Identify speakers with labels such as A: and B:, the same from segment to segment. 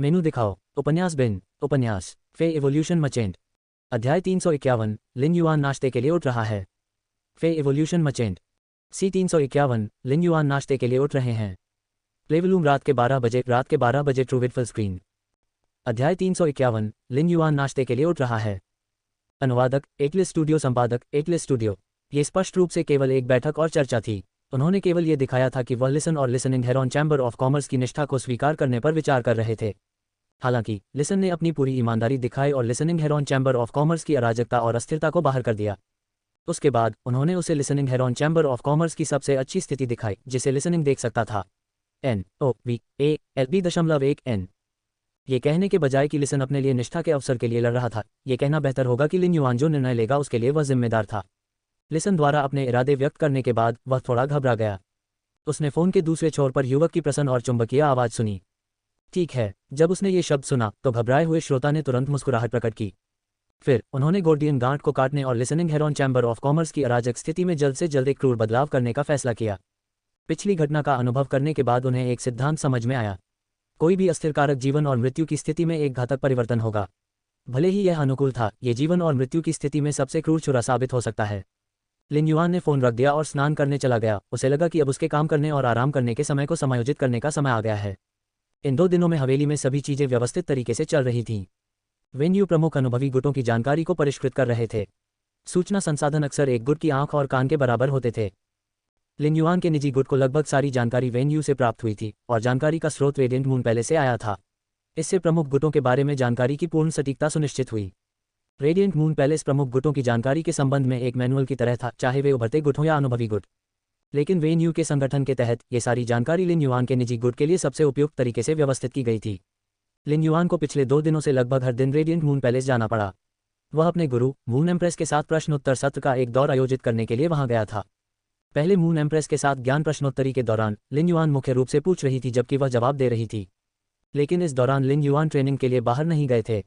A: मेनू दिखाओ। उपन्यास बिन। उपन्यास फे इवोल्यूशन मचेंट। अध्याय 351। लिन युआन नाश्ते के लिए उठ रहा है। फे इवोल्यूशन मचेंट। सी 351। लिन युआन नाश्ते के लिए उठ रहे हैं। प्लेवलूम रात के 12 बजे ट्रूविड फुल स्क्रीन। अध्याय 351। लिन युआन नाश्ते के लिए उठ रहा है। अनुवादक एकलिस स्टूडियो। संपादक एकलिस स्टूडियो। ये स्पष्ट रूप से केवल एक बैठक और चर्चा थी। उन्होंने केवल ये दिखाया था कि वह लिसन और listening heron chamber of commerce की निष्ठा को स्वीकार करने पर विचार कर रहे थे। हालांकि लिसन ने अपनी पूरी ईमानदारी दिखाई और listening heron chamber of commerce की अराजकता और अस्थिरता को बाहर कर दिया। उसके बाद उन्होंने उसे listening heron chamber of commerce की सबसे अच्छी स्थिति दिखाई जिसे लिसनिंग देख सकता था। NOVALB.1N। ये कहने के बजाय कि लिसन अपने लिए निष्ठा के अवसर के लिए लड़ रहा था, ये कहना बेहतर होगा कि लिन युआन जो निर्णय लेगा उसके लिए वह जिम्मेदार था। लिसन द्वारा अपने इरादे व्यक्त करने के बाद वह थोड़ा घबरा गया। उसने फ़ोन के दूसरे छोर पर युवक की प्रसन्न और चुंबकीय आवाज़ सुनी। ठीक है। जब उसने ये शब्द सुना तो घबराए हुए श्रोता ने तुरंत मुस्कुराहट प्रकट की। फिर उन्होंने गोर्डियन गांठ को काटने और listening heron chamber of commerce की अराजक स्थिति में जल्द से जल्द एक क्रूर बदलाव करने का फैसला किया। पिछली घटना का अनुभव करने के बाद उन्हें एक सिद्धांत समझ में आया। कोई भी अस्थिर कारक जीवन और मृत्यु की स्थिति में एक घातक परिवर्तन होगा। भले ही यह अनुकूल था, ये जीवन और मृत्यु की स्थिति में सबसे क्रूर छुरा साबित हो सकता है। लिन युआन ने फ़ोन रख दिया और स्नान करने चला गया। उसे लगा कि अब उसके काम करने और आराम करने के समय को समायोजित करने का समय आ गया है। इन 2 दिनों में हवेली में सभी चीज़ें व्यवस्थित तरीके से चल रही थीं। वेन्यू प्रमुख अनुभवी गुटों की जानकारी को परिष्कृत कर रहे थे। सूचना संसाधन अक्सर एक गुट की आंख और कान के बराबर होते थे। लिन युआन के निजी गुट को लगभग सारी जानकारी वेन्यू से प्राप्त हुई थी और जानकारी का स्रोत रेडिएंट मून पहले से आया था। इससे प्रमुख गुटों के बारे में जानकारी की पूर्ण सटीकता सुनिश्चित हुई। रेडिएंट मून पैलेस प्रमुख गुटों की जानकारी के संबंध में एक मैनुअल की तरह था, चाहे वे उभरते गुट हों या अनुभवी गुट। लेकिन वेन्यू के संगठन के तहत ये सारी जानकारी लिन युआन के निजी गुट के लिए सबसे उपयुक्त तरीके से व्यवस्थित की गई थी। लिन युआन को पिछले 2 दिनों से लगभग हर दिन रेडिएंट मून पैलेस जाना पड़ा। वह अपने गुरु मून एम्प्रेस के साथ प्रश्नोत्तर सत्र का एक दौर आयोजित करने के लिए वहां गया था। पहले मून एम्प्रेस के साथ ज्ञान प्रश्नोत्तरी के दौरान लिन युआन मुख्य रूप से पूछ रही थी जबकि वह जवाब दे रही थी। लेकिन इस दौरान लिन युआन ट्रेनिंग के लिए बाहर नहीं गए थे।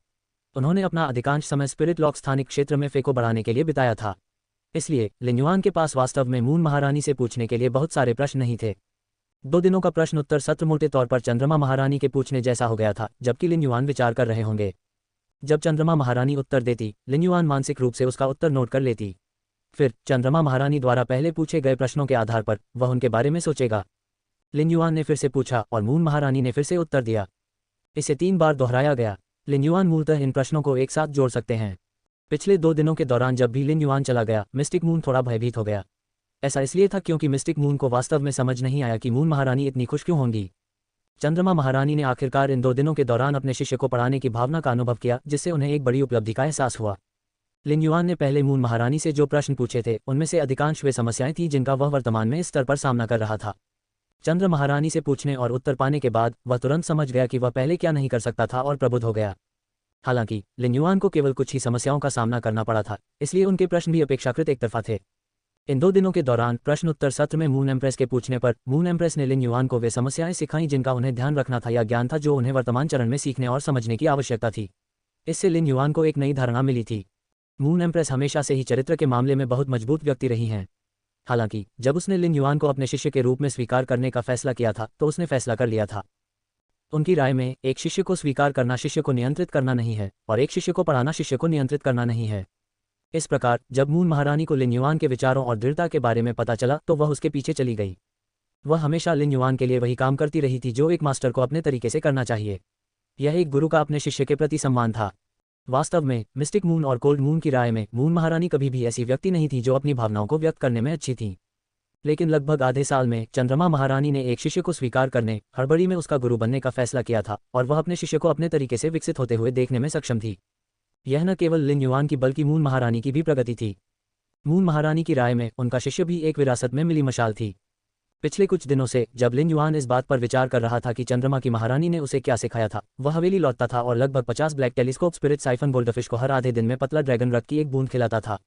A: उन्होंने अपना अधिकांश समय स्पिरिट लॉक स्थानिक क्षेत्र में फे को बढ़ाने के लिए बिताया था। इसलिए लिन युआन के पास वास्तव में मून महारानी से पूछने के लिए बहुत सारे प्रश्न नहीं थे। 2 दिनों का प्रश्नोत्तर सत्र मोटे तौर पर चंद्रमा महारानी के पूछने जैसा हो गया था, जबकि लिन युआन विचार कर रहे होंगे। जब चंद्रमा महारानी उत्तर देती, लिन युआन मानसिक रूप से उसका उत्तर नोट कर लेती। फिर चंद्रमा महारानी द्वारा पहले पूछे गए प्रश्नों के आधार पर वह उनके बारे में सोचेगा। लिन युआन ने फिर से पूछा और मून महारानी ने फिर से उत्तर दिया। इसे 3 बार दोहराया गया। लिन युआन मूलतः इन प्रश्नों को एक साथ जोड़ सकते हैं। पिछले 2 दिनों के दौरान जब भी लिन युआन चला गया, मिस्टिक मून थोड़ा भयभीत हो गया। ऐसा इसलिए था क्योंकि मिस्टिक मून को वास्तव में समझ नहीं आया कि मून महारानी इतनी खुश क्यों होंगी। चंद्रमा महारानी ने आखिरकार इन 2 दिनों के दौरान अपने शिष्य को पढ़ाने की भावना का अनुभव किया, जिससे उन्हें एक बड़ी उपलब्धि का एहसास हुआ। लिन युआन ने पहले मून महारानी से जो प्रश्न पूछे थे उनमें से अधिकांश वे समस्याएं थीं जिनका वह वर्तमान में इस स्तर पर सामना कर रहा था। चंद्र महारानी से पूछने और उत्तर पाने के बाद वह तुरंत समझ गया कि वह पहले क्या नहीं कर सकता था और प्रबुद्ध हो गया। हालांकि लिन युआन को केवल कुछ ही समस्याओं का सामना करना पड़ा था, इसलिए उनके प्रश्न भी अपेक्षाकृत एकतरफा थे। इन 2 दिनों के दौरान प्रश्नोत्तर सत्र में मून एम्प्रेस के पूछने पर मून एम्प्रेस ने लिन युआन को वे समस्याएं सिखाईं जिनका उन्हें ध्यान रखना था या ज्ञान था जो उन्हें वर्तमान चरण में सीखने और समझने की आवश्यकता थी। इससे लिन युआन को एक नई धारणा मिली थी। मून एम्प्रेस हमेशा से ही चरित्र के मामले में बहुत मजबूत व्यक्ति रही हैं। हालांकि जब उसने लिन युआन को अपने शिष्य के रूप में स्वीकार करने का फैसला किया था तो उसने फैसला कर लिया था। उनकी राय में एक शिष्य को स्वीकार करना शिष्य को नियंत्रित करना नहीं है और एक शिष्य को पढ़ाना शिष्य को नियंत्रित करना नहीं है। इस प्रकार जब मून महारानी को लिन युआन के विचारों और दृढ़ता के बारे में पता चला तो वह उसके पीछे चली गई। वह हमेशा लिन युआन के लिए वही काम करती रही थी जो एक मास्टर को अपने तरीके से करना चाहिए। यह एक गुरु का अपने शिष्य के प्रति सम्मान था। वास्तव में मिस्टिक मून और कोल्ड मून की राय में मून महारानी कभी भी ऐसी व्यक्ति नहीं थी जो अपनी भावनाओं को व्यक्त करने में अच्छी थी। लेकिन लगभग आधे साल में चंद्रमा महारानी ने एक शिष्य को स्वीकार करने, हड़बड़ी में उसका गुरु बनने का फैसला किया था और वह अपने शिष्य को अपने तरीके से विकसित होते हुए देखने में सक्षम थी। यह न केवल लिन युआन की बल्कि मून महारानी की भी प्रगति थी। मून महारानी की राय में उनका शिष्य भी एक विरासत में मिली मशाल थी। पिछले कुछ दिनों से जब लिन युआन इस बात पर विचार कर रहा था कि चंद्रमा की महारानी ने उसे क्या सिखाया था, वह हवेली लौटता था और लगभग 50 black telescope spirit siphon goldfish को हर आधे दिन में पतला ड्रैगन रक्त की एक बूंद खिलाता था।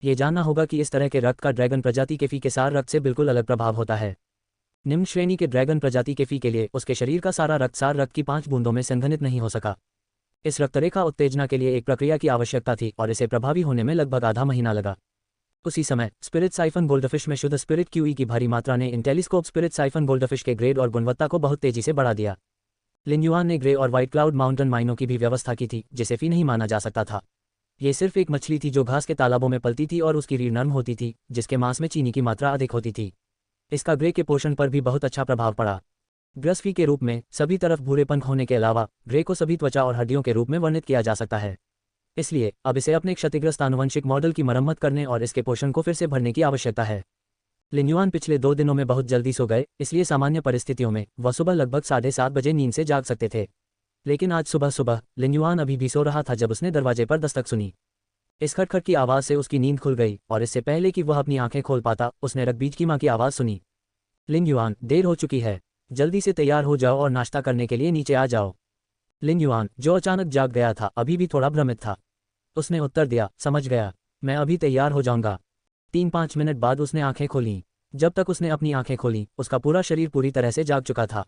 A: ये जानना होगा कि इस तरह के रक्त का ड्रैगन प्रजाति के फी के सार रक्त से बिल्कुल अलग प्रभाव होता है। निम्न श्रेणी के ड्रैगन प्रजाति के फी के लिए उसके शरीर का सारा रक्त सार रक्त की 5 बूंदों में संघनित नहीं हो सका। इस रक्तरेखा उत्तेजना के लिए एक प्रक्रिया की आवश्यकता थी और इसे प्रभावी होने में लगभग आधा महीना लगा। उसी समय स्पिरिट साइफन गोल्डफिश में शुद्ध स्पिरिट क्यूई की भारी मात्रा ने इन टेलीस्कोप स्पिरिट साइफन गोल्डफिश के ग्रेड और गुणवत्ता को बहुत तेजी से बढ़ा दिया। लिन युआन ने ग्रे और व्हाइट क्लाउड माउंटेन माइनों की भी व्यवस्था की थी, जिसे फी नहीं माना जा सकता था। ये सिर्फ एक मछली थी जो घास के तालाबों में पलती थी और उसकी रीढ़ नर्म होती थी, जिसके मांस में चीनी की मात्रा अधिक होती थी। इसका ग्रे के पोषण पर भी बहुत अच्छा प्रभाव पड़ा। ग्रस फी के रूप में सभी तरफ भूरे पंख होने के अलावा ग्रे को सभी त्वचा और हड्डियों के रूप में वर्णित किया जा सकता है। इसलिए अब इसे अपने क्षतिग्रस्त आनुवंशिक मॉडल की मरम्मत करने और इसके पोषण को फिर से भरने की आवश्यकता है। लिन युआन पिछले 2 दिनों में बहुत जल्दी सो गए, इसलिए सामान्य परिस्थितियों में वह सुबह लगभग 7:30 बजे नींद से जाग सकते थे। लेकिन आज सुबह सुबह लिन युआन अभी भी सो रहा था जब उसने दरवाजे पर दस्तक सुनी। इस खटखट की आवाज़ से उसकी नींद खुल गई और इससे पहले कि वह अपनी आंखें खोल पाता, उसने रगबीज की माँ की आवाज़ सुनी। लिन युआन, देर हो चुकी है, जल्दी से तैयार हो जाओ और नाश्ता करने के लिए नीचे आ जाओ। लिन युआन, जो अचानक जाग गया था, अभी भी थोड़ा भ्रमित था। उसने उत्तर दिया, समझ गया, मैं अभी तैयार हो जाऊंगा। 3-5 मिनट बाद उसने आंखें खोलीं। जब तक उसने अपनी आंखें खोलीं, उसका पूरा शरीर पूरी तरह से जाग चुका था।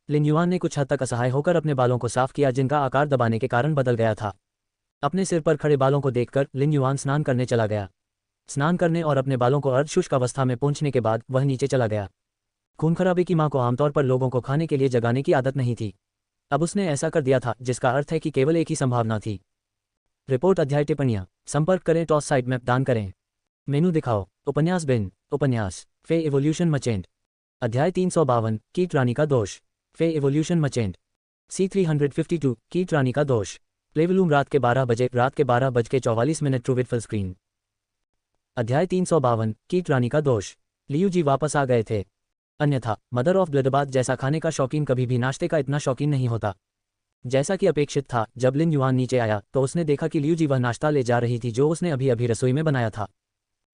A: लिन युआन ने कुछ हद तक असहाय होकर अपने बालों को साफ किया, जिनका आकार दबाने के कारण बदल गया था। अपने सिर पर खड़े बालों को देखकर लिन युआन स्नान करने चला गया। स्नान करने और अपने बालों को अर्धशुष्क अवस्था में पहुंचने के बाद वह नीचे चला गया। खून खराबे की मां को आमतौर पर लोगों को खाने के लिए जगाने की आदत नहीं थी। अब उसने ऐसा कर दिया था, जिसका अर्थ है कि केवल एक ही संभावना थी। रिपोर्ट अध्याय टिप्पणियां, संपर्क करें, टॉस साइड मैप दान करें, मेनू दिखाओ, उपन्यास बिन, उपन्यास फे इवोल्यूशन मचेंट, अध्याय 352, कीट रानी का दोष, फे इवोल्यूशन मचेंट, C352, कीट रानी का दोष, प्लेवलूम रात के 12 बजे, रात के 12:44 ट्रूविड फुल स्क्रीन। अध्याय 352, कीट रानी का दोष। लियू जी वापस आ गए थे। अन्यथा मदर ऑफ ब्लडबाथ जैसा खाने का शौकीन कभी भी नाश्ते का इतना शौकीन नहीं होता। जैसा कि अपेक्षित था, जब लिन युआन नीचे आया तो उसने देखा कि लियू जी वह नाश्ता ले जा रही थी जो उसने अभी अभी रसोई में बनाया था।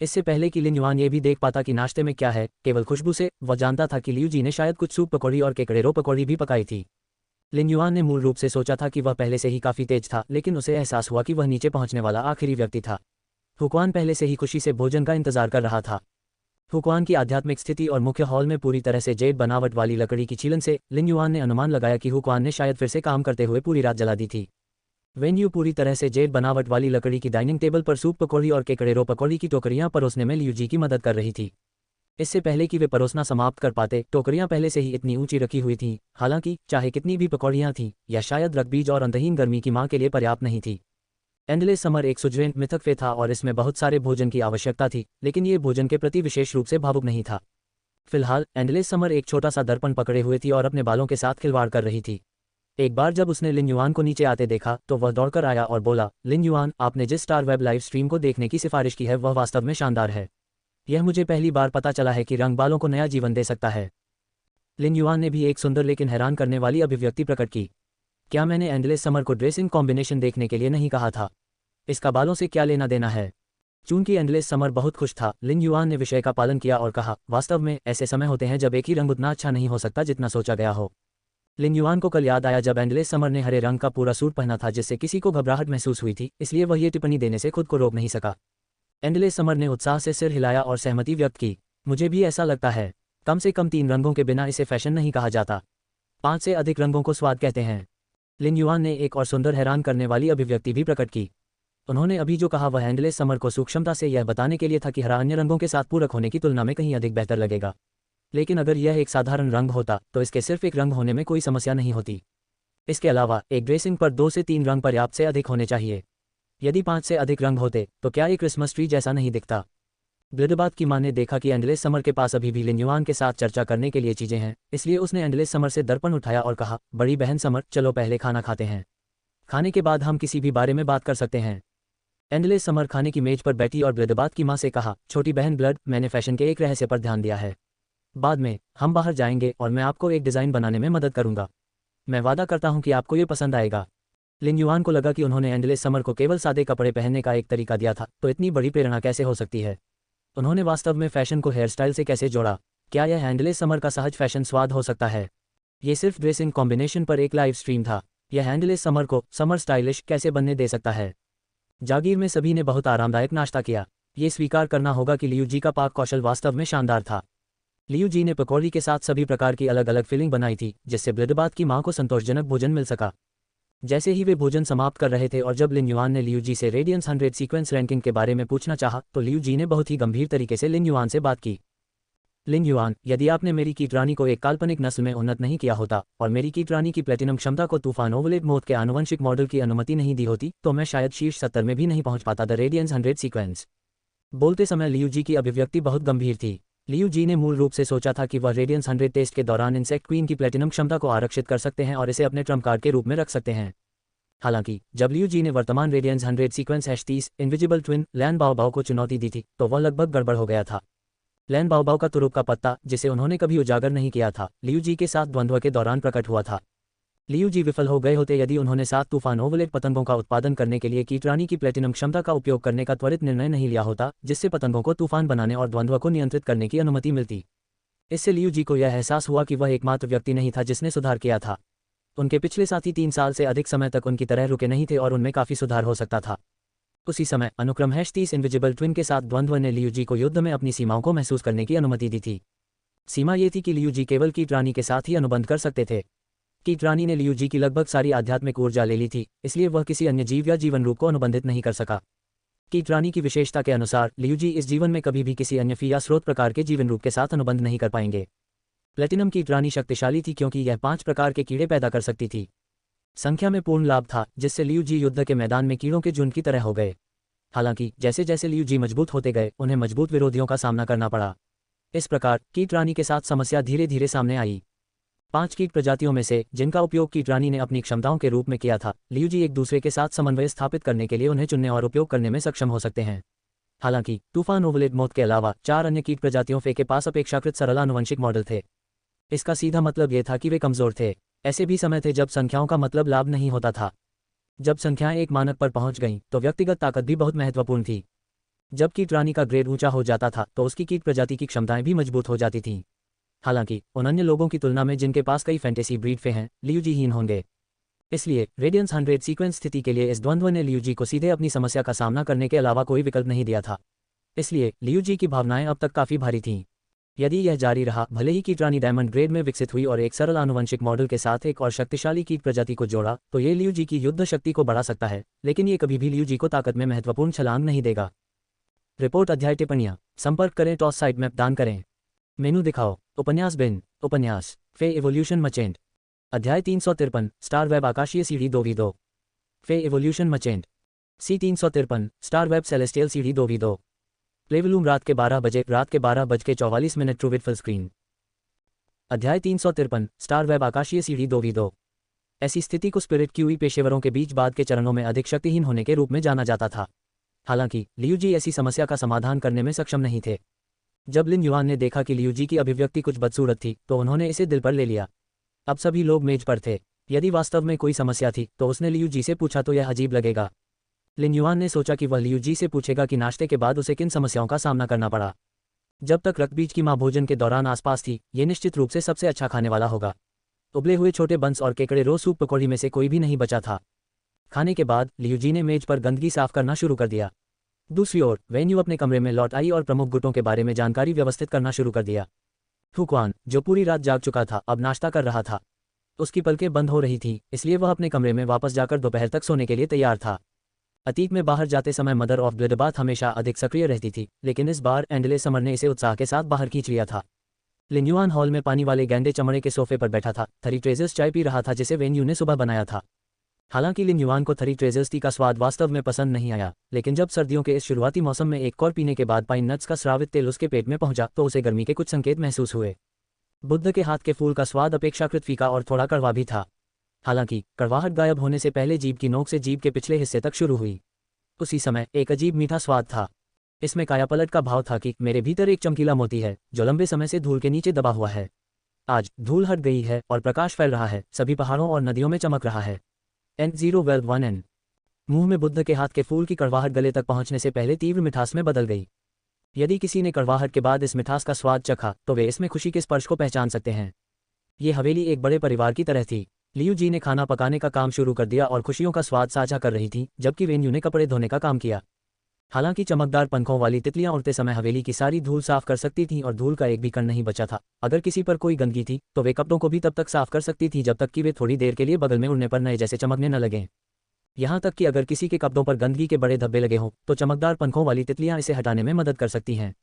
A: इससे पहले कि लिन युआन ये भी देख पाता कि नाश्ते में क्या है, केवल खुशबू से वह जानता था कि लियू जी ने शायद कुछ सूप पकौड़ी और केकड़ेरो पकौड़ी भी पकाई थी। लिन युआन ने मूल रूप से सोचा था कि वह पहले से ही काफ़ी तेज था, लेकिन उसे एहसास हुआ कि वह नीचे पहुंचने वाला आखिरी व्यक्ति था। हुक्वान पहले से ही खुशी से भोजन का इंतजार कर रहा था। हुक्वान की आध्यात्मिक स्थिति और मुख्य हॉल में पूरी तरह से जेड बनावट वाली लकड़ी की छीलन से लिन युआन ने अनुमान लगाया कि हुक्वान ने शायद फिर से काम करते हुए पूरी रात जला दी थी। वेन्यू पूरी तरह से जेड बनावट वाली लकड़ी की डाइनिंग टेबल पर सूप पकौड़ी और केकड़ेरो पकौड़ी की टोकरियां परोसने में लियू जी की मदद कर रही थी। इससे पहले कि वे परोसना समाप्त कर पाते, टोकरियां पहले से ही इतनी ऊंची रखी हुई थीं, हालांकि चाहे कितनी भी पकौड़ियां थीं, या शायद रगबीज और अंतहीन गर्मी की मां के लिए पर्याप्त नहीं थी। एंडलेस समर एक सुजवेंट मिथक फे था और इसमें बहुत सारे भोजन की आवश्यकता थी, लेकिन ये भोजन के प्रति विशेष रूप से भावुक नहीं था। फिलहाल एंडलेस समर एक छोटा सा दर्पण पकड़े हुए थी और अपने बालों के साथ खिलवाड़ कर रही थी। एक बार जब उसने लिन युआन को नीचे आते देखा तो वह दौड़कर आया और बोला, लिन युआन, आपने जिस स्टार वेब लाइव स्ट्रीम को देखने की सिफारिश की है वह वास्तव में शानदार है। यह मुझे पहली बार पता चला है कि रंग बालों को नया जीवन दे सकता है। लिन युआन ने भी एक सुंदर लेकिन हैरान करने वाली अभिव्यक्ति प्रकट की। क्या मैंने एंडलेस समर को ड्रेसिंग कॉम्बिनेशन देखने के लिए नहीं कहा था? इसका बालों से क्या लेना देना है? चूंकि एंडलेस समर बहुत खुश था, लिन युआन ने विषय का पालन किया और कहा, वास्तव में ऐसे समय होते हैं जब एक ही रंग उतना अच्छा नहीं हो सकता जितना सोचा गया हो। लिन युआन को कल याद आया जब एंडलेस समर ने हरे रंग का पूरा सूट पहना था जिससे किसी को घबराहट महसूस हुई थी, इसलिए वह ये टिप्पणी देने से खुद को रोक नहीं सका। एंडलेस समर ने उत्साह से सिर हिलाया और सहमति व्यक्त की। मुझे भी ऐसा लगता है। कम से कम 3 रंगों के बिना इसे फैशन नहीं कहा जाता। 5 से अधिक रंगों को स्वाद कहते हैं। लिन युआन ने एक और सुंदर हैरान करने वाली अभिव्यक्ति भी प्रकट की। उन्होंने अभी जो कहा वह एंडलेस समर को सूक्ष्मता से यह बताने के लिए था कि हरा अन्य रंगों के साथ पूरक होने की तुलना में कहीं अधिक बेहतर लगेगा। लेकिन अगर यह एक साधारण रंग होता तो इसके सिर्फ एक रंग होने में कोई समस्या नहीं होती। इसके अलावा एक ड्रेसिंग पर 2 से 3 रंग पर्याप्त से अधिक होने चाहिए। यदि 5 से अधिक रंग होते तो क्या ये क्रिसमस ट्री जैसा नहीं दिखता? ब्लडबाथ की मां ने देखा कि एंडलेस समर के पास अभी भी लिन युआन के साथ चर्चा करने के लिए चीजें हैं, इसलिए उसने एंडलेस समर से दर्पण उठाया और कहा, बड़ी बहन समर, चलो पहले खाना खाते हैं। खाने के बाद हम किसी भी बारे में बात कर सकते हैं। एंडलेस समर खाने की मेज पर बैठी और ब्लडबाथ की मां से कहा, छोटी बहन ब्लड, मैंने फैशन के एक रहस्य पर ध्यान दिया है। बाद में हम बाहर जाएंगे और मैं आपको एक डिज़ाइन बनाने में मदद करूंगा। मैं वादा करता हूं कि आपको ये पसंद आएगा। लिन युआन को लगा कि उन्होंने एंडलेस समर को केवल सादे कपड़े पहनने का एक तरीका दिया था, तो इतनी बड़ी प्रेरणा कैसे हो सकती है? उन्होंने वास्तव में फैशन को हेयर स्टाइल से कैसे जोड़ा? क्या यह एंडलेस समर का सहज फैशन स्वाद हो सकता है? ये सिर्फ ड्रेसिंग कॉम्बिनेशन पर एक लाइव स्ट्रीम था। यह एंडलेस समर को समर स्टाइलिश कैसे बनने दे सकता है? जागीर में सभी ने बहुत आरामदायक नाश्ता किया। ये स्वीकार करना होगा कि लियू जी का पाक कौशल वास्तव में शानदार था। लियू जी ने पकौड़ी के साथ सभी प्रकार की अलग अलग फिलिंग बनाई थी, जिससे ब्लडबाथ की मां को संतोषजनक भोजन मिल सका। जैसे ही वे भोजन समाप्त कर रहे थे और जब लिन युआन ने लियू जी से रेडियंस 100 सीक्वेंस रैंकिंग के बारे में पूछना चाहा, तो लियू जी ने बहुत ही गंभीर तरीके से लिन युआन से बात की। लिन युआन, यदि आपने मेरी कीट रानी को एक काल्पनिक नस्ल में उन्नत नहीं किया होता और मेरी कीट रानी की प्लेटिनम क्षमता को तूफान ओवलेट मोथ के आनुवंशिक मॉडल की अनुमति नहीं दी होती तो मैं शायद शीर्ष 70 में भी नहीं पहुंच पाता। The radiance 100 sequence. बोलते समय लियू जी की अभिव्यक्ति बहुत गंभीर थी। लियू जी ने मूल रूप से सोचा था कि वह रेडियंस 100 टेस्ट के दौरान इंसेक्ट क्वीन की प्लेटिनम क्षमता को आरक्षित कर सकते हैं और इसे अपने ट्रम्प कार्ड के रूप में रख सकते हैं। हालांकि जब लियू जी ने वर्तमान रेडियंस 100 सीक्वेंस #30 इनविजिबल ट्विन लैन बाओबाओ को चुनौती दी थी तो वह लगभग गड़बड़ हो गया था। लैन बाओबाओ का तुरुप का पत्ता, जिसे उन्होंने कभी उजागर नहीं किया था, लियू जी के साथ द्वंद्व के दौरान प्रकट हुआ था। लियू जी विफल हो गए होते यदि उन्होंने 7 तूफान ओवलेट पतंगों का उत्पादन करने के लिए कीट रानी की प्लेटिनम क्षमता का उपयोग करने का त्वरित निर्णय नहीं लिया होता, जिससे पतंगों को तूफान बनाने और द्वंद्व को नियंत्रित करने की अनुमति मिलती। इससे लियू जी को यह एहसास हुआ कि वह एकमात्र व्यक्ति नहीं था जिसने सुधार किया था। उनके पिछले साथी 3 साल से अधिक समय तक उनकी तरह रुके नहीं थे और उनमें काफी सुधार हो सकता था। उसी समय अनुक्रम #30 इनविजिबल ट्विन के साथ द्वंद्व ने लियू जी को युद्ध में अपनी सीमाओं को महसूस करने की अनुमति दी थी। सीमा ये थी कि लियू जी केवल कीट रानी के साथ ही अनुबंध कर सकते थे। कीट रानी ने लियू जी की लगभग सारी आध्यात्मिक ऊर्जा ले ली थी, इसलिए वह किसी अन्य जीव या जीवन रूप को अनुबंधित नहीं कर सका। कीट रानी की विशेषता के अनुसार लियू जी इस जीवन में कभी भी किसी अन्य फी या स्रोत प्रकार के जीवन रूप के साथ अनुबंध नहीं कर पाएंगे। प्लेटिनम कीट रानी शक्तिशाली थी क्योंकि यह 5 प्रकार के कीड़े पैदा कर सकती थी। संख्या में पूर्ण लाभ था, जिससे लियू जी युद्ध के मैदान में कीड़ों के झुंड की तरह हो गए। हालांकि जैसे जैसे लियू जी मजबूत होते गए उन्हें मजबूत विरोधियों का सामना करना पड़ा। इस प्रकार कीट रानी के साथ समस्या धीरे धीरे सामने आई। 5 कीट प्रजातियों में से जिनका उपयोग कीट रानी ने अपनी क्षमताओं के रूप में किया था, लियू जी एक दूसरे के साथ समन्वय स्थापित करने के लिए उन्हें चुनने और उपयोग करने में सक्षम हो सकते हैं। हालांकि तूफान ओवलेट मोथ के अलावा 4 अन्य कीट प्रजातियों के पास अपेक्षाकृत सरल आनुवंशिक मॉडल थे। इसका सीधा मतलब यह था कि वे कमजोर थे। ऐसे भी समय थे जब संख्याओं का मतलब लाभ नहीं होता था। जब संख्याएं एक मानक पर पहुंच गईं तो व्यक्तिगत ताकत भी बहुत महत्वपूर्ण थी। जब कीट रानी का ग्रेड ऊंचा हो जाता था तो उसकी कीट प्रजाति की क्षमताएं भी मजबूत हो जाती थीं। हालांकि उन अन्य लोगों की तुलना में जिनके पास कई फैंटेसी ब्रीड फे हैं, लियू जी हीन होंगे। इसलिए रेडियंस 100 सीक्वेंस स्थिति के लिए इस द्वंद्व ने लियू जी को सीधे अपनी समस्या का सामना करने के अलावा कोई विकल्प नहीं दिया था। इसलिए लियू जी की भावनाएं अब तक काफी भारी थीं। यदि यह जारी रहा, भले ही कीट रानी डायमंड ग्रेड में विकसित हुई और एक सरल आनुवंशिक मॉडल के साथ एक और शक्तिशाली कीट प्रजाति को जोड़ा, तो ये लियू जी की युद्ध शक्ति को बढ़ा सकता है, लेकिन ये कभी भी लियू जी को ताकत में महत्वपूर्ण छलांग नहीं देगा। रिपोर्ट अध्याय टिप्पणियां। संपर्क करें, टॉस साइट मैप दान करें। मेनू दिखाओ। उपन्यास बिन। उपन्यास फे एवोल्यूशन मचेंट। अध्याय 353 स्टार वेब आकाशीय सीढ़ी 2v2। फे evolution merchant. C353 star web celestial सीढ़ी 2v2। प्लेवलूम रात के 12 बजे, रात के 12:44 ट्रूविड फुल स्क्रीन। अध्याय 353 स्टार वेब आकाशीय सीढ़ी 2v2। ऐसी स्थिति को स्पिरिट क्यूई पेशेवरों के बीच बाद के चरणों में अधिक शक्तिहीन होने के रूप में जाना जाता था। हालांकि लियू जी ऐसी समस्या का समाधान करने में सक्षम नहीं थे। जब लिन युआन ने देखा कि लियू जी की अभिव्यक्ति कुछ बदसूरत थी तो उन्होंने इसे दिल पर ले लिया। अब सभी लोग मेज पर थे। यदि वास्तव में कोई समस्या थी तो उसने लियू जी से पूछा तो यह अजीब लगेगा। लिन युआन ने सोचा कि वह लियू जी से पूछेगा कि नाश्ते के बाद उसे किन समस्याओं का सामना करना पड़ा। जब तक रक्तबीज की मां भोजन के दौरान आसपास थी, ये निश्चित रूप से सबसे अच्छा खाने वाला होगा। उबले हुए छोटे बंस और केकड़े रो सूप पकौड़ी में से कोई भी नहीं बचा था। खाने के बाद लियू जी ने मेज पर गंदगी साफ करना शुरू कर दिया। दूसरी ओर वेन्यू अपने कमरे में लौट आई और प्रमुख गुटों के बारे में जानकारी व्यवस्थित करना शुरू कर दिया। हुक्वान, जो पूरी रात जाग चुका था, अब नाश्ता कर रहा था। उसकी पलकें बंद हो रही थीं, इसलिए वह अपने कमरे में वापस जाकर दोपहर तक सोने के लिए तैयार था। अतीत में बाहर जाते समय मदर ऑफ ब्लडबाथ हमेशा अधिक सक्रिय रहती थी, लेकिन इस बार एंडले समर ने इसे उत्साह के साथ बाहर खींच लिया था। लिन युआन हॉल में पानी वाले गैंडे चमड़े के सोफे पर बैठा था। थरी ट्रेजर्स चाय पी रहा था जिसे वेन्यू ने सुबह बनाया था। हालांकि लिन युआन को थरी ट्रेजर्स टी का स्वाद वास्तव में पसंद नहीं आया, लेकिन जब सर्दियों के इस शुरुआती मौसम में एक कौर पीने के बाद पाइन नट्स का स्रावित तेल उसके पेट में पहुंचा तो उसे गर्मी के कुछ संकेत महसूस हुए। बुद्ध के हाथ के फूल का स्वाद अपेक्षाकृत फीका और थोड़ा कड़वा भी था। हालांकि कड़वाहट गायब होने से पहले जीभ की नोक से जीभ के पिछले हिस्से तक शुरू हुई। उसी समय एक अजीब मीठा स्वाद था। इसमें कायापलट का भाव था कि मेरे भीतर एक चमकीला मोती है जो लंबे समय से धूल के नीचे दबा हुआ है। आज धूल हट गई है और प्रकाश फैल रहा है, सभी पहाड़ों और नदियों में चमक रहा है। N012-1N। मुंह में बुद्ध के हाथ के फूल की कड़वाहट गले तक पहुंचने से पहले तीव्र मिठास में बदल गई। यदि किसी ने कड़वाहट के बाद इस मिठास का स्वाद चखा तो वे इसमें खुशी के स्पर्श को पहचान सकते हैं। ये हवेली एक बड़े परिवार की तरह थी। लियू जी ने खाना पकाने का काम शुरू कर दिया और खुशियों का स्वाद साझा कर रही थी, जबकि वेन्यू ने कपड़े धोने का काम किया। हालांकि चमकदार पंखों वाली तितलियां उड़ते समय हवेली की सारी धूल साफ कर सकती थीं और धूल का एक भी कण नहीं बचा था। अगर किसी पर कोई गंदगी थी तो वे कपड़ों को भी तब तक साफ कर सकती थी जब तक कि वे थोड़ी देर के लिए बगल में उड़ने पर नए जैसे चमकने न लगें। यहाँ तक कि अगर किसी के कपड़ों पर गंदगी के बड़े धब्बे लगे हों तो चमकदार पंखों वाली तितलियां इसे हटाने में मदद कर सकती हैं।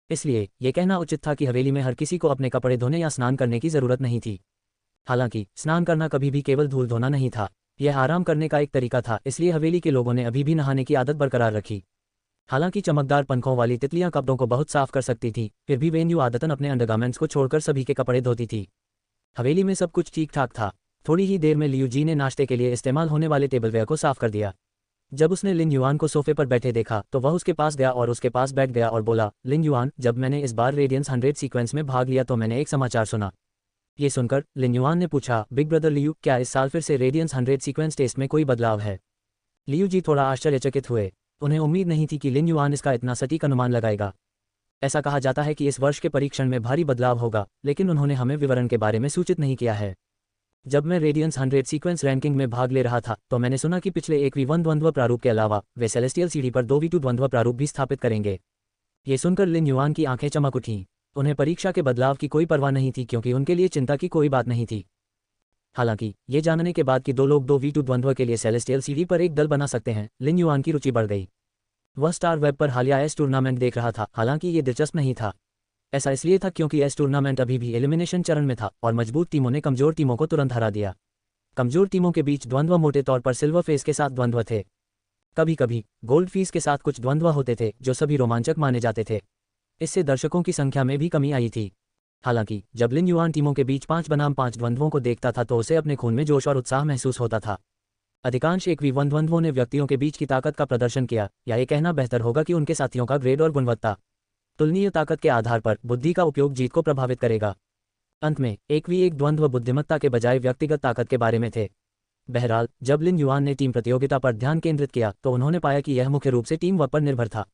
A: इसलिए ये कहना उचित था कि हवेली में हर किसी को अपने कपड़े धोने या स्नान करने की जरूरत नहीं थी। हालांकि स्नान करना कभी भी केवल धूल धोना नहीं था, यह आराम करने का एक तरीका था, इसलिए हवेली के लोगों ने अभी भी नहाने की आदत बरकरार रखी। हालांकि चमकदार पंखों वाली तितलियां कपड़ों को बहुत साफ कर सकती थी, फिर भी वेन्यू आदतन अपने अंडरगारमेंट्स को छोड़कर सभी के कपड़े धोती थी। हवेली में सब कुछ ठीक ठाक था। थोड़ी ही देर में लियू जी ने नाश्ते के लिए इस्तेमाल होने वाले टेबलवेयर को साफ कर दिया। जब उसने लिन युआन को सोफे पर बैठे देखा तो वह उसके पास गया और उसके पास बैठ गया और बोला, लिन युआन, जब मैंने इस बार रेडियंस 100 सीक्वेंस में भाग लिया तो मैंने एक समाचार सुना। ये सुनकर लिन युआन ने पूछा, बिग ब्रदर लियू, क्या इस साल फिर से रेडियंस 100 सीक्वेंस टेस्ट में कोई बदलाव है? लियू जी थोड़ा आश्चर्यचकित हुए। उन्हें उम्मीद नहीं थी कि लिन युआन इसका इतना सटीक अनुमान लगाएगा। ऐसा कहा जाता है कि इस वर्ष के परीक्षण में भारी बदलाव होगा, लेकिन उन्होंने हमें विवरण के बारे में सूचित नहीं किया है। जब मैं रेडियंस 100 सीक्वेंस रैंकिंग में भाग ले रहा था तो मैंने सुना कि पिछले एक V1 द्वंद्व प्रारूप के अलावा वे सेलेस्टियल सीढ़ी पर 2 V2 द्वंद्व प्रारूप भी स्थापित करेंगे। ये सुनकर लिन युआन की आंखें चमक उठीं। उन्हें परीक्षा के बदलाव की कोई परवाह नहीं थी, क्योंकि उनके लिए चिंता की कोई बात नहीं थी। हालांकि ये जानने के बाद कि दो लोग 2 V2 द्वंद्व के लिए सेलेस्टियल सीढ़ी पर एक दल बना सकते हैं, लिन युआन की रुचि बढ़ गई। वह स्टार वेब पर हालिया एस टूर्नामेंट देख रहा था। हालांकि ये दिलचस्प नहीं था। ऐसा इसलिए था क्योंकि एस टूर्नामेंट अभी भी एलिमिनेशन चरण में था और मजबूत टीमों ने कमजोर टीमों को तुरंत हरा दिया। कमजोर टीमों के बीच द्वंद्व मोटे तौर पर सिल्वर फेस के साथ द्वंद्व थे। कभी कभी गोल्ड फीस के साथ कुछ द्वंद्व होते थे जो सभी रोमांचक माने जाते थे। इससे दर्शकों की संख्या में भी कमी आई थी। हालांकि जब लिन युआन टीमों के बीच 5 बनाम 5 द्वंद्वों को देखता था तो उसे अपने खून में जोश और उत्साह महसूस होता था। अधिकांश एक V1 द्वंद्वों ने व्यक्तियों के बीच की ताकत का प्रदर्शन किया, या ये कहना बेहतर होगा कि उनके साथियों का ग्रेड और गुणवत्ता तुलनीय ताकत के आधार पर बुद्धि का उपयोग जीत को प्रभावित करेगा। अंत में 1v1 द्वंद्व बुद्धिमत्ता के बजाय व्यक्तिगत ताकत के बारे में थे। बहरहाल, जब लिन युआन ने टीम प्रतियोगिता पर ध्यान केंद्रित किया तो उन्होंने पाया कि यह मुख्य रूप से टीम वर्क पर निर्भर था।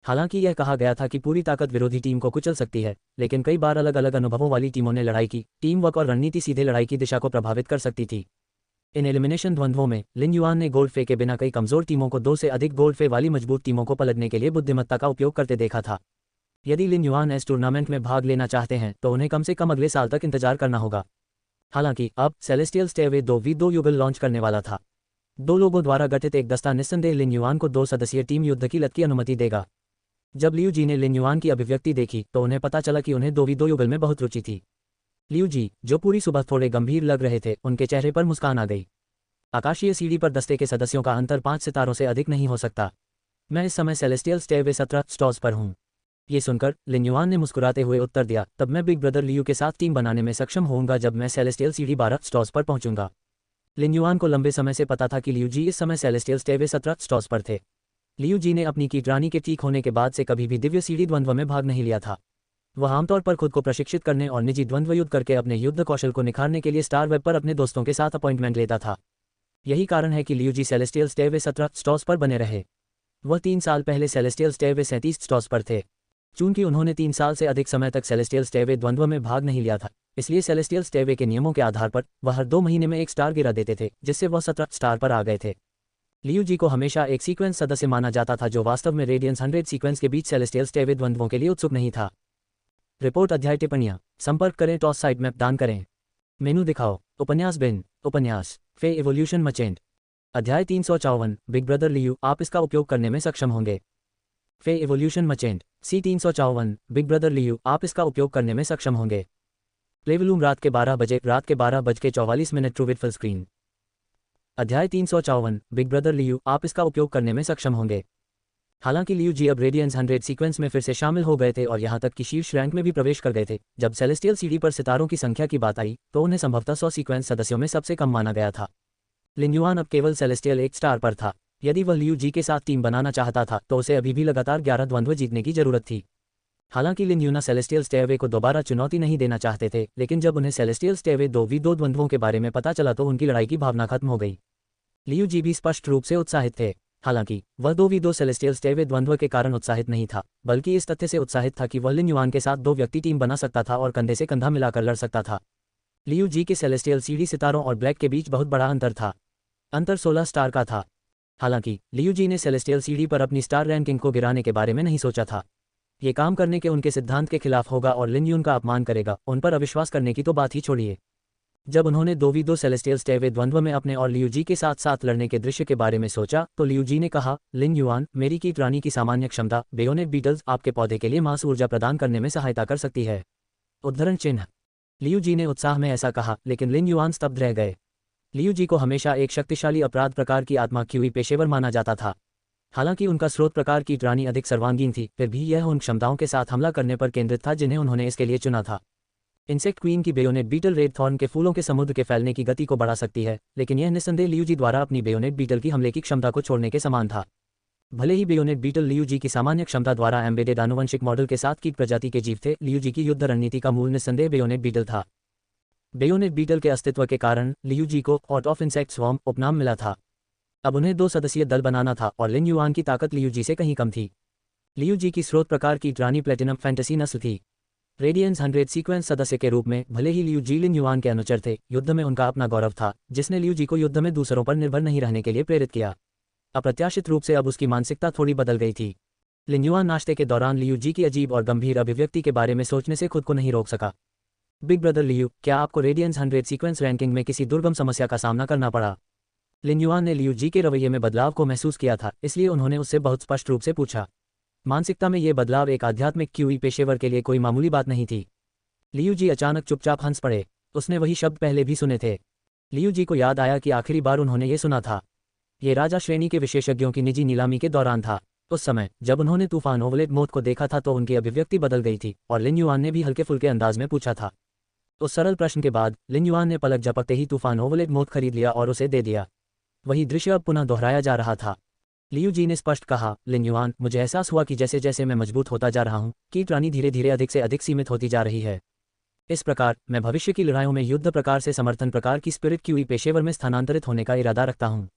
A: हालांकि यह कहा गया था कि पूरी ताकत विरोधी टीम को कुचल सकती है, लेकिन कई बार अलग अलग अनुभवों वाली टीमों ने लड़ाई की। टीम वर्क और रणनीति सीधे लड़ाई की दिशा को प्रभावित कर सकती थी। इन एलिमिनेशन द्वंद्वों में लिन युआन ने गोल्ड फे के बिना कई कमजोर टीमों को 2 से अधिक गोल्ड फे वाली मजबूत टीमों को पलटने के लिए बुद्धिमत्ता का उपयोग करते देखा था। यदि लिन युआन इस टूर्नामेंट में भाग लेना चाहते हैं तो उन्हें कम से कम अगले साल तक इंतजार करना होगा। हालांकि अब सेलेस्टियल स्टेवे 2v2 युगल लॉन्च करने वाला था। 2 लोगों द्वारा गठित एक दस्ता निस्संदेह लिन युआन को 2 सदस्यीय टीम युद्ध की लत की अनुमति देगा। जब लियू जी ने लिन युआन की अभिव्यक्ति देखी तो उन्हें पता चला कि उन्हें 2v2 युगल में बहुत रुचि थी। लियू जी, जो पूरी सुबह थोड़े गंभीर लग रहे थे, उनके चेहरे पर मुस्कान आ गई। आकाशीय सीढ़ी पर दस्ते के सदस्यों का अंतर 5 सितारों से अधिक नहीं हो सकता। मैं इस समय सेलेस्टियल स्टेवे 17 स्टॉर्स पर हूँ। ये सुनकर लिन युआन ने मुस्कुराते हुए उत्तर दिया, तब मैं बिग ब्रदर लियू के साथ टीम बनाने में सक्षम होऊंगा जब मैं सेलेस्टियल सीढ़ी 12 स्टॉर्स पर पहुंचूंगा। लिन युआन को लंबे समय से पता था कि लियू जी इस समय सेलेस्टियल स्टेवे 17 स्टॉर्स पर थे। लियू जी ने अपनी कीटरानी के ठीक होने के बाद से कभी भी दिव्य सीढ़ी द्वंद्व में भाग नहीं लिया था। वह आमतौर पर खुद को प्रशिक्षित करने और निजी द्वंद्व युद्ध करके अपने युद्ध कौशल को निखारने के लिए स्टार वेब पर अपने दोस्तों के साथ अपॉइंटमेंट लेता था। यही कारण है कि लियू जी सेलेस्टियल स्टेवे 17 स्टॉर्स पर बने रहे। वह 3 साल पहले सेलेस्टियल स्टेवे 37 स्टॉर्स पर थे। चूंकि उन्होंने 3 साल से अधिक समय तक सेलेस्टियल स्टेवे द्वंद्व में भाग नहीं लिया था, इसलिए सेलेस्टियल स्टेवे के नियमों के आधार पर वह हर 2 महीने में एक स्टार गिरा देते थे, जिससे वह 17 स्टार पर आ गए थे। लियू जी को हमेशा एक सीक्वेंस सदस्य माना जाता था जो वास्तव में रेडियंस 100 सीक्वेंस के बीच सेलेस्टियल स्टेवे द्वंद्वों के लिए उत्सुक नहीं था। रिपोर्ट अध्याय टिप्पणियां संपर्क करें टॉस साइट मैप दान करें मेनू दिखाओ उपन्यास बिन उपन्यास फे इवोल्यूशन मचेंट अध्याय 354 बिग ब्रदर लियू आप इसका उपयोग करने में सक्षम होंगे। फे इवोल्यूशन मचेंट सी 354 बिग ब्रदर लियू आप इसका उपयोग करने में सक्षम होंगे। प्लेवलूम रात के 12 बजे रात के 12:44 ट्रूविड फुल स्क्रीन अध्याय 354 बिग ब्रदर लियू आप इसका उपयोग करने में सक्षम होंगे। हालांकि लियू जी अब रेडियंस 100 सीक्वेंस में फिर से शामिल हो गए थे और यहां तक कि शीर्ष रैंक में भी प्रवेश कर गए थे। जब सेलेस्टियल सीढ़ी पर सितारों की संख्या की बात आई तो उन्हें संभवतः 100 सीक्वेंस सदस्यों में सबसे कम माना गया था। लिन युआन अब केवल सेलेस्टियल 1 स्टार पर था। यदि वह लियू जी के साथ टीम बनाना चाहता था तो उसे अभी भी लगातार 11 द्वंद्व जीतने की जरूरत थी। हालांकि लिन युना सेलेस्टियल स्टेवे को दोबारा चुनौती नहीं देना चाहते थे, लेकिन जब उन्हें सेलेस्टियल स्टेवे 2v2 द्वंद्वों के बारे में पता चला तो उनकी लड़ाई की भावना खत्म हो गई। लियू जी भी स्पष्ट रूप से उत्साहित थे। हालांकि वह 2v2 सेलेस्टियल स्टेवे द्वंद्व के कारण उत्साहित नहीं था, बल्कि इस तथ्य से उत्साहित था कि वह लिन युआन के साथ 2 व्यक्ति टीम बना सकता था और कंधे से कंधा मिलाकर लड़ सकता था। लियू जी के सेलेस्टियल सीढ़ी सितारों और ब्लैक के बीच बहुत बड़ा अंतर था। अंतर 16 स्टार का था। हालांकि लियू जी ने सेलेस्टियल सीढ़ी पर अपनी स्टार रैंकिंग को गिराने के बारे में नहीं सोचा था। ये काम करने के उनके सिद्धांत के खिलाफ होगा और लिन युन का अपमान करेगा। उन पर अविश्वास करने की तो बात ही छोड़िए। जब उन्होंने 2v2 सेलेस्टियल स्टेवे द्वंद्व में अपने और लियू जी के साथ साथ लड़ने के दृश्य के बारे में सोचा तो लियू जी ने कहा, लिन युआन, मेरी कीट रानी की सामान्य क्षमता बेयोनेट बीटल्स आपके पौधे के लिए मास ऊर्जा प्रदान करने में सहायता कर सकती है। उद्धरण चिन्ह। लियू जी ने उत्साह में ऐसा कहा, लेकिन लिन युआन स्तब्ध रह गए। लियू जी को हमेशा एक शक्तिशाली अपराध प्रकार की आत्मा क्यूई पेशेवर माना जाता था। हालांकि उनका स्रोत प्रकार की रानी अधिक सर्वांगीण थी, फिर भी यह उन क्षमताओं के साथ हमला करने पर केंद्रित था जिन्हें उन्होंने इसके लिए चुना था। इंसेक्ट क्वीन की बेयोनेट बीटल रेड थॉर्न के फूलों के समुद्र के फैलने की गति को बढ़ा सकती है, लेकिन यह निस्संदेह लियू जी द्वारा अपनी बेयोनेट बीटल की हमले की क्षमता को छोड़ने के समान था। भले ही बेयोनेट बीटल लियू जी की सामान्य क्षमता द्वारा एम्बेडेड आनुवंशिक मॉडल के साथ कीट प्रजाति के जीव थे, लियू जी की युद्ध रणनीति का मूल निस्संदेह बेयोनेट बीटल था। बेयोनेट बीटल के अस्तित्व के कारण लियू जी को ऑर्ड ऑफ इंसेक्ट स्वॉर्म उपनाम मिला था। अब उन्हें 2 सदस्यीय दल बनाना था और लिन युआन की ताकत लियू जी से कहीं कम थी। लियू जी की स्रोत प्रकार की रानी प्लेटिनम फैंटेसी नस्ल थी। रेडियंस 100 सीक्वेंस सदस्य के रूप में भले ही लियू जी लिन युआन के अनुचर थे, युद्ध में उनका अपना गौरव था, जिसने लियू जी को युद्ध में दूसरों पर निर्भर नहीं रहने के लिए प्रेरित किया। अप्रत्याशित रूप से अब उसकी मानसिकता थोड़ी बदल गई थी। लिन युआन नाश्ते के दौरान लियू जी की अजीब और गंभीर अभिव्यक्ति के बारे में सोचने से खुद को नहीं रोक सका। बिग ब्रदर लियू, क्या आपको रेडियंस 100 सीक्वेंस रैंकिंग में किसी दुर्गम समस्या का सामना करना पड़ा? लिन युआन ने लियू जी के रवैये में बदलाव को महसूस किया था, इसलिए उन्होंने उससे बहुत स्पष्ट रूप से पूछा। मानसिकता में ये बदलाव एक आध्यात्मिक क्यूई पेशेवर के लिए कोई मामूली बात नहीं थी। लियू जी अचानक चुपचाप हंस पड़े। उसने वही शब्द पहले भी सुने थे। लियू जी को याद आया कि आखिरी बार उन्होंने ये सुना था, ये राजा श्रेणी के विशेषज्ञों की निजी नीलामी के दौरान था। उस समय जब उन्होंने तूफान ओवलेट मौत को देखा था तो उनकी अभिव्यक्ति बदल गई थी और लिन युआन ने भी हल्के फुल्के अंदाज में पूछा था। उस सरल प्रश्न के बाद लिन युआन ने पलक झपकते ही तूफान ओवलेट मौत खरीद लिया और उसे दे दिया। वही दृश्य अब पुनः दोहराया जा रहा था। लियू जी ने स्पष्ट कहा, लिन युआन, मुझे एहसास हुआ कि जैसे जैसे मैं मजबूत होता जा रहा हूँ, कीट रानी धीरे धीरे अधिक से अधिक सीमित होती जा रही है। इस प्रकार मैं भविष्य की लड़ाइयों में युद्ध प्रकार से समर्थन प्रकार की स्पिरिट क्यूई पेशेवर में स्थानांतरित होने का इरादा रखता हूँ।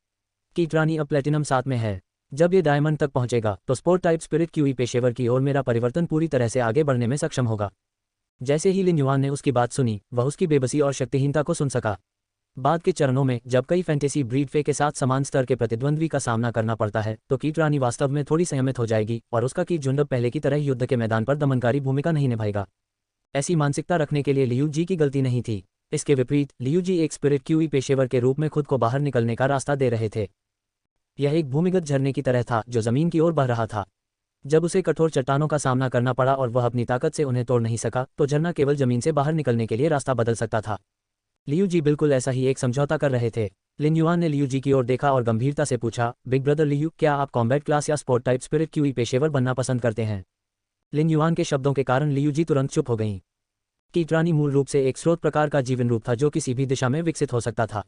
A: कीट रानी अब प्लेटिनम 7 में है। जब ये डायमंड तक पहुंचेगा तो स्पोर्ट टाइप स्पिरिट क्यूई पेशेवर की ओर मेरा परिवर्तन पूरी तरह से आगे बढ़ने में सक्षम होगा। जैसे ही लिन युआन ने उसकी बात सुनी, वह उसकी बेबसी और शक्तिहीनता को सुन सका। बाद के चरणों में जब कई फैंटेसी ब्रीड फे के साथ समान स्तर के प्रतिद्वंद्वी का सामना करना पड़ता है तो कीट रानी वास्तव में थोड़ी संयमित हो जाएगी और उसका कीट झुंड पहले की तरह युद्ध के मैदान पर दमनकारी भूमिका नहीं निभाएगा। ऐसी मानसिकता रखने के लिए लियू जी की गलती नहीं थी। इसके विपरीत लियू जी एक स्पिरिट क्यूई पेशेवर के रूप में खुद को बाहर निकलने का रास्ता दे रहे थे। यह एक भूमिगत झरने की तरह था जो जमीन की ओर बह रहा था। जब उसे कठोर चट्टानों का सामना करना पड़ा और वह अपनी ताकत से उन्हें तोड़ नहीं सका तो झरना केवल जमीन से बाहर निकलने के लिए रास्ता बदल सकता था। लियू जी बिल्कुल ऐसा ही एक समझौता कर रहे थे। लिन युआन ने लियू जी की ओर देखा और गंभीरता से पूछा, बिग ब्रदर लियू, क्या आप कॉम्बैट क्लास या स्पोर्ट टाइप स्पिरिट क्यूई पेशेवर बनना पसंद करते हैं? लिन युआन के शब्दों के कारण लियू जी तुरंत चुप हो गईं। कीट रानी मूल रूप से एक स्रोत प्रकार का जीवन रूप था जो किसी भी दिशा में विकसित हो सकता था।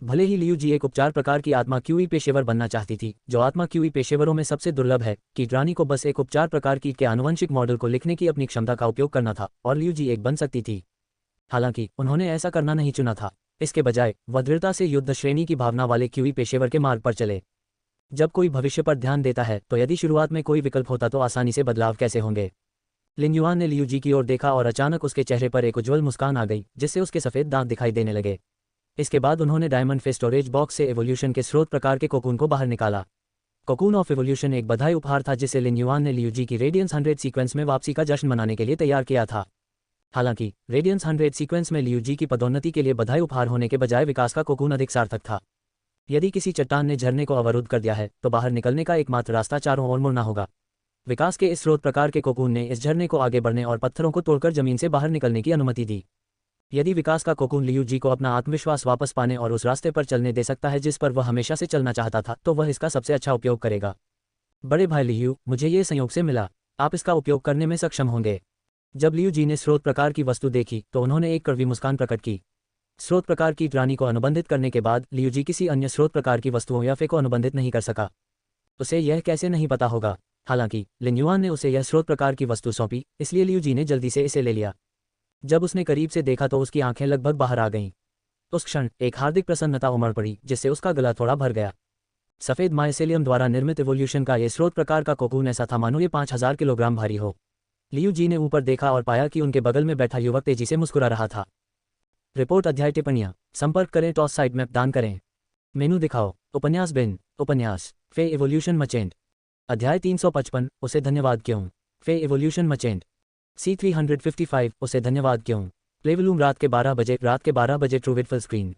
A: भले ही लियू जी एक उपचार प्रकार की आत्मा क्यूई पेशेवर बनना चाहती थी, जो आत्मा क्यूई पेशेवरों में सबसे दुर्लभ है, कीट रानी को बस एक उपचार प्रकार कीट के आनुवंशिक मॉडल को लिखने की अपनी क्षमता का उपयोग करना था और लियू जी एक बन सकती थी। हालांकि उन्होंने ऐसा करना नहीं चुना था। इसके बजाय वह दृढ़ता से युद्ध श्रेणी की भावना वाले क्यूई पेशेवर के मार्ग पर चले। जब कोई भविष्य पर ध्यान देता है तो यदि शुरुआत में कोई विकल्प होता तो आसानी से बदलाव कैसे होंगे? लिन युआन ने लियू जी की ओर देखा और अचानक उसके चेहरे पर एक उज्ज्वल मुस्कान आ गई, जिससे उसके सफेद दांत दिखाई देने लगे। इसके बाद उन्होंने डायमंड फे स्टोरेज बॉक्स से एवोल्यूशन के स्रोत प्रकार के कोकून को बाहर निकाला। कोकून ऑफ एवोल्यूशन एक बधाई उपहार था जिसे लिन युआन ने लियू जी की रेडियंस 100 सीक्वेंस में वापसी का जश्न मनाने के लिए तैयार किया था। हालांकि रेडियंस 100 सीक्वेंस में लियू जी की पदोन्नति के लिए बधाई उपहार होने के बजाय विकास का कोकून अधिक सार्थक था। यदि किसी चट्टान ने झरने को अवरुद्ध कर दिया है तो बाहर निकलने का एकमात्र रास्ता चारों ओर मुड़ना होगा। विकास के इस स्रोत प्रकार के कोकून ने इस झरने को आगे बढ़ने और पत्थरों को तोड़कर जमीन से बाहर निकलने की अनुमति दी। यदि विकास का कोकून लियू जी को अपना आत्मविश्वास वापस पाने और उस रास्ते पर चलने दे सकता है जिस पर वह हमेशा से चलना चाहता था, तो वह इसका सबसे अच्छा उपयोग करेगा। बड़े भाई लियू, मुझे ये संयोग से मिला, आप इसका उपयोग करने में सक्षम होंगे। जब लियू जी ने स्रोत प्रकार की वस्तु देखी तो उन्होंने एक कड़वी मुस्कान प्रकट की। स्रोत प्रकार की रानी को अनुबंधित करने के बाद लियू जी किसी अन्य स्रोत प्रकार की वस्तुओं या फे को अनुबंधित नहीं कर सका। उसे यह कैसे नहीं पता होगा? हालांकि लिन युआन ने उसे यह स्रोत प्रकार की वस्तु सौंपी, इसलिए लियू जी ने जल्दी से इसे ले लिया। जब उसने करीब से देखा तो उसकी आंखें लगभग बाहर आ गईं। उस क्षण एक हार्दिक प्रसन्नता उमड़ पड़ी जिससे उसका गला थोड़ा भर गया। सफेद माइसेलियम द्वारा निर्मित एवोल्यूशन का यह स्रोत प्रकार का कोकून ऐसा था मानो ये 5000 किलोग्राम भारी हो। लियू जी ने ऊपर देखा और पाया कि उनके बगल में बैठा युवक तेजी से मुस्कुरा रहा था। रिपोर्ट अध्याय टिप्पणियां संपर्क करें टॉस साइट मैप दान करें मेनू दिखाओ उपन्यास बिन उपन्यास फे एवोल्यूशन मचेंट अध्याय 355 उसे धन्यवाद क्यों फे एवोल्यूशन मचेंट C355 उसे धन्यवाद क्यों प्लेवलूम रात के 12 बजे ट्रूविट फुल स्क्रीन।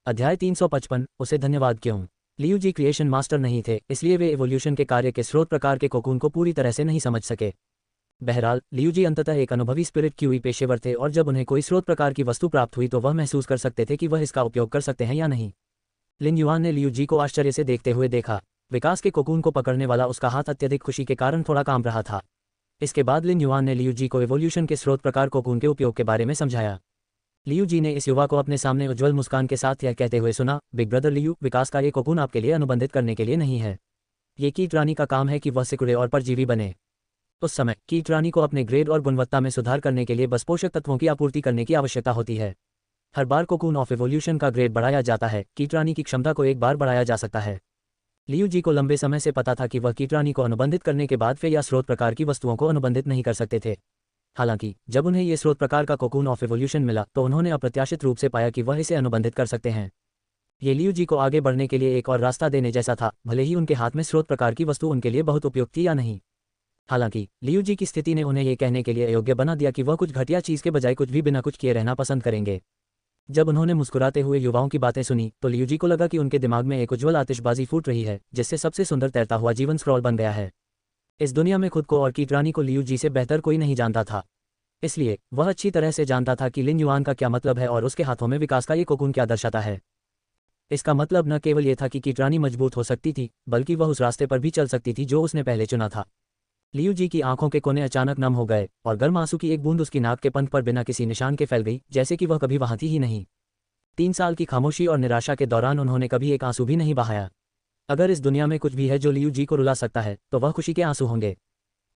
A: अध्याय 355 उसे धन्यवाद क्यों। लियू जी क्रिएशन मास्टर नहीं थे, इसलिए वे इवोल्यूशन के कार्य के स्रोत प्रकार के कोकून को पूरी तरह से नहीं समझ सके। बहरहाल लियू जी अंततः एक अनुभवी स्पिरिट क्यूई पेशेवर थे और जब उन्हें कोई स्रोत प्रकार की वस्तु प्राप्त हुई तो वह महसूस कर सकते थे कि वह इसका उपयोग कर सकते हैं या नहीं। लिन युआन ने लियू जी को आश्चर्य से देखते हुए देखा। विकास के कोकून को पकड़ने वाला उसका हाथ अत्यधिक खुशी के कारण थोड़ा कांप रहा था। इसके बाद लिन युआन ने लियू जी को इवोल्यूशन के स्रोत प्रकार कोकून के उपयोग के बारे में समझाया। लियू जी ने इस युवा को अपने सामने उज्ज्वल मुस्कान के साथ यह कहते हुए सुना, बिग ब्रदर लियू, विकास का ये कोकून आपके लिए अनुबंधित करने के लिए नहीं है। ये कीट रानी का काम है कि वह सिकुड़े और परजीवी बने। उस समय कीट रानी को अपने ग्रेड और गुणवत्ता में सुधार करने के लिए बस पोषक तत्वों की आपूर्ति करने की आवश्यकता होती है। हर बार कोकून ऑफ इवोल्यूशन का ग्रेड बढ़ाया जाता है, कीट रानी की क्षमता को एक बार बढ़ाया जा सकता है। लियू जी को लंबे समय से पता था कि वह कीट रानी को अनुबंधित करने के बाद वे या स्रोत प्रकार की वस्तुओं को अनुबंधित नहीं कर सकते थे। हालांकि जब उन्हें ये स्रोत प्रकार का कोकून ऑफ इवोल्यूशन मिला तो उन्होंने अप्रत्याशित रूप से पाया कि वह इसे अनुबंधित कर सकते हैं। ये लियू जी को आगे बढ़ने के लिए एक और रास्ता देने जैसा था, भले ही उनके हाथ में स्रोत प्रकार की वस्तु उनके लिए बहुत उपयुक्त थी या नहीं। हालांकि लियू जी की स्थिति ने उन्हें यह कहने के लिए अयोग्य बना दिया कि वह कुछ घटिया चीज के बजाय कुछ भी बिना कुछ किए रहना पसंद करेंगे। जब उन्होंने मुस्कुराते हुए युवाओं की बातें सुनी तो लियू जी को लगा कि उनके दिमाग में एक उज्ज्वल आतिशबाजी फूट रही है, जिससे सबसे सुंदर तैरता हुआ जीवन स्क्रॉल बन गया है। इस दुनिया में खुद को और कीट रानी को लियू जी से बेहतर कोई नहीं जानता था, इसलिए वह अच्छी तरह से जानता था कि लिन युआन का क्या मतलब है और उसके हाथों में विकास का ये कोकून क्या दर्शाता है। इसका मतलब न केवल ये था कि कीट रानी मजबूत हो सकती थी, बल्कि वह उस रास्ते पर भी चल सकती थी जो उसने पहले चुना था। लियू जी की आंखों के कोने अचानक नम हो गए और गर्म आंसू की एक बूंद उसकी नाक के पंख पर बिना किसी निशान के फैल गई, जैसे कि वह कभी वहां थी ही नहीं। 3 साल की खामोशी और निराशा के दौरान उन्होंने कभी एक आंसू भी नहीं बहाया। अगर इस दुनिया में कुछ भी है जो लियू जी को रुला सकता है तो वह खुशी के आंसू होंगे।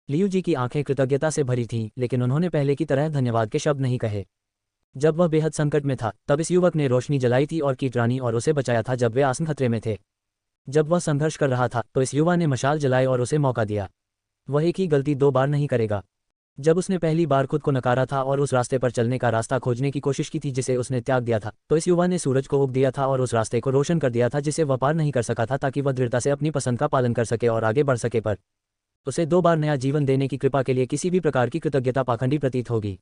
A: लियू जी की आंखें कृतज्ञता से भरी थीं, लेकिन उन्होंने पहले की तरह धन्यवाद के शब्द नहीं कहे। जब वह बेहद संकट में था तब इस युवक ने रोशनी जलाई थी और कीट रानी और उसे बचाया था जब वे आसन खतरे में थे। जब वह संघर्ष कर रहा था तो इस युवा ने मशाल जलाई और उसे मौका दिया। वह एक ही गलती 2 बार नहीं करेगा। जब उसने पहली बार खुद को नकारा था और उस रास्ते पर चलने का रास्ता खोजने की कोशिश की थी जिसे उसने त्याग दिया था, तो इस युवा ने सूरज को उग दिया था और उस रास्ते को रोशन कर दिया था जिसे वह पार नहीं कर सका था, ताकि वह दृढ़ता से अपनी पसंद का पालन कर सके और आगे बढ़ सके। पर उसे 2 बार नया जीवन देने की कृपा के लिए किसी भी प्रकार की कृतज्ञता पाखंडी प्रतीत होगी।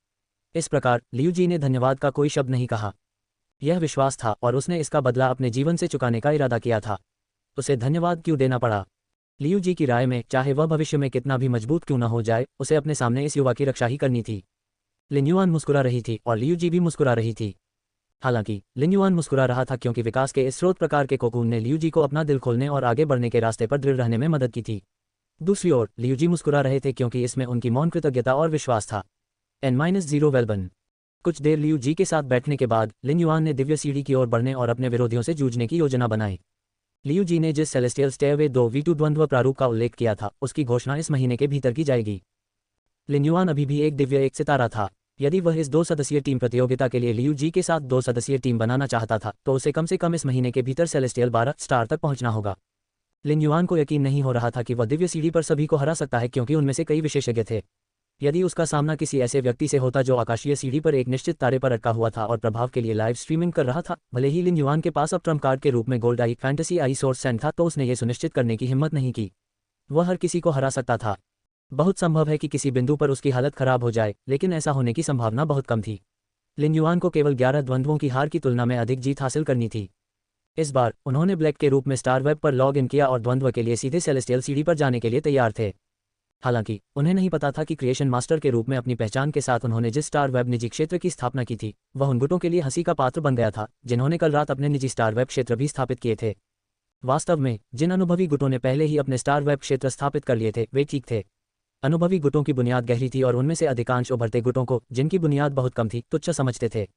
A: इस प्रकार लियू जी ने धन्यवाद का कोई शब्द नहीं कहा। यह विश्वास था और उसने इसका बदला अपने जीवन से चुकाने का इरादा किया था। उसे धन्यवाद क्यों देना पड़ा? लियू जी की राय में चाहे वह भविष्य में कितना भी मजबूत क्यों न हो जाए, उसे अपने सामने इस युवा की रक्षा ही करनी थी। लिन युआन मुस्कुरा रही थी और लियू जी भी मुस्कुरा रही थी। हालांकि लिन युआन मुस्कुरा रहा था क्योंकि विकास के इस स्रोत प्रकार के कोकून ने लियू जी को अपना दिल खोलने और आगे बढ़ने के रास्ते पर दृढ़ रहने में मदद की थी। दूसरी ओर लियू जी मुस्कुरा रहे थे क्योंकि इसमें उनकी मौन कृतज्ञता और विश्वास था। N-0 वेलबन। कुछ देर लियू जी के साथ बैठने के बाद लिन युआन ने दिव्य सीढ़ी की ओर बढ़ने और अपने विरोधियों से जूझने की योजना बनाई। लियू जी ने जिस सेलेस्टियल स्टेयरवे 2v2 द्वंद्व प्रारूप का उल्लेख किया था, उसकी घोषणा इस महीने के भीतर की जाएगी। लिन युआन अभी भी एक दिव्य एक सितारा था। यदि वह इस 2 सदस्यीय टीम प्रतियोगिता के लिए लियू जी के साथ 2 सदस्यीय टीम बनाना चाहता था तो उसे कम से कम इस महीने के भीतर सेलेस्टियल 12 स्टार तक पहुंचना होगा। लिन युआन को यकीन नहीं हो रहा था कि वह दिव्य सीढ़ी पर सभी को हरा सकता है, क्योंकि उनमें से कई विशेषज्ञ थे। यदि उसका सामना किसी ऐसे व्यक्ति से होता जो आकाशीय सीढ़ी पर एक निश्चित तारे पर अटका हुआ था और प्रभाव के लिए लाइव स्ट्रीमिंग कर रहा था, भले ही लिन युआन के पास अब ट्रम्प कार्ड के रूप में gold I fantasy I source sand था, तो उसने ये सुनिश्चित करने की हिम्मत नहीं की। वह हर किसी को हरा सकता था। बहुत संभव है कि किसी बिंदु पर उसकी हालत खराब हो जाए, लेकिन ऐसा होने की संभावना बहुत कम थी। लिन युआन को केवल 11 द्वंद्वों की हार की तुलना में अधिक जीत हासिल करनी थी। इस बार उन्होंने ब्लैक के रूप में स्टार वेब पर लॉग इन किया और द्वंद्व के लिए सीधे सेलेस्टियल सीढ़ी पर जाने के लिए तैयार थे। हालांकि उन्हें नहीं पता था कि क्रिएशन मास्टर के रूप में अपनी पहचान के साथ उन्होंने जिस स्टार वेब निजी क्षेत्र की स्थापना की थी, वह उन गुटों के लिए हंसी का पात्र बन गया था जिन्होंने कल रात अपने निजी स्टार वेब क्षेत्र भी स्थापित किए थे। वास्तव में जिन अनुभवी गुटों ने पहले ही अपने स्टार वेब क्षेत्र स्थापित कर लिए थे, वे ठीक थे। अनुभवी गुटों की बुनियाद गहरी थी और उनमें से अधिकांश उभरते गुटों को, जिनकी बुनियाद बहुत कम थी, तुच्छ समझते थे।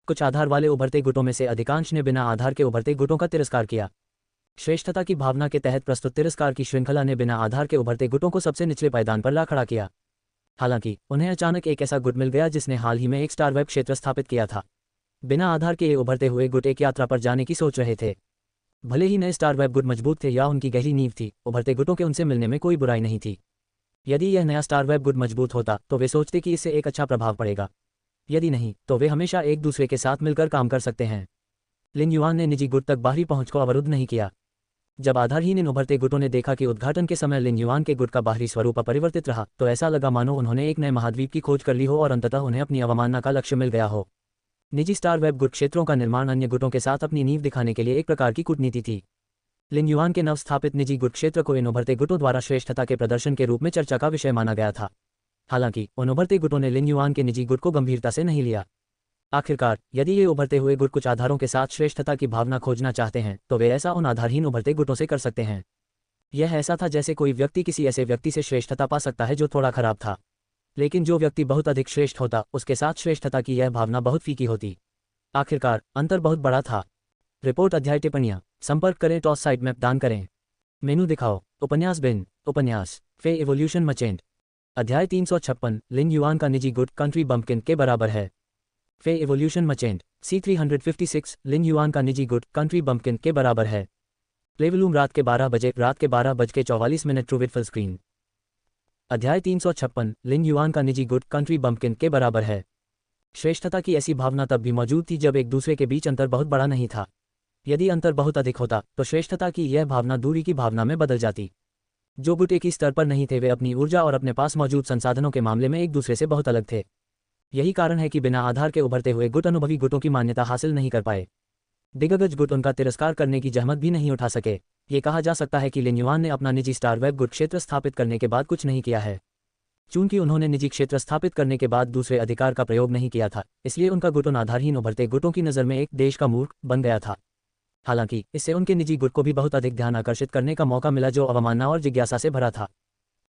A: कुछ आधार वाले उभरते गुटों में से अधिकांश ने बिना आधार के उभरते गुटों का तिरस्कार किया। श्रेष्ठता की भावना के तहत प्रस्तुत तिरस्कार की श्रृंखला ने बिना आधार के उभरते गुटों को सबसे निचले पायदान पर ला खड़ा किया। हालांकि उन्हें अचानक एक ऐसा गुट मिल गया जिसने हाल ही में एक स्टार वेब क्षेत्र स्थापित किया था। बिना आधार के ये उभरते हुए गुट एक यात्रा पर जाने की सोच रहे थे। भले ही नए स्टार वेब गुट मजबूत थे या उनकी गहरी नींव थी, उभरते गुटों के उनसे मिलने में कोई बुराई नहीं थी। यदि यह नया स्टार वेब गुट मजबूत होता तो वे सोचते कि इससे एक अच्छा प्रभाव पड़ेगा। यदि नहीं तो वे हमेशा एक दूसरे के साथ मिलकर काम कर सकते हैं। लिन युआन ने निजी गुट तक बाहरी पहुंच को अवरुद्ध नहीं किया। जब आधारहीन इन उभरते गुटों ने देखा कि उद्घाटन के समय लिन युआन के गुट का बाहरी स्वरूप अपरिवर्तित रहा, तो ऐसा लगा मानो उन्होंने एक नए महाद्वीप की खोज कर ली हो और अंततः उन्हें अपनी अवमानना का लक्ष्य मिल गया हो। निजी स्टार वेब गुट क्षेत्रों का निर्माण अन्य गुटों के साथ अपनी नींव दिखाने के लिए एक प्रकार की कूटनीति थी। लिन युआन के नवस्थापित निजी गुट क्षेत्र को इन उभरते गुटों द्वारा श्रेष्ठता के प्रदर्शन के रूप में चर्चा का विषय माना गया था। हालांकि उन उभरते गुटों ने लिन युआन के निजी गुट को गंभीरता से नहीं लिया। आखिरकार यदि ये उभरते हुए गुट कुछ आधारों के साथ श्रेष्ठता की भावना खोजना चाहते हैं तो वे ऐसा उन आधारहीन उभरते गुटों से कर सकते हैं। यह ऐसा था जैसे कोई व्यक्ति किसी ऐसे व्यक्ति से श्रेष्ठता पा सकता है जो थोड़ा खराब था, लेकिन जो व्यक्ति बहुत अधिक श्रेष्ठ होता उसके साथ श्रेष्ठता की यह भावना बहुत फीकी होती। आखिरकार अंतर बहुत बड़ा था। रिपोर्ट अध्याय टिप्पणियाँ संपर्क करें टॉस साइट मैप दान करें मेनू दिखाओ उपन्यास बिन उपन्यास फे एवोल्यूशन मचेंट अध्याय 356 लिन युआन का निजी गुट कंट्री बम्पकिन के बराबर है। फे एवोल्यूशन मचेंट C356 लिन युआन का निजी गुट कंट्री बम्पकिन के बराबर है। प्लेवलूम रात के 12:44 ट्रू विथ फुल स्क्रीन। अध्याय 356 लिन युआन का निजी गुट कंट्री बम्पकिन के बराबर है। श्रेष्ठता की ऐसी भावना तब भी मौजूद थी जब एक दूसरे के बीच अंतर बहुत बड़ा नहीं था। यदि अंतर बहुत अधिक होता तो श्रेष्ठता की यह भावना दूरी की भावना में बदल जाती। जो गुट एक ही स्तर पर नहीं थे वे अपनी ऊर्जा और अपने पास मौजूद संसाधनों के मामले में एक दूसरे से बहुत अलग थे। यही कारण है कि बिना आधार के उभरते हुए गुट अनुभवी गुटों की मान्यता हासिल नहीं कर पाए। दिग्गज गुट उनका तिरस्कार करने की जहमत भी नहीं उठा सके। ये कहा जा सकता है कि लिन युआन ने अपना निजी स्टार वेब गुट क्षेत्र स्थापित करने के बाद कुछ नहीं किया है। चूंकि उन्होंने निजी क्षेत्र स्थापित करने के बाद दूसरे अधिकार का प्रयोग नहीं किया था, इसलिए उनका गुट उन आधारहीन उभरते गुटों की नज़र में एक देश का मूर्ख बन गया था। हालांकि इससे उनके निजी गुट को भी बहुत अधिक ध्यान आकर्षित करने का मौका मिला जो अवमानना और जिज्ञासा से भरा था।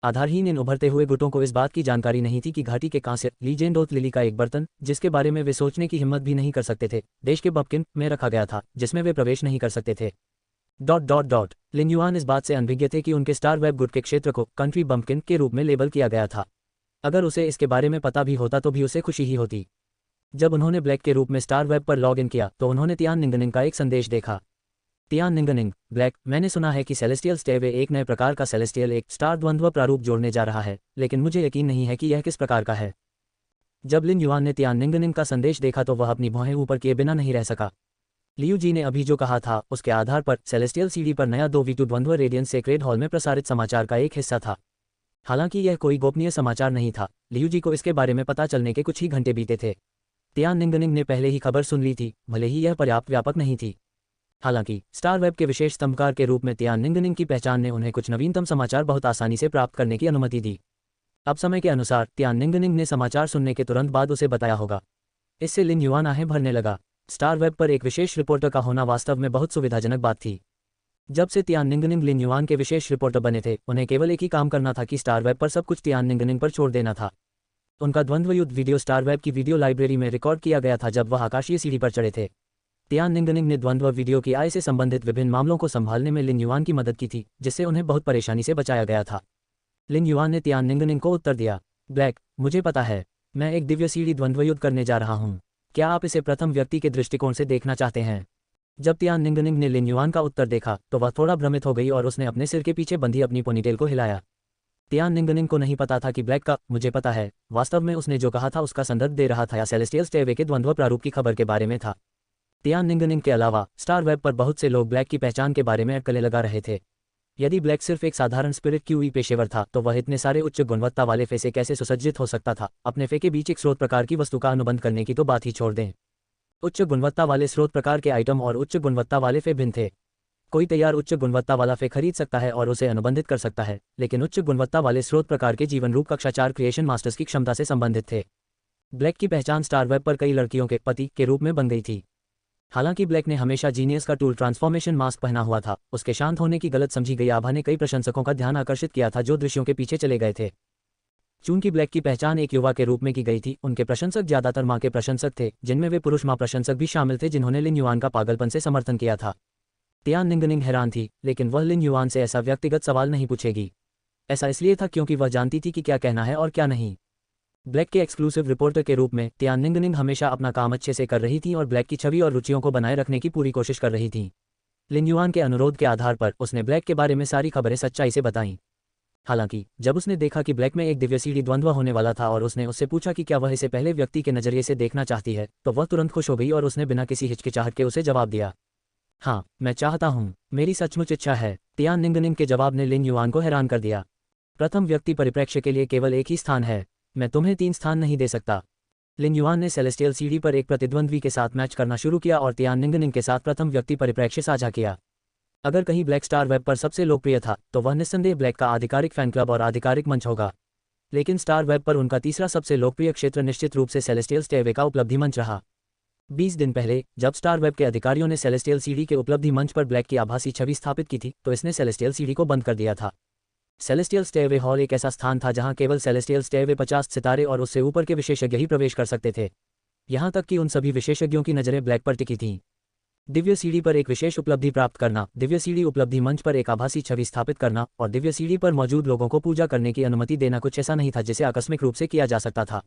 A: आधारहीन इन उभरते हुए गुटों को इस बात की जानकारी नहीं थी कि घाटी के कांस्य लीजेंड ओथ लिली का एक बर्तन, जिसके बारे में वे सोचने की हिम्मत भी नहीं कर सकते थे, देश के बम्पकिन में रखा गया था जिसमें वे प्रवेश नहीं कर सकते थे। लिन युआन इस बात से अनभिज्ञ थे कि उनके स्टार वेब गुट के क्षेत्र को कंट्री बम्पकिन के रूप में लेबल किया गया था। अगर उसे इसके बारे में पता भी होता तो भी उसे खुशी ही होती। जब उन्होंने ब्लैक के रूप में स्टार वेब पर लॉग इन किया तो उन्होंने तियान निंगनिंग का एक संदेश देखा। तियान निंगनिंग, ब्लैक, मैंने सुना है कि सेलेस्टियल स्टेवे एक नए प्रकार का सेलेस्टियल एक स्टार द्वंद्व प्रारूप जोड़ने जा रहा है, लेकिन मुझे यकीन नहीं है कि यह किस प्रकार का है। जब लिन युआन ने तियान निंगनिंग का संदेश देखा तो वह अपनी भौहें ऊपर किए बिना नहीं रह सका। लियू जी ने अभी जो कहा था उसके आधार पर सेलेस्टियल सीडी पर नया 2v2 द्वंद्व रेडियंस सेक्रेड हॉल में प्रसारित समाचार का एक हिस्सा था। हालांकि यह कोई गोपनीय समाचार नहीं था। लियू जी को इसके बारे में पता चलने के कुछ ही घंटे बीते थे। तियान निंगनिंग ने पहले ही खबर सुन ली थी, भले ही यह पर्याप्त व्यापक नहीं थी। हालांकि स्टार वेब के विशेष स्तंभकार के रूप में तियान निंगनिंग की पहचान ने उन्हें कुछ नवीनतम समाचार बहुत आसानी से प्राप्त करने की अनुमति दी। अब समय के अनुसार तियान निंगनिंग ने समाचार सुनने के तुरंत बाद उसे बताया होगा। इससे लिन युआन आहें भरने लगा। स्टार वेब पर एक विशेष रिपोर्टर का होना वास्तव में बहुत सुविधाजनक बात थी। जब से तियान निंगनिंग लिन युआन के विशेष रिपोर्टर बने थे, उन्हें केवल एक ही काम करना था कि स्टार वेब पर सब कुछ तियान निंगनिंग पर छोड़ देना था। उनका द्वंद्व युद्ध वीडियो स्टार वेब की वीडियो लाइब्रेरी में रिकॉर्ड किया गया था जब वह आकाशीय सीढ़ी पर चढ़े थे। तियान निंगनिंग ने द्वंद्व वीडियो की आय से संबंधित विभिन्न मामलों को संभालने में लिन युआन की मदद की थी, जिससे उन्हें बहुत परेशानी से बचाया गया था। लिन युआन ने तियान निंगनिंग को उत्तर दिया, ब्लैक, मुझे पता है, मैं एक दिव्य सीढ़ी द्वंद्व युद्ध करने जा रहा हूँ। क्या आप इसे प्रथम व्यक्ति के दृष्टिकोण से देखना चाहते हैं? जब तियान निंगनिंग ने लिन युआन का उत्तर देखा तो वह थोड़ा भ्रमित हो गई और उसने अपने सिर के पीछे बंधी अपनी पोनीटेल को हिलाया। तियान निंगनिंग को नहीं पता था कि ब्लैक का मुझे पता है वास्तव में उसने जो कहा था उसका संदर्भ दे रहा था या सेलेस्टियल स्टेवे के द्वंद्व प्रारूप की खबर के बारे में था। तियान निंगनिंग के अलावा स्टार वेब पर बहुत से लोग ब्लैक की पहचान के बारे में अटकलें लगा रहे थे। यदि ब्लैक सिर्फ एक साधारण स्पिरिट क्यूई पेशेवर था तो वह इतने सारे उच्च गुणवत्ता वाले फे से कैसे सुसज्जित हो सकता था? अपने फे के बीच एक स्रोत प्रकार की वस्तु का अनुबंध करने की तो बात ही छोड़ दें। उच्च गुणवत्ता वाले स्रोत प्रकार के आइटम और उच्च गुणवत्ता वाले फे भिन्न थे। कोई तैयार उच्च गुणवत्ता वाला फे खरीद सकता है और उसे अनुबंधित कर सकता है, लेकिन उच्च गुणवत्ता वाले स्रोत प्रकार के जीवन रूप कक्षा 4 क्रिएशन मास्टर्स की क्षमता से संबंधित थे। ब्लैक की पहचान स्टार वेब पर कई लड़कियों के पति के रूप में बन गई थी। हालांकि ब्लैक ने हमेशा जीनियस का टूल ट्रांसफॉर्मेशन मास्क पहना हुआ था, उसके शांत होने की गलत समझी गई आभा ने कई प्रशंसकों का ध्यान आकर्षित किया था जो दृश्यों के पीछे चले गए थे। चूंकि ब्लैक की पहचान एक युवा के रूप में की गई थी, उनके प्रशंसक ज्यादातर मां के प्रशंसक थे, जिनमें वे पुरुष मां प्रशंसक भी शामिल थे जिन्होंने लिन युआन का पागलपन से समर्थन किया था। तियान निंगनिंग हैरान थी, लेकिन वह लिन युआन से ऐसा व्यक्तिगत सवाल नहीं पूछेगी। ऐसा इसलिए था क्योंकि वह जानती थी कि क्या कहना है और क्या नहीं। ब्लैक के एक्सक्लूसिव रिपोर्टर के रूप में तियान निंगनिंग हमेशा अपना काम अच्छे से कर रही थी और ब्लैक की छवि और रुचियों को बनाए रखने की पूरी कोशिश कर रही थी। लिन युआन के अनुरोध के आधार पर उसने ब्लैक के बारे में सारी खबरें सच्चाई से बताईं। हालांकि जब उसने देखा कि ब्लैक में एक दिव्य सीढ़ी द्वंद्व होने वाला था और उसने उससे पूछा कि क्या वह इसे पहले व्यक्ति के नजरिए से देखना चाहती है, तो वह तुरंत खुश हो गई और उसने बिना किसी हिचकिचाहट के उसे जवाब दिया। हाँ, मैं चाहता हूँ, मेरी सचमुच इच्छा है। तियान निंगनिंग के जवाब ने लिन युआन को हैरान कर दिया। प्रथम व्यक्ति परिप्रेक्ष्य के लिए केवल एक ही स्थान है, मैं तुम्हें 3 स्थान नहीं दे सकता। लिन युआन ने सेलेस्टियल सीढ़ी पर एक प्रतिद्वंद्वी के साथ मैच करना शुरू किया और तियान निंगनिंग के साथ प्रथम व्यक्ति परिप्रेक्ष्य साझा किया। अगर कहीं ब्लैक स्टार वेब पर सबसे लोकप्रिय था तो वह निस्संदेह ब्लैक का आधिकारिक फैन क्लब और आधिकारिक मंच होगा। लेकिन स्टार वेब पर उनका तीसरा सबसे लोकप्रिय क्षेत्र निश्चित रूप से सेलेस्टियल स्टेवे का उपलब्धि मंच रहा। 20 दिन पहले जब स्टार वेब के अधिकारियों ने सेलेस्टियल सीढ़ी के उपलब्धि मंच पर ब्लैक की आभासी छवि स्थापित की थी तो इसने सेलेस्टियल सीढ़ी को बंद कर दिया था। सेलेस्टियल स्टेवे हॉल एक ऐसा स्थान था जहां केवल सेलेस्टियल स्टेवे 50 सितारे और उससे ऊपर के विशेषज्ञ ही प्रवेश कर सकते थे। यहां तक कि उन सभी विशेषज्ञों की नज़रें ब्लैक पर टिकी थीं। दिव्य सीढ़ी पर एक विशेष उपलब्धि प्राप्त करना, दिव्य सीढ़ी उपलब्धि मंच पर एक आभासी छवि स्थापित करना और दिव्य सीढ़ी पर मौजूद लोगों को पूजा करने की अनुमति देना कुछ ऐसा नहीं था जिसे आकस्मिक रूप से किया जा सकता था।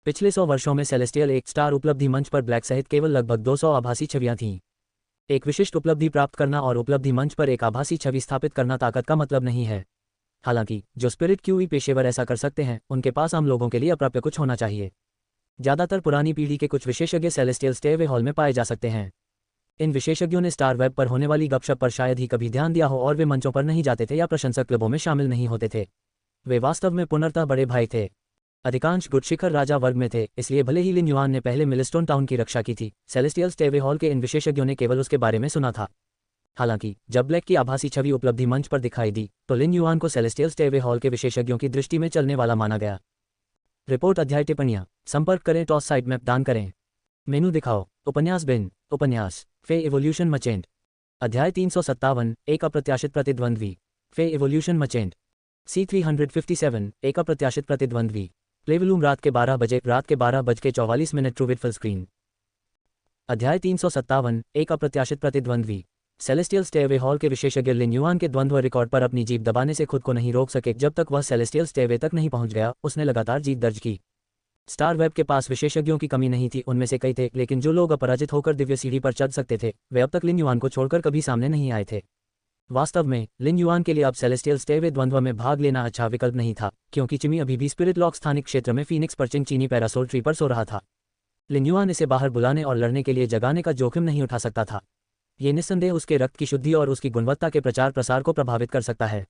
A: पिछले 100 वर्षों में सेलेस्टियल एक स्टार उपलब्धि मंच पर ब्लैक सहित केवल लगभग 200 आभासी छवियां थीं। एक विशिष्ट उपलब्धि प्राप्त करना और उपलब्धि मंच पर एक आभासी छवि स्थापित करना ताकत का मतलब नहीं है। हालांकि जो स्पिरिट क्यूई पेशेवर ऐसा कर सकते हैं उनके पास आम लोगों के लिए अप्राप्य कुछ होना चाहिए। ज़्यादातर पुरानी पीढ़ी के कुछ विशेषज्ञ सेलेस्टियल स्टेवे हॉल में पाए जा सकते हैं। इन विशेषज्ञों ने स्टार वेब पर होने वाली गपशप पर शायद ही कभी ध्यान दिया हो और वे मंचों पर नहीं जाते थे या प्रशंसक क्लबों में शामिल नहीं होते थे। वे वास्तव में पुनर्तः बड़े भाई थे। अधिकांश गुट शिखर राजा वर्ग में थे, इसलिए भले ही लिन युआन ने पहले मिलस्टोन टाउन की रक्षा की थी, सेलेस्टियल स्टेवे हॉल के इन विशेषज्ञों ने केवल उसके बारे में सुना था। हालांकि जब ब्लैक की आभासी छवि उपलब्धि मंच पर दिखाई दी तो लिन युआन को सेलेस्टियल स्टेवे हॉल के विशेषज्ञों की दृष्टि में चलने वाला माना गया। रिपोर्ट अध्याय टिप्पणियां संपर्क करें टॉस साइड मैप दान करें। मेनू दिखाओ। उपन्यास बिन उपन्यास फे इवोल्यूशन मचेंट। अध्याय 357 एक अप्रत्याशित प्रतिद्वंद्वी। फे इवोल्यूशन मचेंट। C357 एक अप्रत्याशित प्रतिद्वंद्वी। प्लेवलूम रात के 12 बजे रात के 12:44 ट्रूविड फुल स्क्रीन। अध्याय 357 एक अप्रत्याशित प्रतिद्वंद्वी। सेलेस्टियल स्टेवे हॉल के विशेषज्ञ लिन युआन के द्वंद्व रिकॉर्ड पर अपनी जीभ दबाने से खुद को नहीं रोक सके जब तक वह सेलेस्टियल स्टेवे तक नहीं पहुंच गया। उसने लगातार जीत दर्ज की। स्टार वेब के पास विशेषज्ञों की कमी नहीं थी, उनमें से कई थे, लेकिन जो लोग अपराजित होकर दिव्य सीढ़ी पर चढ़ सकते थे वे अब तक लिन युआन को छोड़कर कभी सामने नहीं आए थे। वास्तव में लिन युआन के लिए अब सेलेस्टियल स्टेवे द्वंद्व में भाग लेना अच्छा विकल्प नहीं था, क्योंकि चिमी अभी भी स्पिरिट लॉक स्थानिक क्षेत्र में फीनिक्स पर्चिंग चीनी पैरासोल ट्री पर सो रहा था। लिन युआन इसे बाहर बुलाने और लड़ने के लिए जगाने का जोखिम नहीं उठा सकता था। ये निस्संदेह उसके रक्त की शुद्धि और उसकी गुणवत्ता के प्रचार प्रसार को प्रभावित कर सकता है।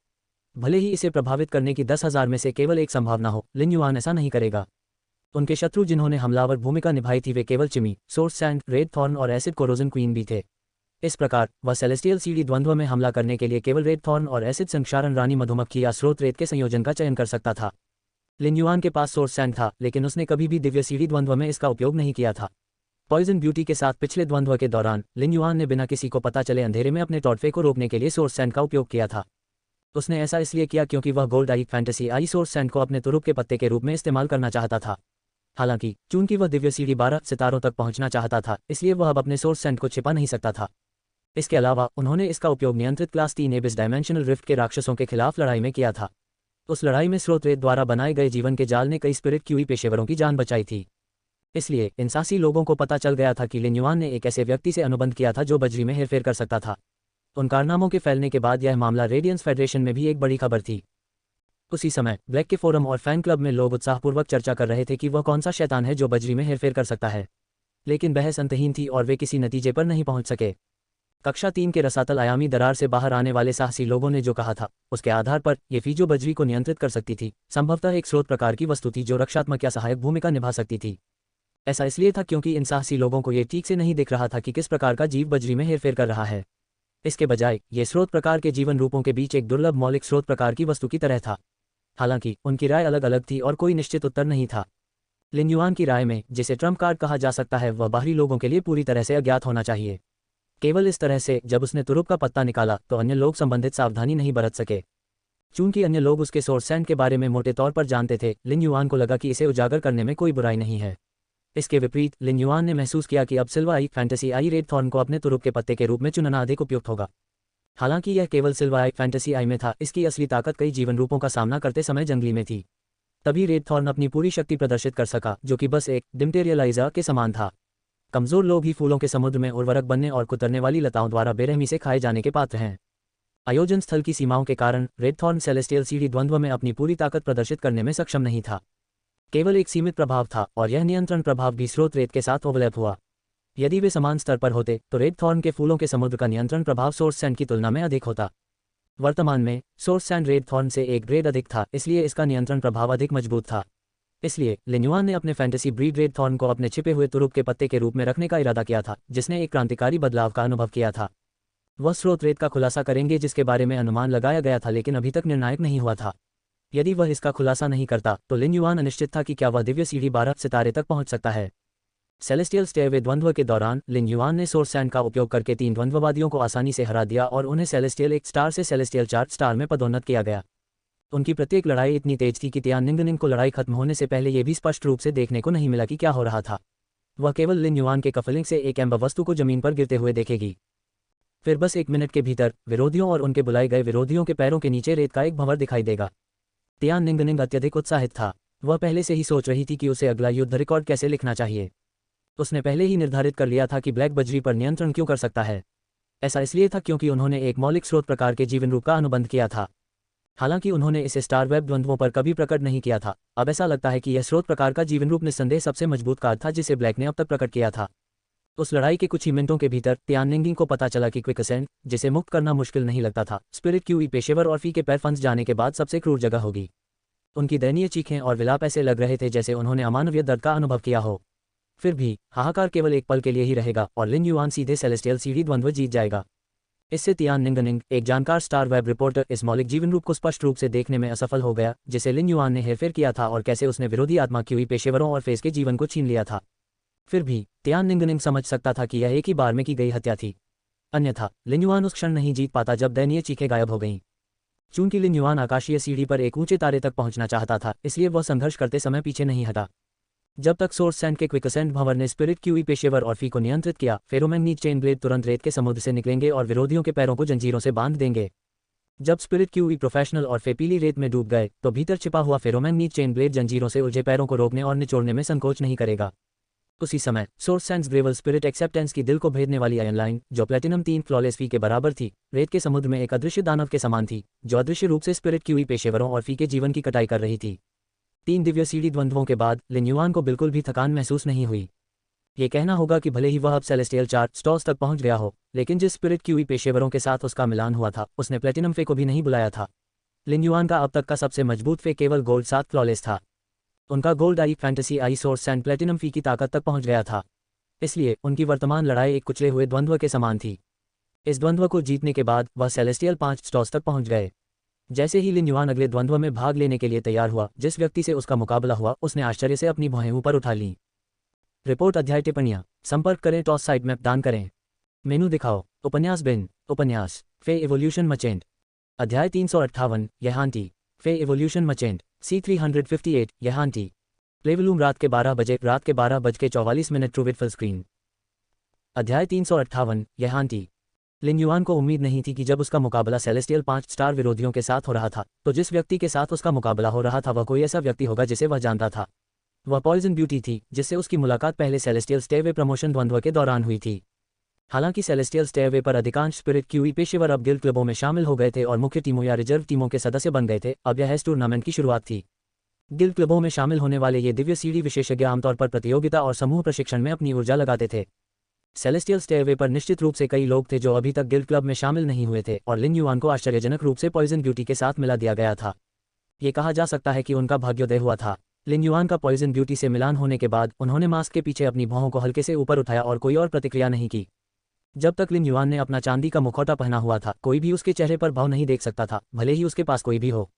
A: भले ही इसे प्रभावित करने की 10,000 में से केवल एक संभावना हो, लिन युआन ऐसा नहीं करेगा। उनके शत्रु जिन्होंने हमलावर भूमिका निभाई थी वे केवल चिमी, सोर्स सैंड, रेड थॉर्न और एसिड कोरोजन क्वीन भी थे। इस प्रकार वह सेलेस्टियल सीढ़ी द्वंद्व में हमला करने के लिए केवल रेड थॉर्न और एसिड संक्षारण रानी मधुमक्खी या स्रोत रेत के संयोजन का चयन कर सकता था। लिन युआन के पास सोर्स सैंड था, लेकिन उसने कभी भी दिव्य सीढ़ी द्वंद्व में इसका उपयोग नहीं किया था। पॉइजन ब्यूटी के साथ पिछले द्वंद्व के दौरान लिन युआन ने बिना किसी को पता चले अंधेरे में अपने टॉर्फे को रोकने के लिए सोर्स सैंड का उपयोग किया था। उसने ऐसा इसलिए किया क्योंकि वह gold I fantasy I source sand को अपने तुरुप के पत्ते के रूप में इस्तेमाल करना चाहता था। हालांकि चूंकि वह दिव्य सीढ़ी 12 सितारों तक पहुंचना चाहता था, इसलिए वह अब अपने सोर्स सैंड को छिपा नहीं सकता था। इसके अलावा उन्होंने इसका उपयोग नियंत्रित क्लास 3 एबिस डायमेंशनल रिफ्ट के राक्षसों के खिलाफ लड़ाई में किया था। उस लड़ाई में स्रोत रेत द्वारा बनाए गए जीवन के जाल ने कई स्पिरिट क्यूई पेशेवरों की जान बचाई थी। इसलिए इन साहसी लोगों को पता चल गया था कि लिन युआन ने एक ऐसे व्यक्ति से अनुबंध किया था जो बजरी में हेरफेर कर सकता था। उन कारनामों के फैलने के बाद यह मामला रेडियंस फेडरेशन में भी एक बड़ी खबर थी। उसी समय ब्लैक के फोरम और फैन क्लब में लोग उत्साहपूर्वक चर्चा कर रहे थे कि वह कौन सा शैतान है जो बजरी में हेरफेर कर सकता है। लेकिन बहस अंतहीन थी और वे किसी नतीजे पर नहीं पहुंच सके। कक्षा 3 के रसातल आयामी दरार से बाहर आने वाले साहसी लोगों ने जो कहा था उसके आधार पर ये फीजो बजरी को नियंत्रित कर सकती थी, संभवतः एक स्रोत प्रकार की वस्तु थी जो रक्षात्मक या सहायक भूमिका निभा सकती थी। ऐसा इसलिए था क्योंकि इन साहसी लोगों को ये ठीक से नहीं दिख रहा था कि किस प्रकार का जीव बजरी में हेरफेर कर रहा है। इसके बजाय ये स्रोत प्रकार के जीवन रूपों के बीच एक दुर्लभ मौलिक स्रोत प्रकार की वस्तु की तरह था। हालांकि उनकी राय अलग अलग थी और कोई निश्चित उत्तर नहीं था। लिन युआन की राय में, जिसे ट्रम्प कार्ड कहा जा सकता है, वह बाहरी लोगों के लिए पूरी तरह से अज्ञात होना चाहिए। केवल इस तरह से जब उसने तुरुप का पत्ता निकाला तो अन्य लोग संबंधित सावधानी नहीं बरत सके। चूंकि अन्य लोग उसके सोर्स सैंड के बारे में मोटे तौर पर जानते थे, लिन युआन को लगा कि इसे उजागर करने में कोई बुराई नहीं है। इसके विपरीत लिन युआन ने महसूस किया कि अब सिल्वा आई फैंटेसी आई रेड थॉर्न को अपने तुरुप के पत्ते के रूप में चुनना अधिक उपयुक्त होगा। हालांकि यह केवल सिल्वा आई फैंटेसी आई में था, इसकी असली ताकत कई जीवन रूपों का सामना करते समय जंगली में थी। तभी रेड थॉर्न अपनी पूरी शक्ति प्रदर्शित कर सका, जो कि बस एक डिम्टेरियलाइजा के समान था। कमजोर लोग ही फूलों के समुद्र में उर्वरक बनने और कुतरने वाली लताओं द्वारा बेरहमी से खाए जाने के पात्र हैं। आयोजन स्थल की सीमाओं के कारण रेड थॉर्न सेलेस्टियल सीढ़ी द्वंद्व में अपनी पूरी ताकत प्रदर्शित करने में सक्षम नहीं था। केवल एक सीमित प्रभाव था और यह नियंत्रण प्रभाव भी स्रोत रेत के साथ ओवरलैप हुआ। यदि वे समान स्तर पर होते तो रेड थॉर्न के फूलों के समुद्र का नियंत्रण प्रभाव सोर्स सैंड की तुलना में अधिक होता। वर्तमान में सोर्स सैंड रेड थॉर्न से एक ग्रेड अधिक था, इसलिए इसका नियंत्रण प्रभाव अधिक मजबूत था। इसलिए लिन युआन ने अपने फैंटेसी ब्रीड रेड थॉर्न को अपने छिपे हुए तुरुप के पत्ते के रूप में रखने का इरादा किया था, जिसने एक क्रांतिकारी बदलाव का अनुभव किया था। वह स्रोत रेत का खुलासा करेंगे जिसके बारे में अनुमान लगाया गया था लेकिन अभी तक निर्णायक नहीं हुआ था। यदि वह इसका खुलासा नहीं करता तो लिन युआन अनिश्चित था कि क्या वह दिव्य सीढ़ी 12 सितारे तक पहुंच सकता है। सेलेस्टियल स्टेयरवे द्वंद्व के दौरान लिन युआन ने सोर्स सैंड का उपयोग करके 3 द्वंद्ववादियों को आसानी से हरा दिया और उन्हें सेलेस्टियल 1 स्टार से सेलेस्टियल 4 स्टार में पदोन्नत किया गया। उनकी प्रत्येक लड़ाई इतनी तेज थी कि तियान निंगनिंग को लड़ाई खत्म होने से पहले यह भी स्पष्ट रूप से देखने को नहीं मिला कि क्या हो रहा था। वह केवल लिन युआन के कफलिंग से एक एम्बर वस्तु को जमीन पर गिरते हुए देखेगी। फिर बस 1 मिनट के भीतर विरोधियों और उनके बुलाए गए विरोधियों के पैरों के नीचे रेत का एक भंवर दिखाई देगा। तियान निंगनिंग अत्यधिक उत्साहित था। वह पहले से ही सोच रही थी कि उसे अगला युद्ध रिकॉर्ड कैसे लिखना चाहिए। उसने पहले ही निर्धारित कर लिया था कि ब्लैक बजरी पर नियंत्रण क्यों कर सकता है। ऐसा इसलिए था क्योंकि उन्होंने एक मौलिक स्रोत प्रकार के जीवन रूप का अनुबंध किया था। हालांकि उन्होंने इसे स्टार वेब द्वंद्वों पर कभी प्रकट नहीं किया था, अब ऐसा लगता है कि यह स्रोत प्रकार का जीवन रूप निस्संदेह सबसे मजबूत कार्ड था जिसे ब्लैक ने अब तक प्रकट किया था। उस लड़ाई के कुछ ही मिनटों के भीतर तियान निंगिंग को पता चला कि क्विकसेंट, जिसे मुक्त करना मुश्किल नहीं लगता था, स्पिरिट क्यूई पेशेवर और फी के पैर फंस जाने के बाद सबसे क्रूर जगह होगी। उनकी दयनीय चीखें और विलाप ऐसे लग रहे थे जैसे उन्होंने अमानवीय दर्द का अनुभव किया हो। फिर भी हाहाकार केवल एक पल के लिए ही रहेगा और लिन युआन सीधे सेलेस्टियल सीढ़ी द्वंद्व जीत जाएगा। इससे तियान निंगनिंग, एक जानकार स्टार वेब रिपोर्टर, इस मौलिक जीवन रूप को स्पष्ट रूप से देखने में असफल हो गया जिसे लिन युआन ने हेरफेर किया था और कैसे उसने विरोधी आत्मा क्यूई पेशेवरों और फेस के जीवन को छीन लिया था। फिर भी तियान निंगनिंग समझ सकता था कि यह एक ही बार में की गई हत्या थी, अन्यथा लिन युआन उस क्षण नहीं जीत पाता जब दयनीय चीखें गायब हो गईं। चूंकि लिन युआन आकाशीय सीढ़ी पर एक ऊंचे तारे तक पहुंचना चाहता था, इसलिए वह संघर्ष करते समय पीछे नहीं हटा। जब तक सोर्स सैंड के क्विकसेंट भंवर ने स्पिरिट क्यूई पेशेवर और फी को नियंत्रित किया, फेरोमैग्नीट चेन ब्लेड तुरंत रेत के समुद्र से निकलेंगे और विरोधियों के पैरों को जंजीरों से बांध देंगे। जब स्पिरिट क्यूई प्रोफेशनल और फे पीली रेत में डूब गए तो भीतर छिपा हुआ फेरोमैग्नीट चेन ब्लेड जंजीरों से उलझे पैरों को रोकने और निचोड़ने में संकोच नहीं करेगा। उसी समय source Sands gravel spirit acceptance की दिल को भेदने वाली आयन लाइन, जो प्लेटिनम 3 फ्लॉलेस फी के बराबर थी, रेत के समुद्र में एक अदृश्य दानव के समान थी, जो अदृश्य रूप से स्पिरिट क्यूई पेशेवरों और फी के जीवन की कटाई कर रही थी। 3 दिव्य सीढ़ी द्वंद्वों के बाद लिन युआन को बिल्कुल भी थकान महसूस नहीं हुई। ये कहना होगा कि भले ही वह अब सेलेस्टियल 4 स्टॉर्स तक पहुंच गया हो, लेकिन जिस स्पिरिट क्यूई पेशेवरों के साथ उसका मिलान हुआ था, उसने प्लेटिनम फे को भी नहीं बुलाया था। लिन युआन का अब तक का सबसे मजबूत फे केवल गोल्ड 7 फ्लॉलेस था। उनका gold I fantasy I source sand platinum फी की ताकत तक पहुंच गया था, इसलिए उनकी वर्तमान लड़ाई एक कुचले हुए द्वंद्व के समान थी। इस द्वंद्व को जीतने के बाद वह सेलेस्टियल 5 स्टॉर्स तक पहुंच गए। जैसे ही लिन युआन अगले द्वंद्व में भाग लेने के लिए तैयार हुआ, जिस व्यक्ति से उसका मुकाबला हुआ उसने आश्चर्य से अपनी भौहें ऊपर उठा लीं। रिपोर्ट अध्याय टिप्पणियां संपर्क करें, टॉस साइड मैप दान करें, मेनू दिखाओ, उपन्यास बिन, उपन्यास फे एवोल्यूशन मचेंट, अध्याय 358 यहांटी, फे एवोल्यूशन मचेंट, C358 यहांटी। प्लेवलूम रात के 12 बज के 44 ट्रूविट फुल स्क्रीन। अध्याय 358 यहांटी। लिन युआन को उम्मीद नहीं थी कि जब उसका मुकाबला सेलेस्टियल 5 स्टार विरोधियों के साथ हो रहा था, तो जिस व्यक्ति के साथ उसका मुकाबला हो रहा था वह कोई ऐसा व्यक्ति होगा जिसे वह जानता था। वह पॉइजन ब्यूटी थी, जिससे उसकी मुलाकात पहले सेलेस्टियल स्टेयरवे प्रमोशन द्वंद्व के दौरान हुई थी। हालांकि सेलेस्टियल स्टेयरवे पर अधिकांश स्पिरिट क्यूई पेशेवर अब गिल्ड क्लबों में शामिल हो गए थे और मुख्य टीमों या रिजर्व टीमों के सदस्य बन गए थे, अब यह इस टूर्नामेंट की शुरुआत थी। गिल्ड क्लबों में शामिल होने वाले ये दिव्य सीढ़ी विशेषज्ञ आमतौर पर प्रतियोगिता और समूह प्रशिक्षण में अपनी ऊर्जा लगाते थे। सेलेस्टियल स्टेयरवे पर निश्चित रूप से कई लोग थे जो अभी तक गिल्ड क्लब में शामिल नहीं हुए थे और लिन युआन को आश्चर्यजनक रूप से पॉइजन ब्यूटी के साथ मिला दिया गया था। ये कहा जा सकता है कि उनका भाग्योदय हुआ था। लिन युआन का पॉइजन ब्यूटी से मिलान होने के बाद उन्होंने मास्क के पीछे अपनी भौहों को हल्के से ऊपर उठाया और कोई और प्रतिक्रिया नहीं की। जब तक लिन युआन ने अपना चांदी का मुखौटा पहना हुआ था, कोई भी उसके चेहरे पर भाव नहीं देख सकता था, भले ही उसके पास कोई भी हो।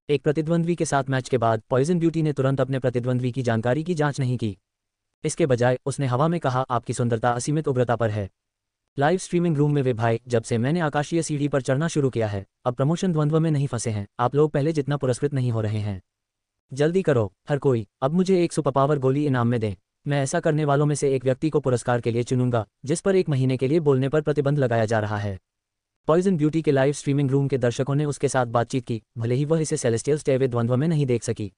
A: एक प्रतिद्वंद्वी के साथ मैच के बाद पॉइजन ब्यूटी ने तुरंत अपने प्रतिद्वंद्वी की जानकारी की जांच नहीं की। इसके बजाय उसने हवा में कहा, आपकी सुंदरता असीमित उग्रता पर है। लाइव स्ट्रीमिंग रूम में वे भाई, जब से मैंने आकाशीय सीढ़ी पर चढ़ना शुरू किया है, अब प्रमोशन द्वंद्व में नहीं फंसे हैं, आप लोग पहले जितना पुरस्कृत नहीं हो रहे हैं। जल्दी करो हर कोई, अब मुझे एक सुपर पावर गोली इनाम में दें। मैं ऐसा करने वालों में से एक व्यक्ति को पुरस्कार के लिए चुनूंगा जिस पर 1 महीने के लिए बोलने पर प्रतिबंध लगाया जा रहा है। पॉइजन ब्यूटी के लाइव स्ट्रीमिंग रूम के दर्शकों ने उसके साथ बातचीत की, भले ही वह इसे सेलेस्टियल स्टेयरवे द्वंद्व में नहीं देख सकी।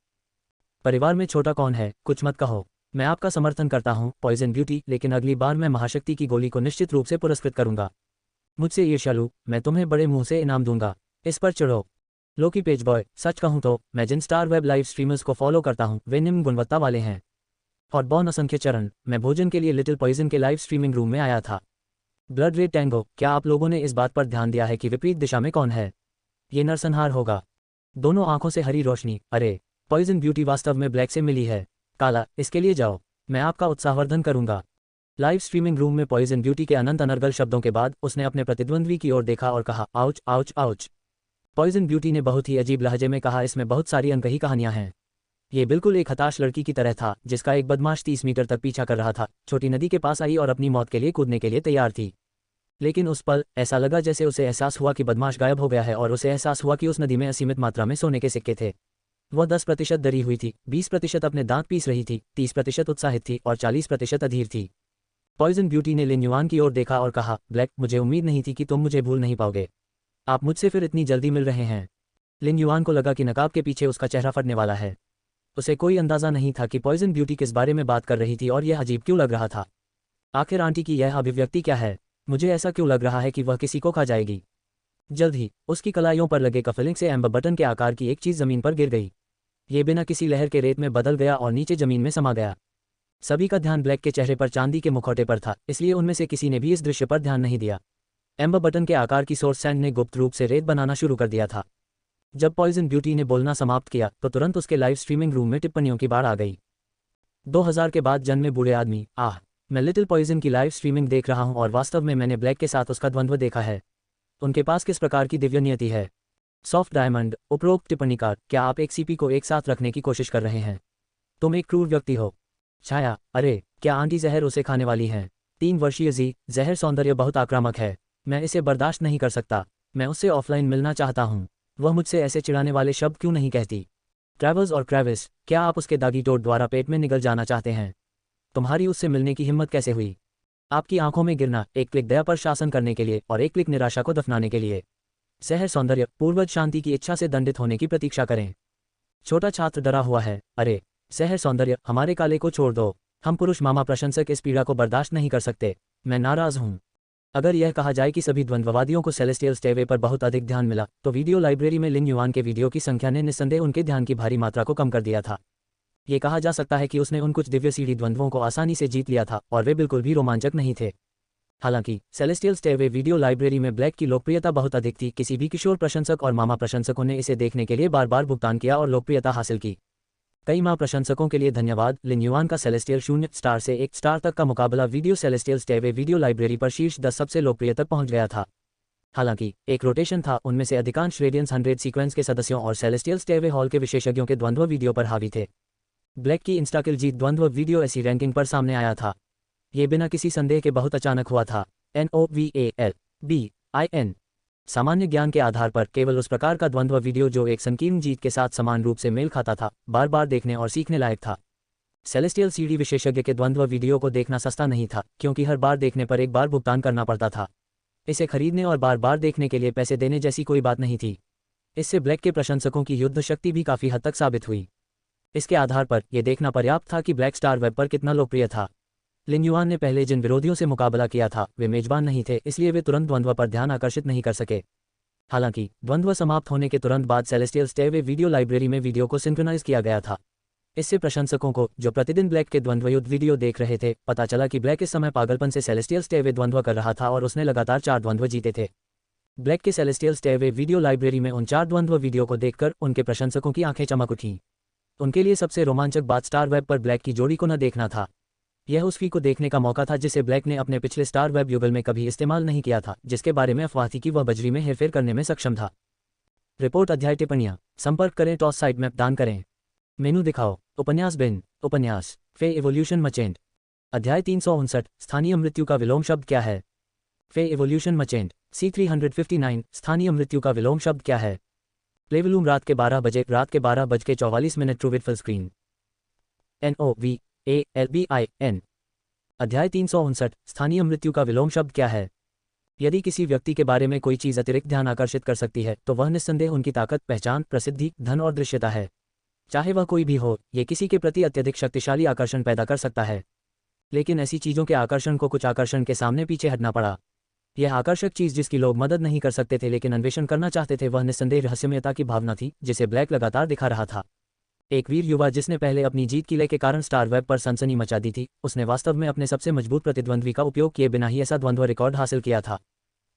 A: परिवार में छोटा कौन है, कुछ मत कहो। मैं आपका समर्थन करता हूं पॉइजन ब्यूटी, लेकिन अगली बार मैं महाशक्ति की गोली को निश्चित रूप से पुरस्कृत करूंगा। मुझसे ईर्ष्यालु, मैं तुम्हें बड़े मुंह से इनाम दूंगा। इस पर चढ़ो। लोकी पेज बॉय, सच कहूं तो मैं जिन स्टार वेब लाइव स्ट्रीमर्स को फॉलो करता हूं वे निम्न गुणवत्ता वाले हैं। और बॉन असंख्य चरण, मैं भोजन के लिए लिटिल पॉइजन के लाइव स्ट्रीमिंग रूम में आया था। ब्लड रेड टैंगो, क्या आप लोगों ने इस बात पर ध्यान दिया है कि विपरीत दिशा में कौन है? ये नरसंहार होगा। दोनों आंखों से हरी रोशनी, अरे पॉइजन ब्यूटी वास्तव में ब्लैक से मिली है। काला, इसके लिए जाओ, मैं आपका उत्साहवर्धन करूंगा। लाइव स्ट्रीमिंग रूम में पॉइजन ब्यूटी के अनंत अनर्गल शब्दों के बाद उसने अपने प्रतिद्वंद्वी की ओर देखा और कहा, ouch ouch ouch. Poison beauty ने बहुत ही अजीब लहजे में कहा, इसमें बहुत सारी अनकही कहानियां हैं। ये बिल्कुल एक हताश लड़की की तरह था जिसका एक बदमाश 30 मीटर तक पीछा कर रहा था, छोटी नदी के पास आई और अपनी मौत के लिए कूदने के लिए तैयार थी। लेकिन उस पल ऐसा लगा जैसे उसे एहसास हुआ कि बदमाश गायब हो गया है और उसे एहसास हुआ कि उस नदी में असीमित मात्रा में सोने के सिक्के थे। वह 10% डरी हुई थी, 20% अपने दांत पीस रही थी, 30% उत्साहित थी और 40% अधीर थी। पॉइजन ब्यूटी ने लिन युआन की ओर देखा और कहा, ब्लैक, मुझे उम्मीद नहीं थी कि तुम मुझे भूल नहीं पाओगे। आप मुझसे फिर इतनी जल्दी मिल रहे हैं। लिन युआन को लगा कि नकाब के पीछे उसका चेहरा फटने वाला है। उसे कोई अंदाजा नहीं था कि पॉइजन ब्यूटी किस बारे में बात कर रही थी और यह अजीब क्यों लग रहा था। आखिर आंटी की यह अभिव्यक्ति क्या है? मुझे ऐसा क्यों लग रहा है कि वह किसी को खा जाएगी। जल्द ही उसकी कलाइयों पर लगे कफलिंग से एम्बर बटन के आकार की एक चीज़ जमीन पर गिर गई। ये बिना किसी लहर के रेत में बदल गया और नीचे जमीन में समा गया। सभी का ध्यान ब्लैक के चेहरे पर चांदी के मुखौटे पर था, इसलिए उनमें से किसी ने भी इस दृश्य पर ध्यान नहीं दिया। एम्बर बटन के आकार की सोर्स सैंड ने गुप्त रूप से रेत बनाना शुरू कर दिया था। जब पॉइजन ब्यूटी ने बोलना समाप्त किया तो तुरंत उसके लाइव स्ट्रीमिंग रूम में टिप्पणियों की बाढ़ आ गई। 2000 के बाद जन्मे बूढ़े आदमी, आह, मैं लिटिल पॉइजन की लाइव स्ट्रीमिंग देख रहा हूं और वास्तव में मैंने ब्लैक के साथ उसका द्वंद्व देखा है। उनके पास किस प्रकार की दिव्य नियति है। सॉफ्ट डायमंड, उपरोक्त टिप्पणीकार, क्या आप एक सीपी को एक साथ रखने की कोशिश कर रहे हैं? तुम एक क्रूर व्यक्ति हो। छाया, अरे क्या आंटी जहर उसे खाने वाली हैं? 3 वर्षीय जी, जहर सौंदर्य बहुत आक्रामक है, मैं इसे बर्दाश्त नहीं कर सकता। मैं उससे ऑफलाइन मिलना चाहता हूँ। वह मुझसे ऐसे चिढ़ाने वाले शब्द क्यों नहीं कहती? ट्रैवर्स और क्रेविस, क्या आप उसके दागी टोट द्वारा पेट में निगल जाना चाहते हैं? तुम्हारी उससे मिलने की हिम्मत कैसे हुई? आपकी आंखों में गिरना, एक क्लिक दया पर शासन करने के लिए और एक क्लिक निराशा को दफनाने के लिए। सहर सौंदर्य, पूर्वज शांति की इच्छा से दंडित होने की प्रतीक्षा करें। छोटा छात्र डरा हुआ है, अरे सहर सौंदर्य, हमारे काले को छोड़ दो। हम पुरुष मामा प्रशंसक इस पीड़ा को बर्दाश्त नहीं कर सकते। मैं नाराज हूँ। अगर यह कहा जाए कि सभी द्वंद्ववादियों को सेलेस्टियल स्टेवे पर बहुत अधिक ध्यान मिला, तो वीडियो लाइब्रेरी में लिन युआन के वीडियो की संख्या ने निस्संदेह उनके ध्यान की भारी मात्रा को कम कर दिया था। ये कहा जा सकता है कि उसने उन कुछ दिव्य सीढ़ी द्वंद्वों को आसानी से जीत लिया था और वे बिल्कुल भी रोमांचक नहीं थे। हालांकि सेलेस्टियल स्टेवे वीडियो लाइब्रेरी में ब्लैक की लोकप्रियता बहुत अधिक थी। किसी भी किशोर प्रशंसक और मामा प्रशंसकों ने इसे देखने के लिए बार बार भुगतान किया और लोकप्रियता हासिल की। कई माँ प्रशंसकों के लिए धन्यवाद। लिन युआन का सेलेस्टियल 0 स्टार से 1 स्टार तक का मुकाबला वीडियो सेलेस्टियल स्टेवे वीडियो लाइब्रेरी पर शीर्ष 10 सबसे लोकप्रिय तक पहुंच गया था। हालांकि एक रोटेशन था, उनमें से अधिकांश रेडियंस 100 सीक्वेंस के सदस्यों और सेलेस्टियल स्टेवे हॉल के विशेषज्ञों के द्वंद्व वीडियो पर हावी थे। ब्लैक की इंस्टाकिल जीत द्वंद्व वीडियो ऐसी रैंकिंग पर सामने आया था। ये बिना किसी संदेह के बहुत अचानक हुआ था। NOVALBIN सामान्य ज्ञान के आधार पर केवल उस प्रकार का द्वंद्व वीडियो जो एक संकीर्ण जीत के साथ समान रूप से मेल खाता था, बार बार देखने और सीखने लायक था। सेलेस्टियल सीडी विशेषज्ञ के द्वंद्व वीडियो को देखना सस्ता नहीं था, क्योंकि हर बार देखने पर एक बार भुगतान करना पड़ता था। इसे खरीदने और बार बार देखने के लिए पैसे देने जैसी कोई बात नहीं थी। इससे ब्लैक के प्रशंसकों की युद्ध शक्ति भी काफ़ी हद तक साबित हुई। इसके आधार पर यह देखना पर्याप्त था कि ब्लैक स्टार वेब पर कितना लोकप्रिय था। लिन युआन ने पहले जिन विरोधियों से मुकाबला किया था वे मेजबान नहीं थे, इसलिए वे तुरंत द्वंद्व पर ध्यान आकर्षित नहीं कर सके। हालांकि द्वंद्व समाप्त होने के तुरंत बाद सेलेस्टियल स्टेवे वीडियो लाइब्रेरी में वीडियो को सिंक्रोनाइज किया गया था। इससे प्रशंसकों को, जो प्रतिदिन ब्लैक के द्वंद्व युद्ध वीडियो देख रहे थे, पता चला कि ब्लैक इस समय पागलपन से सेलेस्टियल स्टेवे द्वंद्व कर रहा था और उसने लगातार 4 द्वंद्व जीते थे। ब्लैक के सेलेस्टियल स्टेवे वीडियो लाइब्रेरी में उन 4 द्वंद्व वीडियो को देखकर उनके प्रशंसकों की आंखें चमक उठीं। उनके लिए सबसे रोमांचक बात स्टार वेब पर ब्लैक की जोड़ी को न देखना था। यह उस फी को देखने का मौका था जिसे ब्लैक ने अपने पिछले स्टार वेब युगल में कभी इस्तेमाल नहीं किया था, जिसके बारे में अफवाह थी कि वह बजरी में हेरफेर करने में सक्षम था। रिपोर्ट अध्याय टिप्पणियां, संपर्क करें, टॉस साइट मैप दान करें, मेनू दिखाओ, उपन्यास बिन, उपन्यास फे इवोल्यूशन मचेंट। अध्याय 359, स्थानीय मृत्यु का विलोम शब्द क्या है? फे इवोल्यूशन मचेंट। C359, स्थानीय मृत्यु का विलोम शब्द क्या है? प्लेवलूम रात के 12 बजे, रात के 12:44 ट्रूविट फुल स्क्रीन। NOVALBIN। अध्याय 359, स्थानीय मृत्यु का विलोम शब्द क्या है? यदि किसी व्यक्ति के बारे में कोई चीज़ अतिरिक्त ध्यान आकर्षित कर सकती है तो वह निस्संदेह उनकी ताकत, पहचान, प्रसिद्धि, धन और दृश्यता है। चाहे वह कोई भी हो, ये किसी के प्रति अत्यधिक शक्तिशाली आकर्षण पैदा कर सकता है। लेकिन ऐसी चीज़ों के आकर्षण को कुछ आकर्षण के सामने पीछे हटना पड़ा। यह आकर्षक चीज़ जिसकी लोग मदद नहीं कर सकते थे लेकिन अन्वेषण करना चाहते थे, वह निस्संदेह रहस्यमयता की भावना थी जिसे ब्लैक लगातार दिखा रहा था। एक वीर युवा जिसने पहले अपनी जीत किले के कारण स्टार वेब पर सनसनी मचा दी थी, उसने वास्तव में अपने सबसे मजबूत प्रतिद्वंद्वी का उपयोग किए बिना ही ऐसा द्वंद्व रिकॉर्ड हासिल किया था।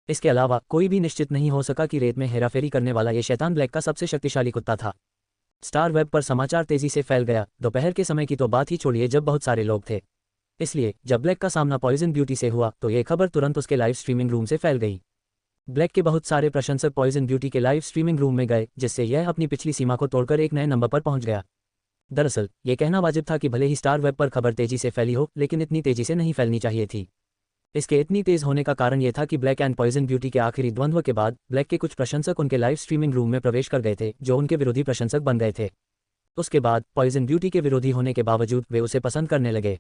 A: इसके अलावा कोई भी निश्चित नहीं हो सका कि रेत में हेराफेरी करने वाला ये शैतान ब्लैक का सबसे शक्तिशाली कुत्ता था। स्टार वेब पर समाचार तेजी से फैल गया। दोपहर के समय की तो बात ही छोड़िए जब बहुत सारे लोग थे। इसलिए जब ब्लैक का सामना पॉइजन ब्यूटी से हुआ तो ये खबर तुरंत उसके लाइव स्ट्रीमिंग रूम से फैल गई। ब्लैक के बहुत सारे प्रशंसक पॉइजन ब्यूटी के लाइव स्ट्रीमिंग रूम में गए, जिससे यह अपनी पिछली सीमा को तोड़कर एक नए नंबर पर पहुंच गया। दरअसल ये कहना वाजिब था कि भले ही स्टार वेब पर खबर तेजी से फैली हो, लेकिन इतनी तेजी से नहीं फैलनी चाहिए थी। इसके इतनी तेज होने का कारण यह था कि ब्लैक एंड पॉइजन ब्यूटी के आखिरी द्वंद्व के बाद ब्लैक के कुछ प्रशंसक उनके लाइव स्ट्रीमिंग रूम में प्रवेश कर गए थे, जो उनके विरोधी प्रशंसक बन गए थे। उसके बाद पॉइजन ब्यूटी के विरोधी होने के बावजूद वे उसे पसंद करने लगे।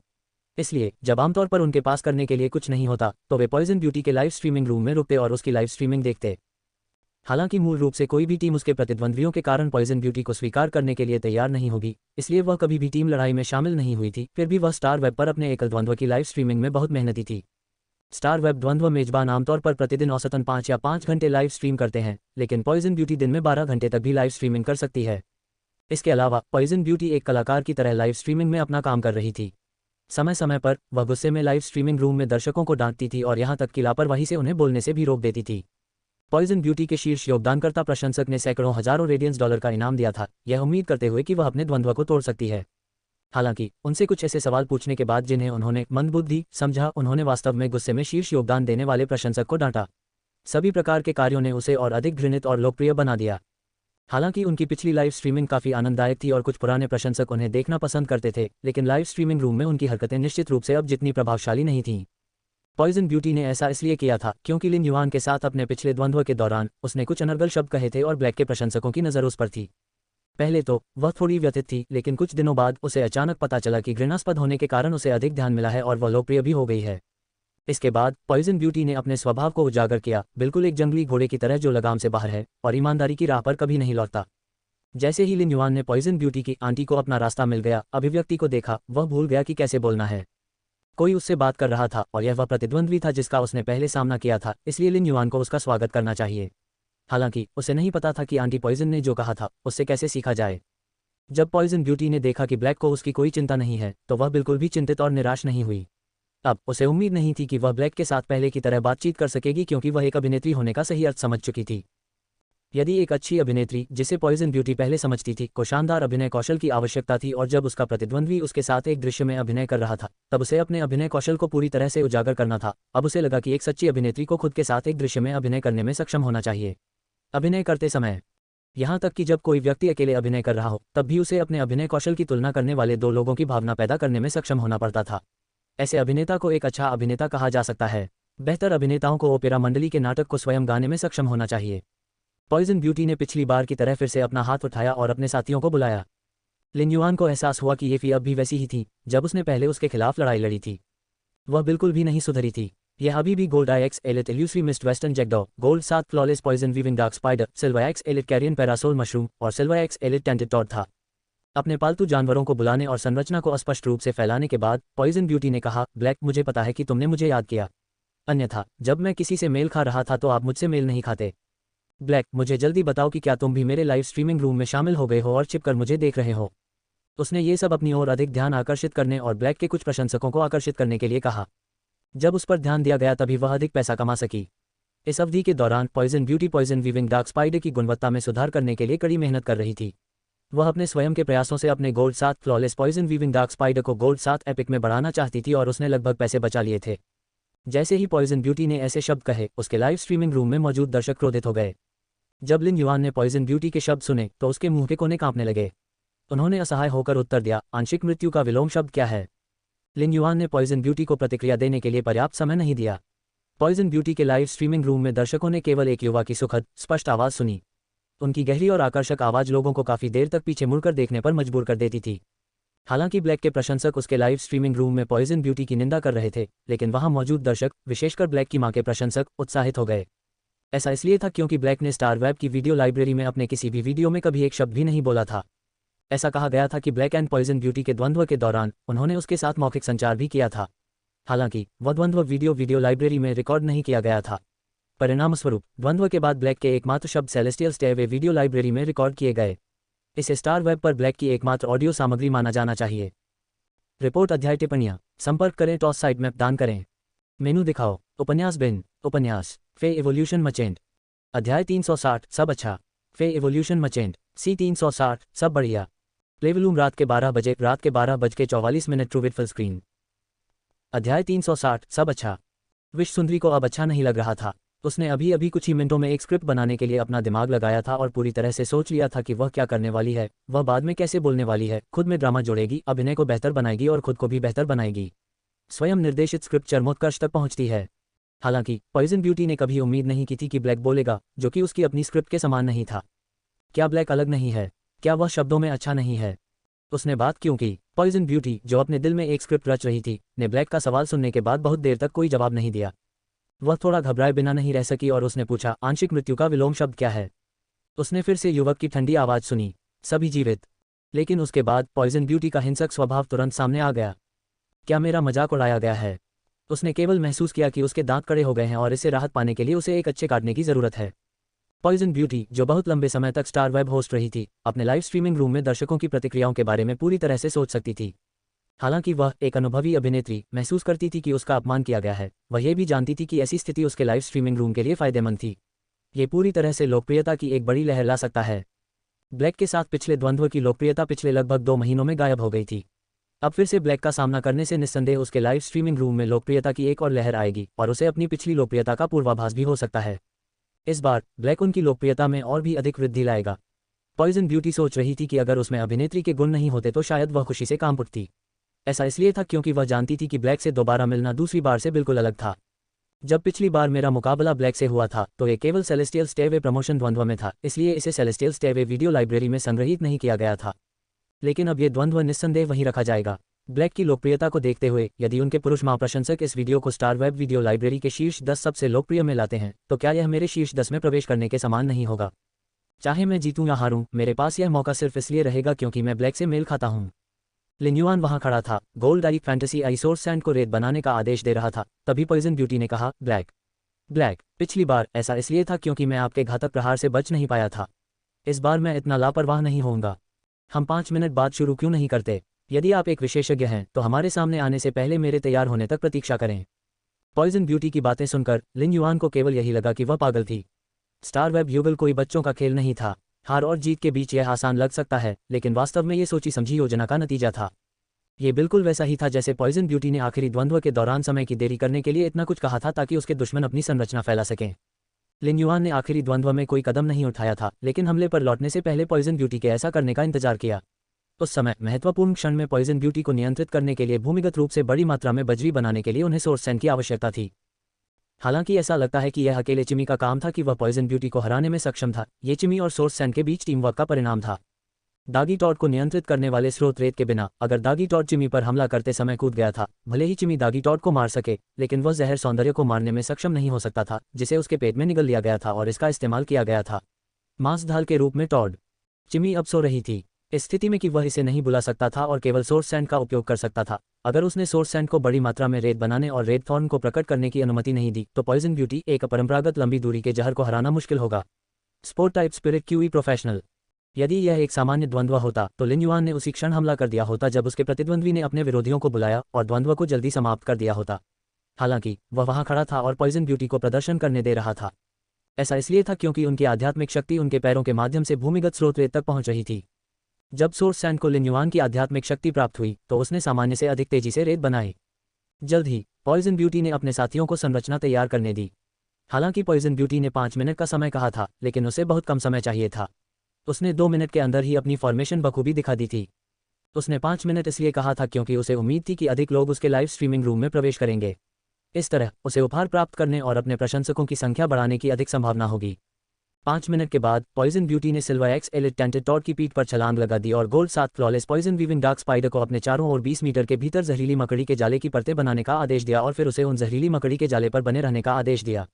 A: इसलिए जब आमतौर पर उनके पास करने के लिए कुछ नहीं होता तो वे पॉइजन ब्यूटी के लाइव स्ट्रीमिंग रूम में रुकते और उसकी लाइव स्ट्रीमिंग देखते। हालांकि मूल रूप से कोई भी टीम उसके प्रतिद्वंद्वियों के कारण पॉइजन ब्यूटी को स्वीकार करने के लिए तैयार नहीं होगी, इसलिए वह कभी भी टीम लड़ाई में शामिल नहीं हुई थी। फिर भी वह स्टार वेब पर अपने एकल द्वंद्व की लाइव स्ट्रीमिंग में बहुत मेहनती थी। स्टार वेब द्वंद्व मेजबान आमतौर पर प्रतिदिन औसतन 5 या 5 घंटे लाइव स्ट्रीम करते हैं, लेकिन पॉइजन ब्यूटी दिन में 12 घंटे तक भी लाइव स्ट्रीमिंग कर सकती है। इसके अलावा पॉइजन ब्यूटी एक कलाकार की तरह लाइव स्ट्रीमिंग में अपना काम कर रही थी। समय समय पर वह गुस्से में लाइव स्ट्रीमिंग रूम में दर्शकों को डांटती थी और यहां तक कि लापरवाही से उन्हें बोलने से भी रोक देती थी। पॉइजन ब्यूटी के शीर्ष योगदानकर्ता प्रशंसक ने सैकड़ों हजारों रेडियंस डॉलर का इनाम दिया था, यह उम्मीद करते हुए कि वह अपने द्वंद्व को तोड़ सकती है। हालांकि उनसे कुछ ऐसे सवाल पूछने के बाद जिन्हें उन्होंने मंदबुद्धि समझा, उन्होंने वास्तव में गुस्से में शीर्ष योगदान देने वाले प्रशंसक को डांटा। सभी प्रकार के कार्यों ने उसे और अधिक घृणित और लोकप्रिय बना दिया। हालांकि उनकी पिछली लाइव स्ट्रीमिंग काफी आनंददायक थी और कुछ पुराने प्रशंसक उन्हें देखना पसंद करते थे, लेकिन लाइव स्ट्रीमिंग रूम में उनकी हरकतें निश्चित रूप से अब जितनी प्रभावशाली नहीं थीं। पॉइजन ब्यूटी ने ऐसा इसलिए किया था क्योंकि लिन युआन के साथ अपने पिछले द्वंद्व के दौरान उसने कुछ अनर्गल शब्द कहे थे और ब्लैक के प्रशंसकों की नज़र उस पर थी। पहले तो वह थोड़ी व्यथित थी, लेकिन कुछ दिनों बाद उसे अचानक पता चला कि घृणास्पद होने के कारण उसे अधिक ध्यान मिला है और वह लोकप्रिय भी हो गई है। इसके बाद पॉइजन ब्यूटी ने अपने स्वभाव को उजागर किया, बिल्कुल एक जंगली घोड़े की तरह जो लगाम से बाहर है और ईमानदारी की राह पर कभी नहीं लौटता। जैसे ही लिन युआन ने पॉइजन ब्यूटी की आंटी को अपना रास्ता मिल गया अभिव्यक्ति को देखा, वह भूल गया कि कैसे बोलना है। कोई उससे बात कर रहा था और यह वह प्रतिद्वंद्वी था जिसका उसने पहले सामना किया था, इसलिए लिन युआन को उसका स्वागत करना चाहिए। हालांकि उसे नहीं पता था कि आंटी पॉइजन ने जो कहा था उससे कैसे सीखा जाए। जब पॉइजन ब्यूटी ने देखा कि ब्लैक को उसकी कोई चिंता नहीं है तो वह बिल्कुल भी चिंतित और निराश नहीं हुई। अब उसे उम्मीद नहीं थी कि वह ब्लैक के साथ पहले की तरह बातचीत कर सकेगी, क्योंकि वह एक अभिनेत्री होने का सही अर्थ समझ चुकी थी। यदि एक अच्छी अभिनेत्री, जिसे पॉइजन ब्यूटी पहले समझती थी, को शानदार अभिनय कौशल की आवश्यकता थी और जब उसका प्रतिद्वंद्वी उसके साथ एक दृश्य में अभिनय कर रहा था तब उसे अपने अभिनय कौशल को पूरी तरह से उजागर करना था। अब उसे लगा कि एक सच्ची अभिनेत्री को खुद के साथ एक दृश्य में अभिनय करने में सक्षम होना चाहिए। अभिनय करते समय, यहाँ तक कि जब कोई व्यक्ति अकेले अभिनय कर रहा हो तब भी उसे अपने अभिनय कौशल की तुलना करने वाले दो लोगों की भावना पैदा करने में सक्षम होना पड़ता था। ऐसे अभिनेता को एक अच्छा अभिनेता कहा जा सकता है। बेहतर अभिनेताओं को ओपेरा मंडली के नाटक को स्वयं गाने में सक्षम होना चाहिए। पॉइजन ब्यूटी ने पिछली बार की तरह फिर से अपना हाथ उठाया और अपने साथियों को बुलाया। लिन युआन को एहसास हुआ कि ये फी अब भी वैसी ही थी जब उसने पहले उसके खिलाफ लड़ाई लड़ी थी। वह बिल्कुल भी नहीं सुधरी थी। यह अभी भी gold IX elite illusory mist western jackdaw, gold 7 flawless poison weaving dark spider, silver IX elite carrion parasol mushroom और silver IX elite tainted toad था। अपने पालतू जानवरों को बुलाने और संरचना को स्पष्ट रूप से फैलाने के बाद पॉइजन ब्यूटी ने कहा, ब्लैक, मुझे पता है कि तुमने मुझे याद किया। अन्यथा जब मैं किसी से मेल खा रहा था तो आप मुझसे मेल नहीं खाते। ब्लैक, मुझे जल्दी बताओ कि क्या तुम भी मेरे लाइव स्ट्रीमिंग रूम में शामिल हो गए हो और छिपकर मुझे देख रहे हो। उसने ये सब अपनी ओर अधिक ध्यान आकर्षित करने और ब्लैक के कुछ प्रशंसकों को आकर्षित करने के लिए कहा। जब उस पर ध्यान दिया गया तभी वह अधिक पैसा कमा सकी। इस अवधि के दौरान poison beauty poison weaving dark spider की गुणवत्ता में सुधार करने के लिए कड़ी मेहनत कर रही थी। वह अपने स्वयं के प्रयासों से अपने gold 7 flawless poison weaving dark spider को गोल्ड 7 एपिक में बढ़ाना चाहती थी और उसने लगभग पैसे बचा लिए थे। जैसे ही पॉइजन ब्यूटी ने ऐसे शब्द कहे, उसके लाइव स्ट्रीमिंग रूम में मौजूद दर्शक क्रोधित हो गए। जब लिन युआन ने पॉइजन ब्यूटी के शब्द सुने तो उसके मुंह के कोने कांपने लगे। उन्होंने असहाय होकर उत्तर दिया, आंशिक मृत्यु का विलोम शब्द क्या है? लिन युआन ने पॉइजन ब्यूटी को प्रतिक्रिया देने के लिए पर्याप्त समय नहीं दिया। पॉइजन ब्यूटी के लाइव स्ट्रीमिंग रूम में दर्शकों ने केवल एक युवा की सुखद, स्पष्ट आवाज़ सुनी। उनकी गहरी और आकर्षक आवाज़ लोगों को काफ़ी देर तक पीछे मुड़कर देखने पर मजबूर कर देती थी। हालांकि ब्लैक के प्रशंसक उसके लाइव स्ट्रीमिंग रूम में पॉइजन ब्यूटी की निंदा कर रहे थे, लेकिन वहां मौजूद दर्शक, विशेषकर ब्लैक की मां के प्रशंसक, उत्साहित हो गए। ऐसा इसलिए था क्योंकि ब्लैक ने स्टार वेब की वीडियो लाइब्रेरी में अपने किसी भी वीडियो में कभी एक शब्द भी नहीं बोला था। ऐसा कहा गया था कि ब्लैक एंड पॉइजन ब्यूटी के द्वंद्व के दौरान उन्होंने उसके साथ मौखिक संचार भी किया था। हालांकि वह द्वंद्व वीडियो लाइब्रेरी में रिकॉर्ड नहीं किया गया था। परिणामस्वरूप द्वंद्व के बाद ब्लैक के एकमात्र शब्द सेलेस्टियल स्टेयरवे वीडियो लाइब्रेरी में रिकॉर्ड किए गए। इसे स्टार वेब पर ब्लैक की एकमात्र ऑडियो सामग्री माना जाना चाहिए। रिपोर्ट अध्याय टिप्पणियाँ। संपर्क करें टॉस साइट मैप दान करें। मेनू दिखाओ। उपन्यास बिन उपन्यास फे एवोल्यूशन मचेंट। अध्याय 360 सब अच्छा। फे एवोल्यूशन मचेंट सी 360 सब बढ़िया। प्लेवलूम रात के 12 बजे 12:44 ट्रू विथ फुल स्क्रीन। अध्याय 360 सब अच्छा। विश्व सुंदरी को अब अच्छा नहीं लग रहा था। उसने अभी अभी कुछ ही मिनटों में एक स्क्रिप्ट बनाने के लिए अपना दिमाग लगाया था और पूरी तरह से सोच लिया था कि वह क्या करने वाली है, वह बाद में कैसे बोलने वाली है, खुद में ड्रामा जोड़ेगी, अभिनय को बेहतर बनाएगी और खुद को भी बेहतर बनाएगी। स्वयं निर्देशित स्क्रिप्ट चरमोत्कर्ष तक पहुंचती है। हालांकि पॉइजन ब्यूटी ने कभी उम्मीद नहीं की थी कि ब्लैक बोलेगा, जो कि उसकी अपनी स्क्रिप्ट के समान नहीं था। क्या ब्लैक अलग नहीं है? क्या वह शब्दों में अच्छा नहीं है? उसने बात क्यों की? पॉइजन ब्यूटी, जो अपने दिल में एक स्क्रिप्ट रच रही थी, ने ब्लैक का सवाल सुनने के बाद बहुत देर तक कोई जवाब नहीं दिया। वह थोड़ा घबराए बिना नहीं रह सकी और उसने पूछा, आंशिक मृत्यु का विलोम शब्द क्या है? उसने फिर से युवक की ठंडी आवाज़ सुनी, सभी जीवित। लेकिन उसके बाद पॉइजन ब्यूटी का हिंसक स्वभाव तुरंत सामने आ गया। क्या मेरा मजाक उड़ाया गया है? उसने केवल महसूस किया कि उसके दांत कड़े हो गए हैं और इससे राहत पाने के लिए उसे एक अच्छे काटने की ज़रूरत है। पॉइजन ब्यूटी, जो बहुत लंबे समय तक स्टार वेब होस्ट रही थी, अपने लाइव स्ट्रीमिंग रूम में दर्शकों की प्रतिक्रियाओं के बारे में पूरी तरह से सोच सकती थी। हालांकि वह एक अनुभवी अभिनेत्री महसूस करती थी कि उसका अपमान किया गया है, वह यह भी जानती थी कि ऐसी स्थिति उसके लाइव स्ट्रीमिंग रूम के लिए फायदेमंद थी। ये पूरी तरह से लोकप्रियता की एक बड़ी लहर ला सकता है। ब्लैक के साथ पिछले द्वंद्व की लोकप्रियता पिछले लगभग 2 महीनों में गायब हो गई थी। अब फिर से ब्लैक का सामना करने से निस्संदेह उसके लाइव स्ट्रीमिंग रूम में लोकप्रियता की एक और लहर आएगी और उसे अपनी पिछली लोकप्रियता का पूर्वाभास भी हो सकता है। इस बार ब्लैक उनकी लोकप्रियता में और भी अधिक वृद्धि लाएगा। पॉइजन ब्यूटी सोच रही थी कि अगर उसमें अभिनेत्री के गुण नहीं होते तो शायद वह खुशी से काम उठती। ऐसा इसलिए था क्योंकि वह जानती थी कि ब्लैक से दोबारा मिलना दूसरी बार से बिल्कुल अलग था। जब पिछली बार मेरा मुकाबला ब्लैक से हुआ था तो ये केवल सेलेस्टियल स्टेवे प्रमोशन द्वंद्व में था, इसलिए इसे सेलेस्टियल स्टेवे वीडियो लाइब्रेरी में संग्रहित नहीं किया गया था। लेकिन अब ये द्वंद्व निस्संदेह वहीं रखा जाएगा। ब्लैक की लोकप्रियता को देखते हुए यदि उनके पुरुष महाप्रशंसक इस वीडियो को स्टार वेब वीडियो लाइब्रेरी के शीर्ष 10 सबसे लोकप्रिय में लाते हैं, तो क्या यह मेरे शीर्ष 10 में प्रवेश करने के समान नहीं होगा? चाहे मैं जीतूं या हारूं, मेरे पास यह मौका सिर्फ इसलिए रहेगा क्योंकि मैं ब्लैक से मेल खाता हूं। लिन युआन वहां खड़ा था, gold I fantasy I source sand को रेत बनाने का आदेश दे रहा था। तभी पॉइजन ब्यूटी ने कहा, ब्लैक, पिछली बार ऐसा इसलिए था क्योंकि मैं आपके घातक प्रहार से बच नहीं पाया था। इस बार मैं इतना लापरवाह नहीं होऊंगा। हम 5 मिनट बाद शुरू क्यों नहीं करते? यदि आप एक विशेषज्ञ हैं तो हमारे सामने आने से पहले मेरे तैयार होने तक प्रतीक्षा करें। पॉइजन ब्यूटी की बातें सुनकर लिन युआन को केवल यही लगा कि वह पागल थी। स्टार वेब युगल कोई बच्चों का खेल नहीं था। हार और जीत के बीच यह आसान लग सकता है, लेकिन वास्तव में ये सोची समझी योजना का नतीजा था। ये बिल्कुल वैसा ही था जैसे पॉइजन ब्यूटी ने आखिरी द्वंद्व के दौरान समय की देरी करने के लिए इतना कुछ कहा था ताकि उसके दुश्मन अपनी संरचना फैला सकें। लिन युआन ने आखिरी द्वंद्व में कोई कदम नहीं उठाया था, लेकिन हमले पर लौटने से पहले पॉइजन ब्यूटी के ऐसा करने का इंतजार किया। उस समय महत्वपूर्ण क्षण में पॉइजन ब्यूटी को नियंत्रित करने के लिए भूमिगत रूप से बड़ी मात्रा में बजरी बनाने के लिए उन्हें सोर्स सैंड की आवश्यकता थी। हालांकि ऐसा लगता है कि यह अकेले चिमी का काम था कि वह पॉइजन ब्यूटी को हराने में सक्षम था। ये चिमी और सोर्स सैंड के बीच टीम वर्क का परिणाम था। दागी टॉड को नियंत्रित करने वाले स्रोत रेत के बिना अगर दागी टॉड चिमी पर हमला करते समय कूद गया था, भले ही चिमी दागी टॉड को मार सके, लेकिन वह जहर सौंदर्य को मारने में सक्षम नहीं हो सकता था जिसे उसके पेट में निगल लिया गया था और इसका इस्तेमाल किया गया था मांस ढाल के रूप में। टॉड चिमी अब सो रही थी, इस स्थिति में कि वह इसे नहीं बुला सकता था और केवल सोर्स सैंड का उपयोग कर सकता था। अगर उसने सोर्स सैंड को बड़ी मात्रा में रेत बनाने और रेड थॉर्न को प्रकट करने की अनुमति नहीं दी तो पॉइजन ब्यूटी एक अपरंपरागत लंबी दूरी के जहर को हराना मुश्किल होगा। Sport type spirit QE professional. यदि यह एक सामान्य द्वंद्व होता तो लिन युआन ने उसी क्षण हमला कर दिया होता जब उसके प्रतिद्वंद्वी ने अपने विरोधियों को बुलाया और द्वंद्व को जल्दी समाप्त कर दिया होता। हालांकि वह वहां खड़ा था और पॉइजन ब्यूटी को प्रदर्शन करने दे रहा था। ऐसा इसलिए था क्योंकि उनकी आध्यात्मिक शक्ति उनके पैरों के माध्यम से भूमिगत स्रोत रेत तक पहुंच रही थी। जब सोर्स सैंड को लिन युआन की आध्यात्मिक शक्ति प्राप्त हुई तो उसने सामान्य से अधिक तेजी से रेत बनाई। जल्द ही पॉइजन ब्यूटी ने अपने साथियों को संरचना तैयार करने दी। हालांकि पॉइजन ब्यूटी ने 5 मिनट का समय कहा था, लेकिन उसे बहुत कम समय चाहिए था। उसने 2 मिनट के अंदर ही अपनी फॉर्मेशन बखूबी दिखा दी थी। उसने 5 मिनट इसलिए कहा था क्योंकि उसे उम्मीद थी कि अधिक लोग उसके लाइव स्ट्रीमिंग रूम में प्रवेश करेंगे। इस तरह उसे उपहार प्राप्त करने और अपने प्रशंसकों की संख्या बढ़ाने की अधिक संभावना होगी। 5 मिनट के बाद पॉइजन ब्यूटी ने silver X elite tainted toad की पीठ पर छलांग लगा दी और gold 7 flawless poison weaving dark spider को अपने चारों ओर 20 मीटर के भीतर जहरीली मकड़ी के जाले की परतें बनाने का आदेश दिया और फिर उसे उन जहरीली मकड़ी के जाले पर बने रहने का आदेश दिया,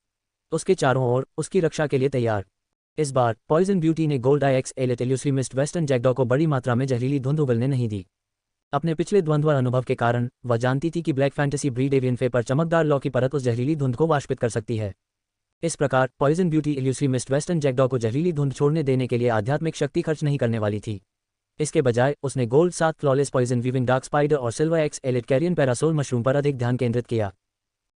A: उसके चारों ओर उसकी रक्षा के लिए तैयार। इस बार पॉइजन ब्यूटी ने gold I X elite illusory mist western jackdaw को बड़ी मात्रा में जहरीली धुंध उगलने नहीं दी। अपने पिछले द्वंद्व अनुभव के कारण वह जानती थी कि ब्लैक फैंटेसी ब्रीड एवियन फे पर चमकदार लॉ की परत उस जहरीली धुंध को वाष्पित कर सकती है। इस प्रकार poison beauty elusive mist western jackdaw को जहरीली धुंध छोड़ने देने के लिए आध्यात्मिक शक्ति खर्च नहीं करने वाली थी। इसके बजाय उसने gold 7 flawless poison weaving dark spider और silver X elite carrion parasol mushroom पर अधिक ध्यान केंद्रित किया।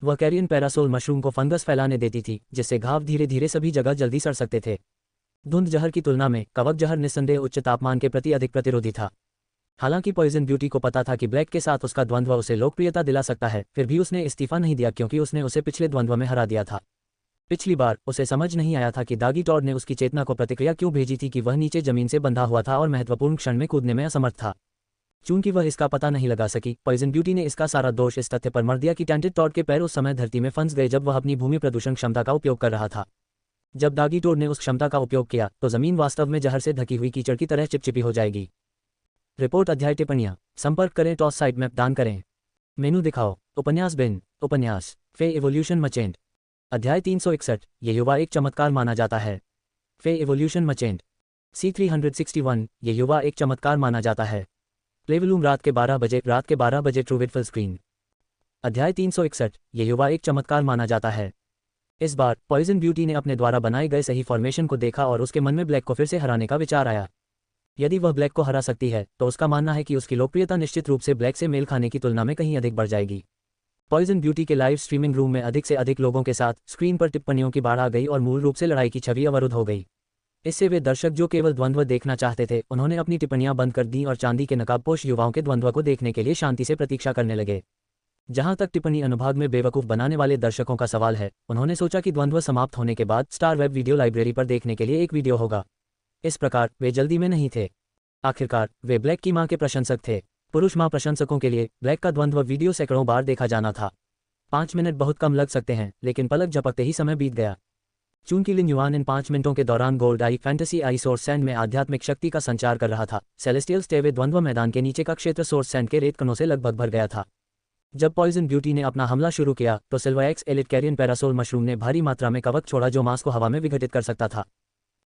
A: वह कैरियन पैरासोल मशरूम को फंगस फैलाने देती थी, जिससे घाव धीरे धीरे सभी जगह जल्दी सड़ सकते थे। धुंध जहर की तुलना में कवक जहर निस्संदेह उच्च तापमान के प्रति अधिक प्रतिरोधी था। हालांकि पॉइजन ब्यूटी को पता था कि ब्लैक के साथ उसका द्वंद्व उसे लोकप्रियता दिला सकता है, फिर भी उसने इस्तीफा नहीं दिया क्योंकि उसने उसे पिछले द्वंद्व में हरा दिया था। पिछली बार उसे समझ नहीं आया था कि दागी टॉड ने उसकी चेतना को प्रतिक्रिया क्यों भेजी थी कि वह नीचे जमीन से बंधा हुआ था और महत्वपूर्ण क्षण में कूदने में असमर्थ था। चूंकि वह इसका पता नहीं लगा सकी, पॉइजन ब्यूटी ने इसका सारा दोष इस तथ्य पर मर दिया कि टैंटेड टॉड के पैर उस समय धरती में फंस गए जब वह अपनी भूमि प्रदूषण क्षमता का उपयोग कर रहा था। जब दागी टॉड ने उस क्षमता का उपयोग किया तो जमीन वास्तव में जहर से ढकी हुई कीचड़ की तरह चिपचिपी हो जाएगी। रिपोर्ट अध्याय टिप्पणियां संपर्क करें टॉस साइट मैप दान करें मेनू दिखाओ उपन्यास बिन उपन्यास फे इवोल्यूशन मचेंट अध्याय 361 ये युवा एक चमत्कार माना जाता है। फे इवोल्यूशन मचेंट C361 ये युवा एक चमत्कार माना जाता है। प्लेवलूम रात के 12 बजे ट्रूविड फुल स्क्रीन। अध्याय 361 ये युवा एक चमत्कार माना जाता है। इस बार पॉइजन ब्यूटी ने अपने द्वारा बनाए गए सही फॉर्मेशन को देखा और उसके मन में ब्लैक को फिर से हराने का विचार आया। यदि वह ब्लैक को हरा सकती है तो उसका मानना है कि उसकी लोकप्रियता निश्चित रूप से ब्लैक से मेल खाने की तुलना में कहीं अधिक बढ़ जाएगी। पॉइजन ब्यूटी के लाइव स्ट्रीमिंग रूम में अधिक से अधिक लोगों के साथ स्क्रीन पर टिप्पणियों की बाढ़ आ गई और मूल रूप से लड़ाई की छवि अवरुद्ध हो गई। इससे वे दर्शक जो केवल द्वंद्व देखना चाहते थे उन्होंने अपनी टिप्पणियां बंद कर दी और चांदी के नकाबपोश युवाओं के द्वंद्व को देखने के लिए शांति से प्रतीक्षा करने लगे। जहां तक टिप्पणी अनुभाग में बेवकूफ बनाने वाले दर्शकों का सवाल है, उन्होंने सोचा कि द्वंद्व समाप्त होने के बाद स्टार वेब वीडियो लाइब्रेरी पर देखने के लिए एक वीडियो होगा। इस प्रकार वे जल्दी में नहीं थे। आखिरकार वे ब्लैक की मां के प्रशंसक थे। पुरुष मां प्रशंसकों के लिए ब्लैक का द्वंद्व वीडियो सैकड़ों बार देखा जाना था। 5 मिनट बहुत कम लग सकते हैं, लेकिन पलक झपकते ही समय बीत गया। चूंकि लिन युआन इन 5 मिनटों के दौरान gold I fantasy I source sand में आध्यात्मिक शक्ति का संचार कर रहा था, सेलेस्टियल स्टेवे द्वंद्व मैदान के नीचे का क्षेत्र सोर्स सैंड के रेत कणों से लगभग भर गया था। जब पॉइजन ब्यूटी ने अपना हमला शुरू किया तो silver X elite carrion parasol mushroom ने भारी मात्रा में कवक छोड़ा जो मांस को हवा में विघटित कर सकता था।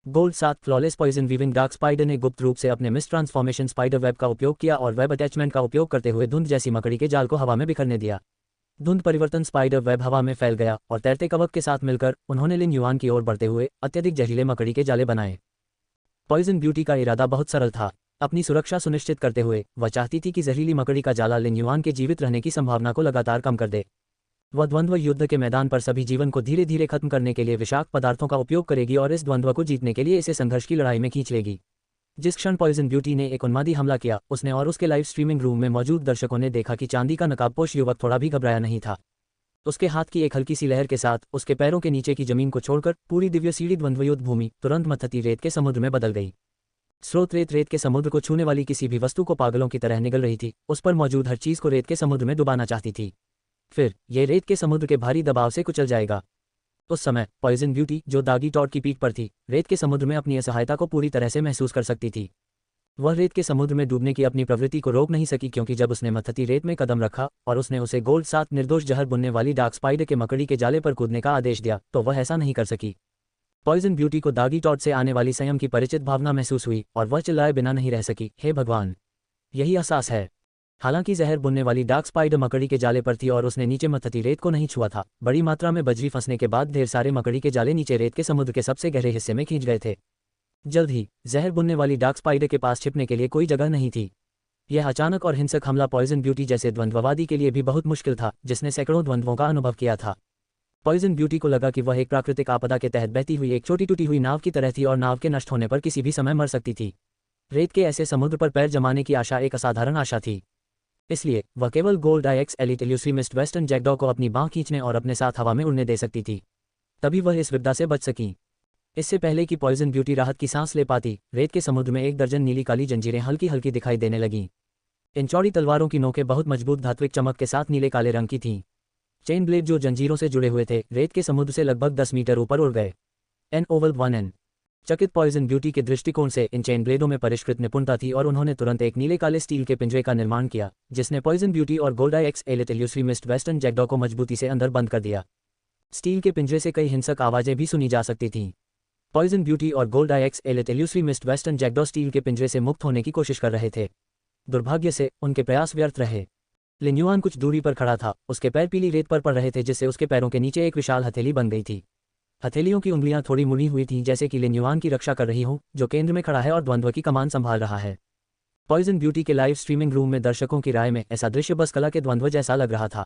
A: Gold 7 flawless poison weaving dark spider ने गुप्त रूप से अपने मिस ट्रांसफॉर्मेशन स्पाइडर वेब का उपयोग किया और वेब अटैचमेंट का उपयोग करते हुए धुंध जैसी मकड़ी के जाल को हवा में बिखरने दिया। धुंध परिवर्तन स्पाइडर वेब हवा में फैल गया और तैरते कवक के साथ मिलकर उन्होंने लिन युआन की ओर बढ़ते हुए अत्यधिक जहरीले मकड़ी के जाले बनाए। पॉइजन ब्यूटी का इरादा बहुत सरल था। अपनी सुरक्षा सुनिश्चित करते हुए वह चाहती थी कि जहरीली मकड़ी का जाला लिन युआन के जीवित रहने की संभावना को लगातार कम कर दे। वह द्वंद्व युद्ध के मैदान पर सभी जीवन को धीरे धीरे खत्म करने के लिए विषाक्त पदार्थों का उपयोग करेगी और इस द्वंद्व को जीतने के लिए इसे संघर्ष की लड़ाई में खींच लेगी। जिस क्षण पॉइजन ब्यूटी ने एक उन्मादी हमला किया, उसने और उसके लाइव स्ट्रीमिंग रूम में मौजूद दर्शकों ने देखा कि चांदी का नकाबपोश युवक थोड़ा भी घबराया नहीं था। उसके हाथ की एक हल्की सी लहर के साथ उसके पैरों के नीचे की जमीन को छोड़कर पूरी दिव्य सीढ़ी द्वंद्वयुद्ध भूमि तुरंत मथती रेत के समुद्र में बदल गई। स्रोत रेत के समुद्र को छूने वाली किसी भी वस्तु को पागलों की तरह निगल रही थी। उस पर मौजूद हर चीज को रेत के समुद्र में डुबाना चाहती थी। फिर यह रेत के समुद्र के भारी दबाव से कुचल जाएगा। उस समय पॉइजन ब्यूटी, जो दागी टॉड की पीठ पर थी, रेत के समुद्र में अपनी असहायता को पूरी तरह से महसूस कर सकती थी। वह रेत के समुद्र में डूबने की अपनी प्रवृत्ति को रोक नहीं सकी क्योंकि जब उसने मथती रेत में कदम रखा और उसने उसे गोल्ड 7 निर्दोष जहर बुनने वाली डार्क स्पाइडर के मकड़ी के जाले पर कूदने का आदेश दिया तो वह ऐसा नहीं कर सकी। पॉइजन ब्यूटी को दागी टॉड से आने वाली संयम की परिचित भावना महसूस हुई और वह चिल्लाए बिना नहीं रह सकी, हे भगवान, यही एहसास है। हालांकि जहर बुनने वाली डार्क स्पाइडर मकड़ी के जाले पर थी और उसने नीचे मथती रेत को नहीं छुआ था। बड़ी मात्रा में बजरी फंसने के बाद ढेर सारे मकड़ी के जाले नीचे रेत के समुद्र के सबसे गहरे हिस्से में खींच गए थे। जल्द ही जहर बुनने वाली डार्क स्पाइडर के पास छिपने के लिए कोई जगह नहीं थी। यह अचानक और हिंसक हमला पॉइजन ब्यूटी जैसे द्वंद्ववादी के लिए भी बहुत मुश्किल था, जिसने सैकड़ों द्वंद्वों का अनुभव किया था। पॉइजन ब्यूटी को लगा कि वह एक प्राकृतिक आपदा के तहत बहती हुई एक छोटी टूटी हुई नाव की तरह थी और नाव के नष्ट होने पर किसी भी समय मर सकती थी। रेत के ऐसे समुद्र पर पैर जमाने की आशा एक असाधारण आशा थी। इसलिए वह केवल gold I X elite elusive mist western jackdaw को अपनी बांह खींचने और अपने साथ हवा में उड़ने दे सकती थी। तभी वह इस विपदा से बच सकी। इससे पहले कि पॉइजन ब्यूटी राहत की सांस ले पाती, रेत के समुद्र में 1 दर्जन नीली काली जंजीरें हल्की हल्की दिखाई देने लगीं। इन चौड़ी तलवारों की नोकें बहुत मजबूत धात्विक चमक के साथ नीले काले रंग की थीं। चेन ब्लेड जो जंजीरों से जुड़े हुए थे, रेत के समुद्र से लगभग 10 मीटर ऊपर उड़ गए। An oval 1N। चकित पॉइजन ब्यूटी के दृष्टिकोण से इन चेन ब्लेडों में परिष्कृत निपुणता थी और उन्होंने तुरंत एक नीले काले स्टील के पिंजरे का निर्माण किया, जिसने पॉइजन ब्यूटी और gold I X elite elusive mist western jackdaw को मजबूती से अंदर बंद कर दिया। स्टील के पिंजरे से कई हिंसक आवाजें भी सुनी जा सकती थीं। पॉइजन ब्यूटी और gold I X elite elusive mist western jackdaw steel के पिंजरे से मुक्त होने की कोशिश कर रहे थे। दुर्भाग्य से उनके प्रयास व्यर्थ रहे। लिन युआन कुछ दूरी पर खड़ा था। उसके पैर पीली रेत पर पड़ रहे थे, जिससे उसके पैरों के नीचे एक विशाल हथेली बन गई थी। हथेलियों की उंगलियां थोड़ी मुड़ी हुई थीं, जैसे कि लिन युआन की रक्षा कर रही हों, जो केंद्र में खड़ा है और द्वंद्व की कमान संभाल रहा है। पॉइजन ब्यूटी के लाइव स्ट्रीमिंग रूम में दर्शकों की राय में ऐसा दृश्य बस कला के द्वंद्व जैसा लग रहा था।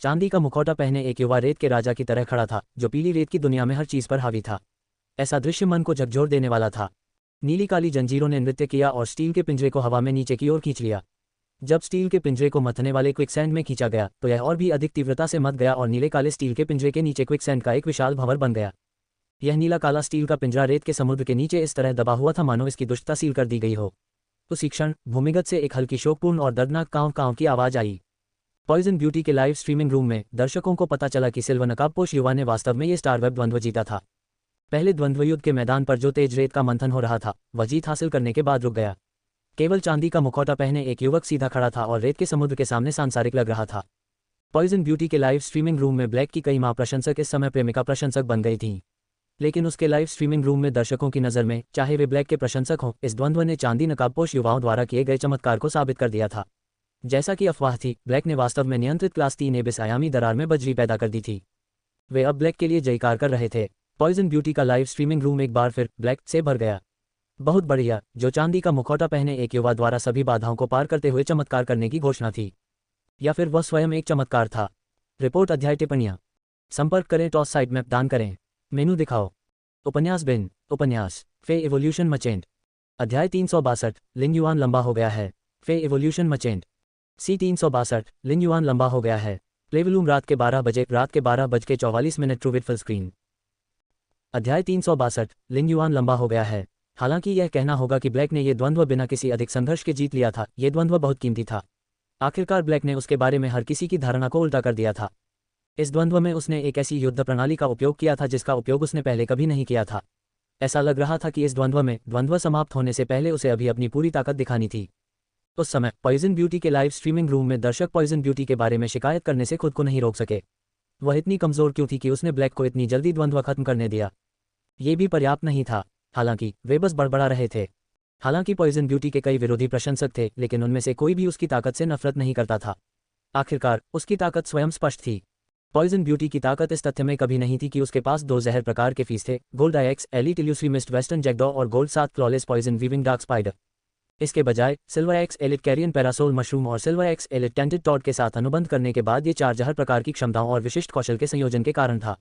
A: चांदी का मुखौटा पहने एक युवा रेत के राजा की तरह खड़ा था, जो पीली रेत की दुनिया में हर चीज पर हावी था। ऐसा दृश्य मन को झकझोर देने वाला था। नीली काली जंजीरों ने नृत्य किया और स्टील के पिंजरे को हवा में नीचे की ओर खींच लिया। जब स्टील के पिंजरे को मथने वाले क्विकसैंड में खींचा गया तो यह और भी अधिक तीव्रता से मथ गया और नीले काले स्टील के पिंजरे के नीचे क्विकसैंड का एक विशाल भंवर बन गया। यह नीला काला स्टील का पिंजरा रेत के समुद्र के नीचे इस तरह दबा हुआ था मानो इसकी दुष्टता सील कर दी गई हो। उसी क्षण भूमिगत से एक हल्की शोकपूर्ण और दर्दनाक कांव कांव की आवाज आई। पॉइजन ब्यूटी के लाइव स्ट्रीमिंग रूम में दर्शकों को पता चला कि सिल्वर नकाबपोश युवा ने वास्तव में ये स्टार वेब द्वंद्व जीता था। पहले द्वंद्व युद्ध के मैदान पर जो तेज रेत का मंथन हो रहा था, वह जीत हासिल करने के बाद रुक गया। केवल चांदी का मुखौटा पहने एक युवक सीधा खड़ा था और रेत के समुद्र के सामने सांसारिक लग रहा था। पॉइजन ब्यूटी के लाइव स्ट्रीमिंग रूम में ब्लैक की कई मां प्रशंसक इस समय प्रेमिका प्रशंसक बन गई थीं। लेकिन उसके लाइव स्ट्रीमिंग रूम में दर्शकों की नज़र में, चाहे वे ब्लैक के प्रशंसक हों, इस द्वंद्व ने चांदी नकाबपोश युवाओं द्वारा किए गए चमत्कार को साबित कर दिया था। जैसा कि अफवाह थी, ब्लैक ने वास्तव में नियंत्रित क्लास 3 एबिस आयामी दरार में बजरी पैदा कर दी थी। वे अब ब्लैक के लिए जयकार कर रहे थे। पॉइजन ब्यूटी का लाइव स्ट्रीमिंग रूम एक बार फिर ब्लैक से भर गया। बहुत बढ़िया, जो चांदी का मुखौटा पहने एक युवा द्वारा सभी बाधाओं को पार करते हुए चमत्कार करने की घोषणा थी, या फिर वह स्वयं एक चमत्कार था। रिपोर्ट अध्याय टिप्पणियां। संपर्क करें, टॉस साइट मैप दान करें, मेनू दिखाओ। उपन्यास बिन उपन्यास फे एवोल्यूशन मचेंट। अध्याय 362 लिन युआन लंबा हो गया है। फे एवोल्यूशन मचेंट। सी 362 लिन युआन लंबा हो गया है। प्लेवलूम रात के 12 बजे, रात के 12:44 ट्रू विद फुल स्क्रीन। अध्याय 362 लिन युआन लंबा हो गया है। हालांकि यह कहना होगा कि ब्लैक ने यह द्वंद्व बिना किसी अधिक संघर्ष के जीत लिया था। यह द्वंद्व बहुत कीमती था। आखिरकार ब्लैक ने उसके बारे में हर किसी की धारणा को उल्टा कर दिया था। इस द्वंद्व में उसने एक ऐसी युद्ध प्रणाली का उपयोग किया था जिसका उपयोग उसने पहले कभी नहीं किया था। ऐसा लग रहा था कि इस द्वंद्व में द्वंद्व समाप्त होने से पहले उसे अभी अपनी पूरी ताकत दिखानी थी। उस समय पॉइजन ब्यूटी के लाइव स्ट्रीमिंग रूम में दर्शक पॉइजन ब्यूटी के बारे में शिकायत करने से खुद को नहीं रोक सके। वह इतनी कमजोर क्यों थी कि उसने ब्लैक को इतनी जल्दी द्वंद्व खत्म करने दिया? ये भी पर्याप्त नहीं था। हालांकि वे बस बड़बड़ा रहे थे। हालांकि पॉइजन ब्यूटी के कई विरोधी प्रशंसक थे, लेकिन उनमें से कोई भी उसकी ताकत से नफरत नहीं करता था। आखिरकार उसकी ताकत स्वयं स्पष्ट थी। पॉइजन ब्यूटी की ताकत इस तथ्य में कभी नहीं थी कि उसके पास 2 जहर प्रकार के फीस थे, gold I X elite elusive mist western jackdaw और gold 7 flawless poison weaving dark spider. इसके बजाय silver X elite carrion parasol mushroom और silver X elite tainted toad के साथ अनुबंध करने के बाद ये 4 जहर प्रकार की क्षमताओं और विशिष्ट कौशल के संयोजन के कारण था।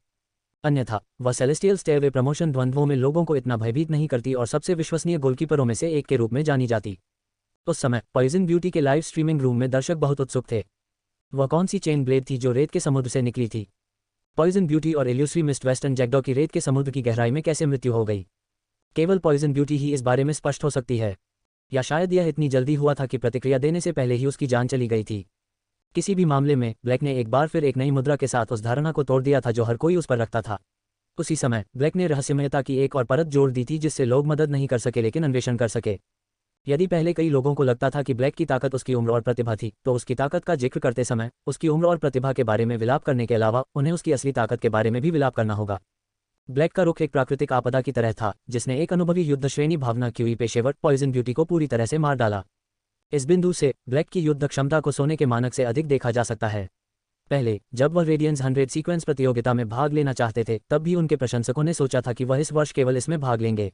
A: अन्यथा वह सेलेस्टियल स्टेयरवे प्रमोशन द्वंद्वों में लोगों को इतना भयभीत नहीं करती और सबसे विश्वसनीय गोलकीपरों में से एक के रूप में जानी जाती। उस समय पॉइजन ब्यूटी के लाइव स्ट्रीमिंग रूम में दर्शक बहुत उत्सुक थे। वह कौन सी चेन ब्लेड थी जो रेत के समुद्र से निकली थी? पॉइजन ब्यूटी और इल्यूसिव मिस्ट वेस्टर्न जैकडॉ की रेत के समुद्र की गहराई में कैसे मृत्यु हो गई? केवल पॉइजन ब्यूटी ही इस बारे में स्पष्ट हो सकती है। या शायद यह इतनी जल्दी हुआ था कि प्रतिक्रिया देने से पहले ही उसकी जान चली गई थी। किसी भी मामले में ब्लैक ने एक बार फिर एक नई मुद्रा के साथ उस धारणा को तोड़ दिया था जो हर कोई उस पर रखता था। उसी समय ब्लैक ने रहस्यमयता की एक और परत जोड़ दी थी जिससे लोग मदद नहीं कर सके लेकिन अन्वेषण कर सके। यदि पहले कई लोगों को लगता था कि ब्लैक की ताकत उसकी उम्र और प्रतिभा थी, तो उसकी ताकत का जिक्र करते समय उसकी उम्र और प्रतिभा के बारे में विलाप करने के अलावा उन्हें उसकी असली ताकत के बारे में भी विलाप करना होगा। ब्लैक का रुख एक प्राकृतिक आपदा की तरह था जिसने एक अनुभवी युद्ध श्रेणी भावना की पेशेवर पॉइजन ब्यूटी को पूरी तरह से मार डाला। इस बिंदु से ब्लैक की युद्ध क्षमता को सोने के मानक से अधिक देखा जा सकता है। पहले जब वह रेडियंस 100 सीक्वेंस प्रतियोगिता में भाग लेना चाहते थे, तब भी उनके प्रशंसकों ने सोचा था कि वह इस वर्ष केवल इसमें भाग लेंगे।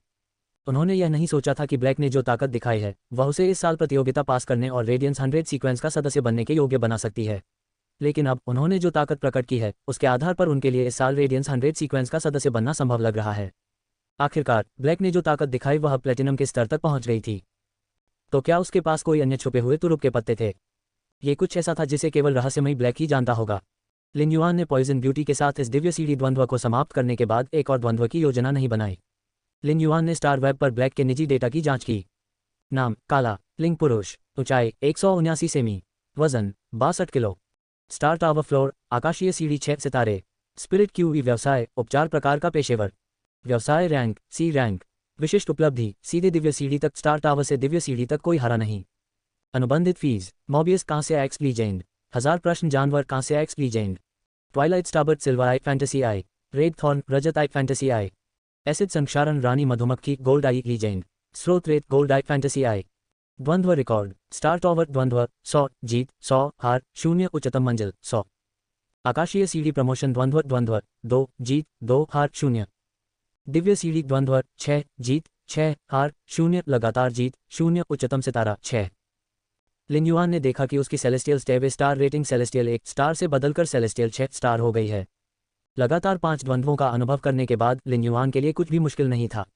A: उन्होंने यह नहीं सोचा था कि ब्लैक ने जो ताकत दिखाई है वह उसे इस साल प्रतियोगिता पास करने और रेडियंस 100 सीक्वेंस का सदस्य बनने के योग्य बना सकती है। लेकिन अब उन्होंने जो ताकत प्रकट की है उसके आधार पर उनके लिए इस साल रेडियंस 100 सीक्वेंस का सदस्य बनना संभव लग रहा है। आखिरकार ब्लैक ने जो ताकत दिखाई वह प्लेटिनम के स्तर तक पहुंच गई थी। तो क्या उसके पास कोई अन्य छुपे हुए तुरुप के पत्ते थे? ये कुछ ऐसा था जिसे केवल रहस्यमयी ब्लैक ही जानता होगा। लिन युआन ने पॉइजन ब्यूटी के साथ इस दिव्य सीढ़ी द्वंद्व को समाप्त करने के बाद एक और द्वंद्व की योजना नहीं बनाई। लिन युआन ने स्टार वेब पर ब्लैक के निजी डेटा की जांच की। नाम काला, लिंग पुरुष, ऊंचाई 179 सेमी, वजन 62 किलो। स्टार टावर फ्लोर, आकाशीय सीढ़ी 6 सितारे। स्पिरिट क्यूई व्यवसाय, उपचार प्रकार का पेशेवर। व्यवसाय रैंक सी रैंक। विशिष्ट उपलब्धि, सीधे दिव्य सीढ़ी तक, स्टार टावर से दिव्य सीढ़ी तक कोई हरा नहीं। अनुबंधित फीस, मॉबियस कांस्य एक्स लीजेंड, 1000 प्रश्न जानवर कांस्य एक्स लीजेंड। ट्वाइलाइट स्टाबर्ट silver I fantasy I, red thorn रजत आई फैंटेसी आई। एसिड संक्षारण रानी मधुमक्खी गोल्ड आई लीजेंड, स्रोत रेत गोल्ड आई फैंटेसी आई। द्वंद्व रिकॉर्ड, स्टार टावर द्वंद्व 100 जीत 100 हार 0 उच्चतम मंजिल 100। आकाशीय सीढ़ी प्रमोशन द्वंद्व द्वंद्व 2 जीत 2 हार 0। दिव्य सीढ़ी द्वंद्व 6 जीत 6 हार 0 लगातार जीत 0 उच्चतम सितारा 6। लिन युआन ने देखा कि उसकी celestial step star rating celestial 1 star से बदलकर सेलेस्टियल 6 स्टार हो गई है। लगातार 5 द्वंद्वों का अनुभव करने के बाद लिन युआन के लिए कुछ भी मुश्किल नहीं था।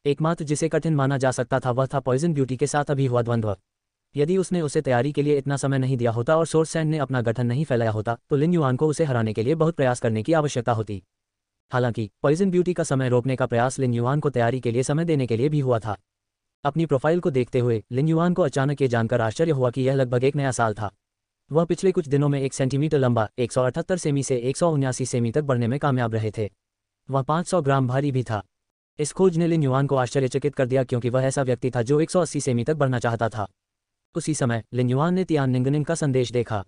A: एकमात्र जिसे कठिन माना जा सकता था वह था पॉइजन ब्यूटी के साथ अभी हुआ द्वंद्व। यदि उसने उसे तैयारी के लिए इतना समय नहीं दिया होता और सोर्स सैंड ने अपना गठन नहीं फैलाया होता तो लिन युआन को उसे हराने के लिए बहुत प्रयास करने की आवश्यकता होती। हालांकि पॉइजन ब्यूटी का समय रोकने का प्रयास लिन युआन को तैयारी के लिए समय देने के लिए भी हुआ था। अपनी प्रोफाइल को देखते हुए लिन युआन को अचानक ये जानकर आश्चर्य हुआ कि यह लगभग एक नया साल था। वह पिछले कुछ दिनों में 1 सेंटीमीटर लंबा 178 सेमी से 179 सेमी तक बढ़ने में कामयाब रहे थे। वह 500 ग्राम भारी भी था। इस खोज ने लिन युआन को आश्चर्यचकित कर दिया क्योंकि वह ऐसा व्यक्ति था जो 180 सेमी तक बढ़ना चाहता था। उसी समय लिन युआन ने तियान निंगनिंग का संदेश देखा।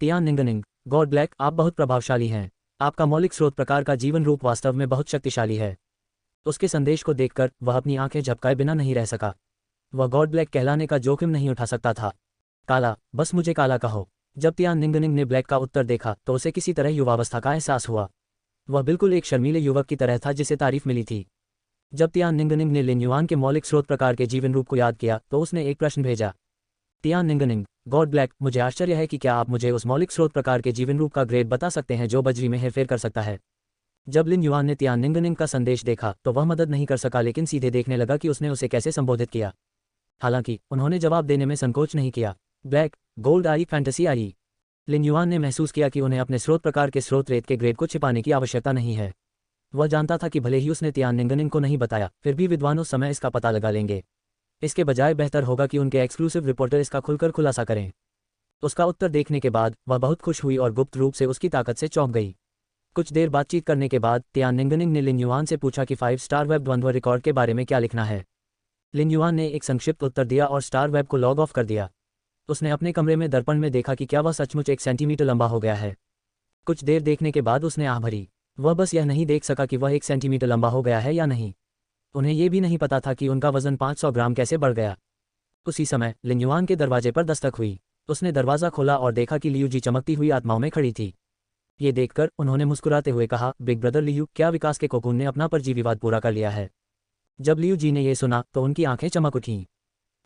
A: तियान निंगनिंग, गॉड ब्लैक, आप बहुत प्रभावशाली हैं। आपका मौलिक स्रोत प्रकार का जीवन रूप वास्तव में बहुत शक्तिशाली है। उसके संदेश को देखकर वह अपनी आंखें झपकाए बिना नहीं रह सका। वह गॉड ब्लैक कहलाने का जोखिम नहीं उठा सकता था। काला, बस मुझे काला कहो। जब तियान निंगनिंग ने ब्लैक का उत्तर देखा तो उसे किसी तरह युवावस्था का एहसास हुआ। वह बिल्कुल एक शर्मीले युवक की तरह था जिसे तारीफ मिली थी। जब तियान निंगनिंग ने लिन युआन के मौलिक स्रोत प्रकार के जीवन रूप को याद किया तो उसने एक प्रश्न भेजा। तियान निंगनिंग, गॉड ब्लैक, मुझे आश्चर्य है कि क्या आप मुझे उस मौलिक स्रोत प्रकार के जीवन रूप का ग्रेड बता सकते हैं जो बजरी में हेरफेर कर सकता है। जब लिन युआन ने तियान निंगनिंग का संदेश देखा तो वह मदद नहीं कर सका लेकिन सीधे देखने लगा कि उसने उसे कैसे संबोधित किया। हालांकि उन्होंने जवाब देने में संकोच नहीं किया। ब्लैक, गोल्ड आई, फैंटेसी आई। लिन युआन ने महसूस किया कि उन्हें अपने स्रोत प्रकार के स्रोत रेत के ग्रेड को छिपाने की आवश्यकता नहीं है। वह जानता था कि भले ही उसने तियान निंगनिंग को नहीं बताया फिर भी विद्वान उस समय इसका पता लगा लेंगे। इसके बजाय बेहतर होगा कि उनके एक्सक्लूसिव रिपोर्टर इसका खुलकर खुलासा करें। उसका उत्तर देखने के बाद वह बहुत खुश हुई और गुप्त रूप से उसकी ताकत से चौंक गई। कुछ देर बातचीत करने के बाद तियान निंगनिंग ने लिन युआन से पूछा कि 5 स्टार वेब द्वंद्व रिकॉर्ड के बारे में क्या लिखना है। लिन युआन ने एक संक्षिप्त उत्तर दिया और स्टार वेब को लॉग ऑफ कर दिया। उसने अपने कमरे में दर्पण में देखा कि क्या वह सचमुच 1 सेंटीमीटर लंबा हो गया है। कुछ देर देखने के बाद उसने आह भरी। वह बस यह नहीं देख सका कि वह 1 सेंटीमीटर लंबा हो गया है या नहीं। उन्हें यह भी नहीं पता था कि उनका वजन 500 ग्राम कैसे बढ़ गया। उसी समय लिन युआन के दरवाजे पर दस्तक हुई। उसने दरवाज़ा खोला और देखा कि लियू जी चमकती हुई आत्माओं में खड़ी थी। ये देखकर उन्होंने मुस्कुराते हुए कहा, बिग ब्रदर लियू, क्या विकास के कोकून ने अपना परजीवी पूरा कर लिया है। जब लियू जी ने यह सुना तो उनकी आंखें चमक उठीं।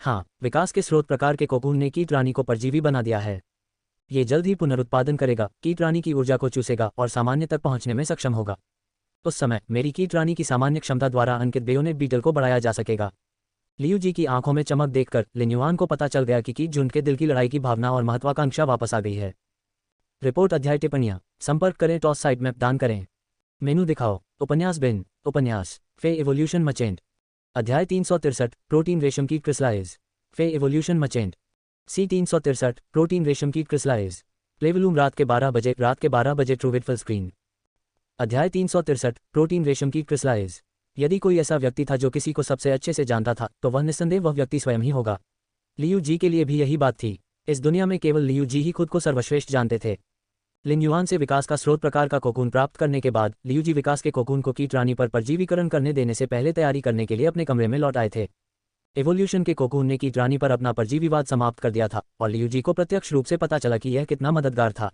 A: हाँ, विकास के स्रोत प्रकार के कोकून ने कीट रानी को परजीवी बना दिया है। ये जल्द ही पुनरुत्पादन करेगा, कीट रानी की ऊर्जा को चूसेगा और सामान्य तक पहुंचने में सक्षम होगा। उस समय मेरी कीट रानी की सामान्य क्षमता द्वारा अंकित बेयोनेट बीटल को बढ़ाया जा सकेगा। लियू जी की आंखों में चमक देखकर लिन युआन को पता चल गया कि कीट झुंड के दिल की लड़ाई की भावना और महत्वाकांक्षा वापस आ गई है। रिपोर्ट, अध्याय, टिप्पणियां, संपर्क करें, टॉस साइट मैप दान करें, मेनू दिखाओ, उपन्यास बिन, उपन्यास फे एवोल्यूशन मचेंट, अध्याय 363, प्रोटीन रेशम कीट क्रिस्टलाइज, फे एवोल्यूशन मचेंट, सी 363, प्रोटीन रेशम कीट क्रिस्टलाइज, प्लेवलूम, रात के 12 बजे ट्रूविट फुल स्क्रीन। अध्याय 363, प्रोटीन रेशम कीट क्रिस्टलाइज। यदि कोई ऐसा व्यक्ति था जो किसी को सबसे अच्छे से जानता था तो वह निस्संदेह वह व्यक्ति स्वयं ही होगा। लियू जी के लिए भी यही बात थी। इस दुनिया में केवल लियू जी ही खुद को सर्वश्रेष्ठ जानते थे। लिन युआन से विकास का स्रोत प्रकार का कोकून प्राप्त करने के बाद लियू जी विकास के कोकून को कीट रानी पर परजीवीकरण करने देने से पहले तैयारी करने के लिए अपने कमरे में लौट आए थे। एवोल्यूशन के कोकून ने कीट रानी पर अपना परजीवीवाद समाप्त कर दिया था और लियू जी को प्रत्यक्ष रूप से पता चला कि यह कितना मददगार था।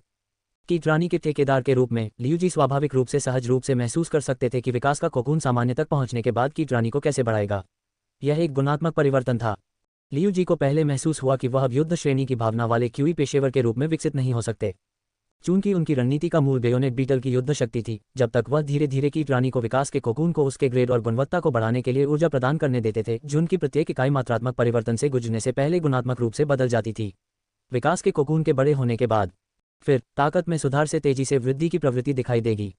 A: कीट रानी के ठेकेदार के रूप में लियू जी स्वाभाविक रूप से सहज रूप से महसूस कर सकते थे कि विकास का कोकून सामान्य तक पहुंचने के बाद कीट रानी को कैसे बढ़ाएगा। यह एक गुणात्मक परिवर्तन था। लियू जी को पहले महसूस हुआ कि वह अब युद्ध श्रेणी की भावना वाले क्यूई पेशेवर के रूप में विकसित नहीं हो सकते। चूंकि उनकी रणनीति का मूल बेयोनेट बीटल की युद्ध शक्ति थी, जब तक वह धीरे धीरे कीट रानी को विकास के कोकून को उसके ग्रेड और गुणवत्ता को बढ़ाने के लिए ऊर्जा प्रदान करने देते थे, जो उनकी प्रत्येक इकाई मात्रात्मक परिवर्तन से गुजरने से पहले गुणात्मक रूप से बदल जाती थी। विकास के कोकून के बड़े होने के बाद फिर ताकत में सुधार से तेजी से वृद्धि की प्रवृत्ति दिखाई देगी।